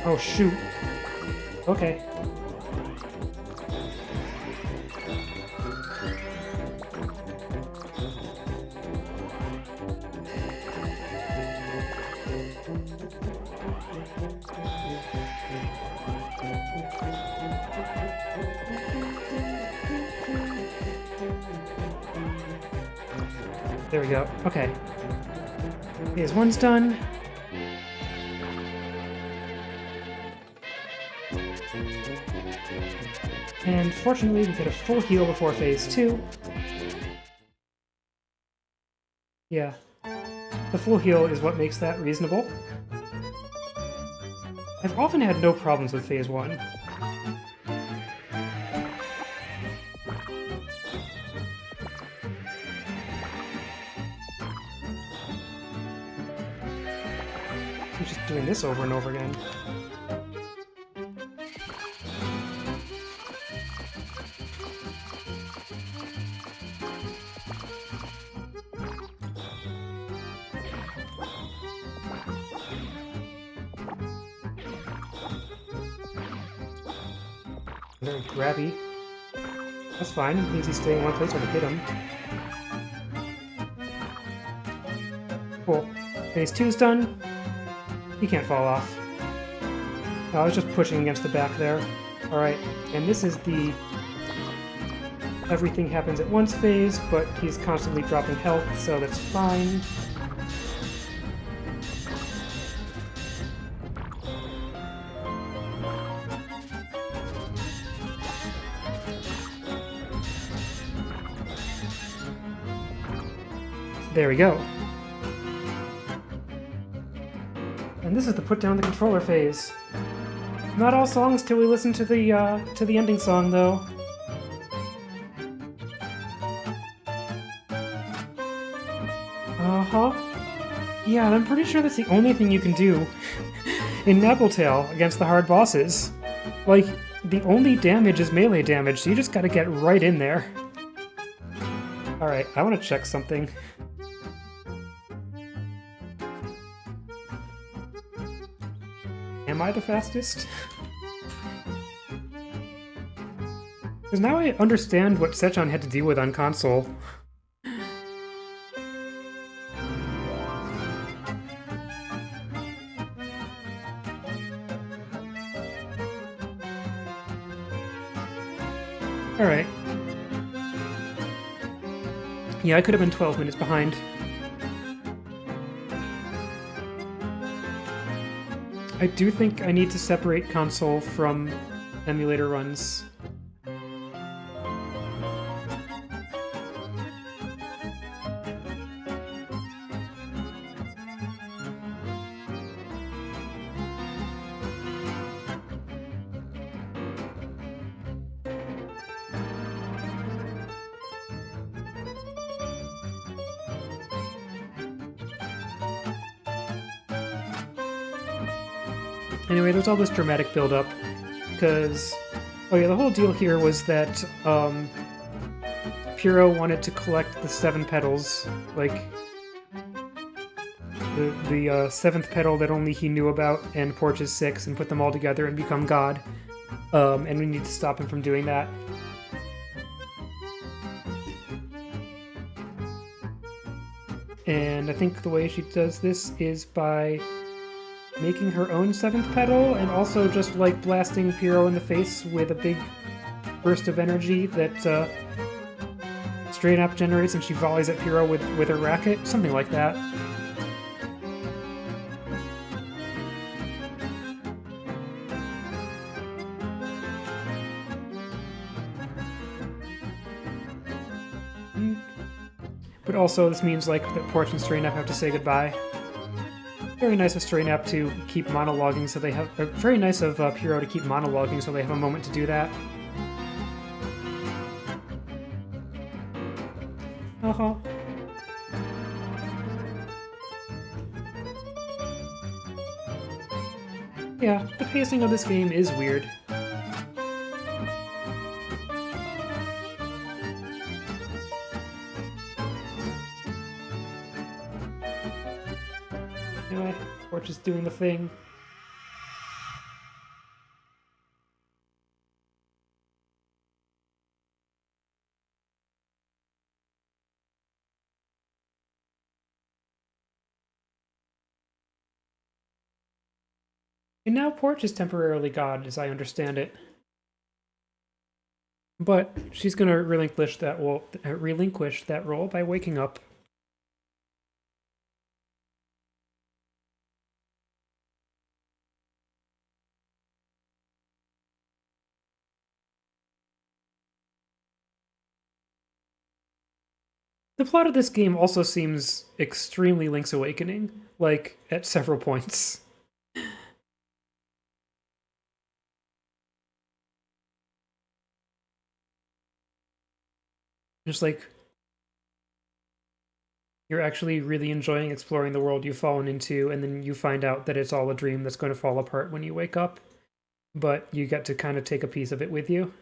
Oh, shoot. Okay. There we go. Okay. Phase 1's done. And fortunately, we get a full heal before Phase 2. Yeah. The full heal is what makes that reasonable. I've often had no problems with Phase 1. I'm just doing this over and over again. Very grabby. That's fine, it means he's staying in one place when I hit him. Cool. Phase 2's done. He can't fall off. Oh, I was just pushing against the back there. Alright, and this is the everything happens at once phase, but he's constantly dropping health, so that's fine. There we go. And this is the put down the controller phase. Not all songs till we listen to the ending song, though. Uh-huh. Yeah, and I'm pretty sure that's the only thing you can do in Napple against the hard bosses. Like, the only damage is melee damage, so you just gotta get right in there. Alright, I wanna check something. Am I the fastest? Because now I understand what Sechan had to deal with on console. Alright. Yeah, I could have been 12 minutes behind. I do think I need to separate console from emulator runs. Anyway, there's all this dramatic build-up, because... Oh yeah, the whole deal here was that, Puro wanted to collect the 7 petals, like... The 7th petal that only he knew about, and Porch's 6, and put them all together and become God. And we need to stop him from doing that. And I think the way she does this is by making her own 7th petal, and also just, like, blasting Puro in the face with a big burst of energy that, Strain Up generates, and she volleys at Puro with her racket. Something like that. But also, this means, like, that Porch and Strain Up have to say goodbye. Very nice of Strain Up to keep monologuing so they have... very nice of Puro to keep monologuing so they have a moment to do that. Uh-huh. Yeah, the pacing of this game is weird. Anyway, Porch is doing the thing. And now Porch is temporarily God, as I understand it. But she's gonna relinquish that role by waking up. The plot of this game also seems extremely Link's Awakening, like, at several points. Just like, you're actually really enjoying exploring the world you've fallen into, and then you find out that it's all a dream that's going to fall apart when you wake up, but you get to kind of take a piece of it with you.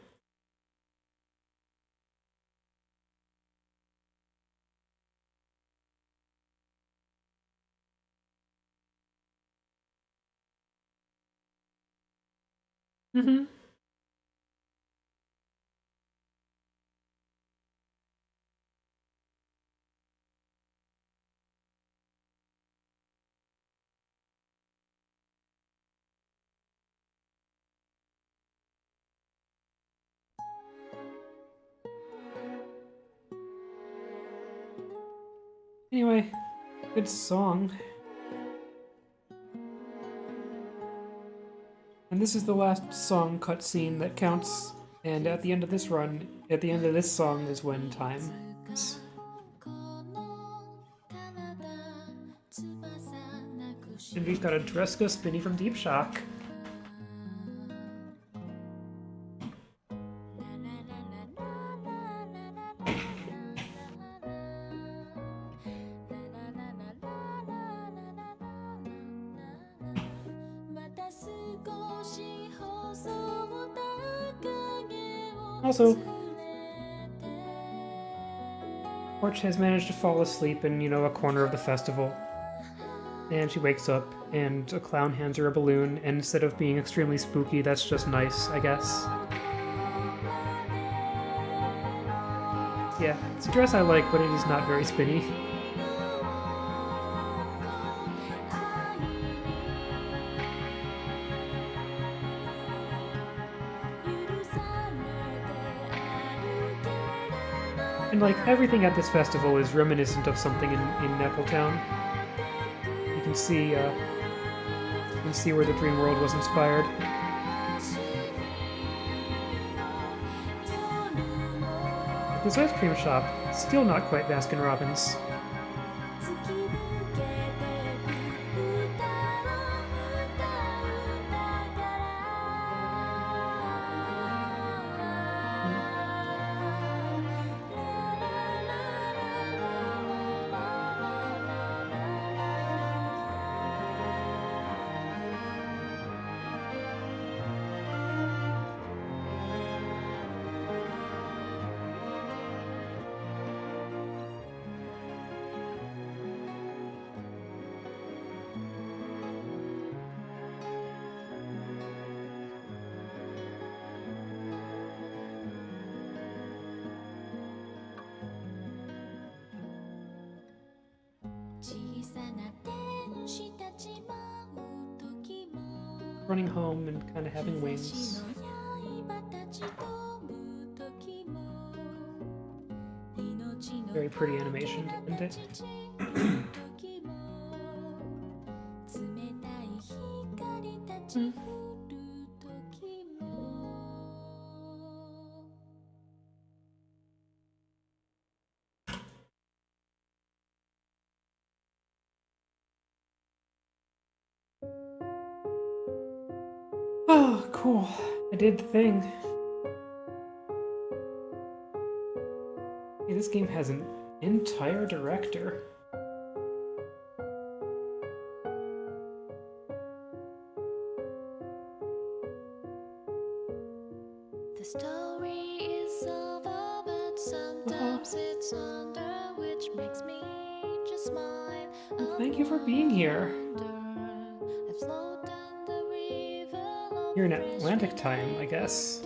Mm-hmm. Anyway, good song. And this is the last song cutscene that counts, and at the end of this run, at the end of this song is when time ends. And we've got a Dreska Spinny from Deep Shock. Also, Porch has managed to fall asleep in, a corner of the festival. And she wakes up, and a clown hands her a balloon, and instead of being extremely spooky, that's just nice, I guess. Yeah, it's a dress I like, but it is not very spinny. And like, everything at this festival is reminiscent of something in Nappletown. You can see where the dream world was inspired. This ice cream shop, still not quite Baskin Robbins. Running home and kind of having wings. Very pretty animation, isn't it? Oh, cool. I did the thing. Hey, this game has an entire director. The story is over, but sometimes it's under, which makes me just Thank you for being here. You're in Atlantic time, I guess.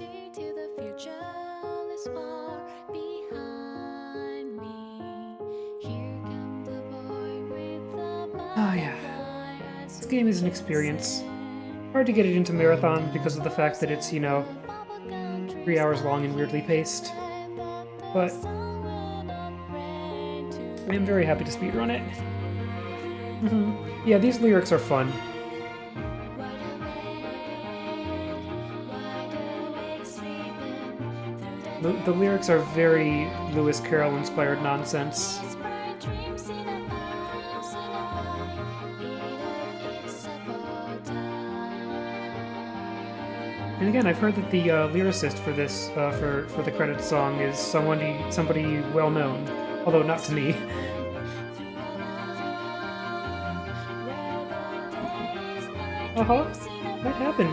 Oh yeah. This game is an experience. Hard to get it into marathon because of the fact that it's, 3 hours long and weirdly paced. But I am very happy to speedrun it. Yeah, these lyrics are fun. The lyrics are very Lewis Carroll inspired nonsense. And again, I've heard that the lyricist for this, for the credits song, is somebody well known, although not to me. Might happen.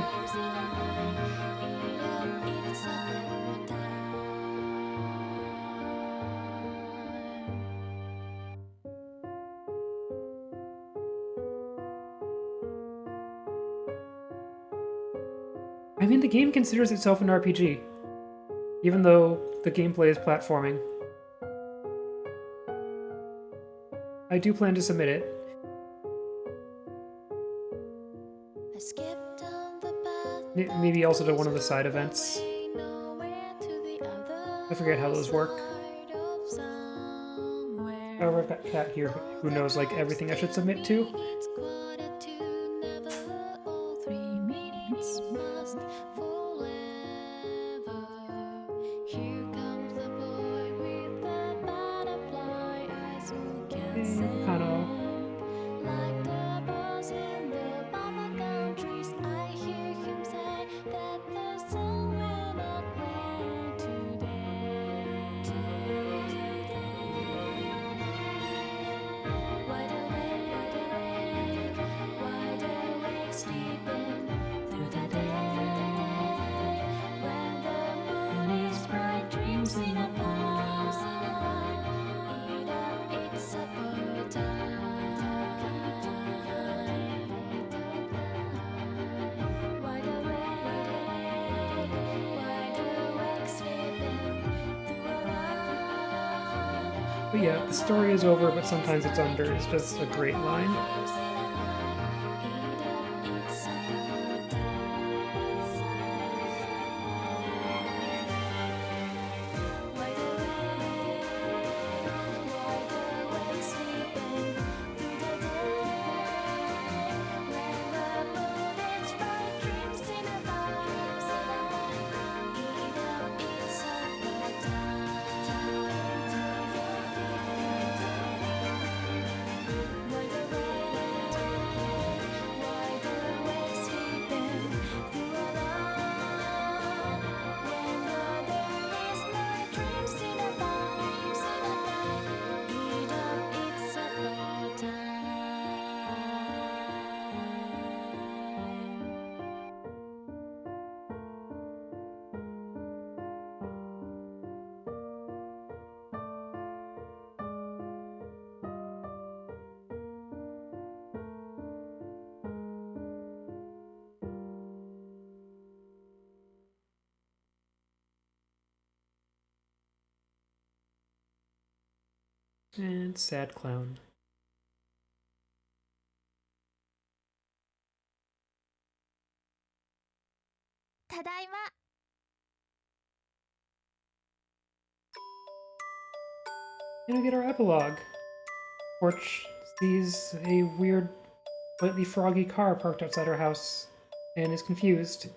I mean, the game considers itself an RPG, even though the gameplay is platforming. I do plan to submit it. Maybe also to one of the side events. I forget how those work. However, I've got Kat here who knows like everything I should submit to. But yeah, the story is over, but sometimes it's under. It's just a great line. And sad clown. Tadaima. And we get our epilogue. Porch sees a weird, slightly froggy car parked outside her house and is confused.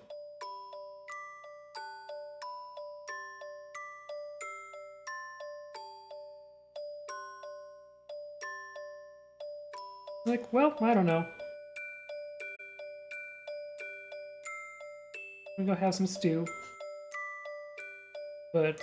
Like, well, I don't know. I'm gonna go have some stew. But,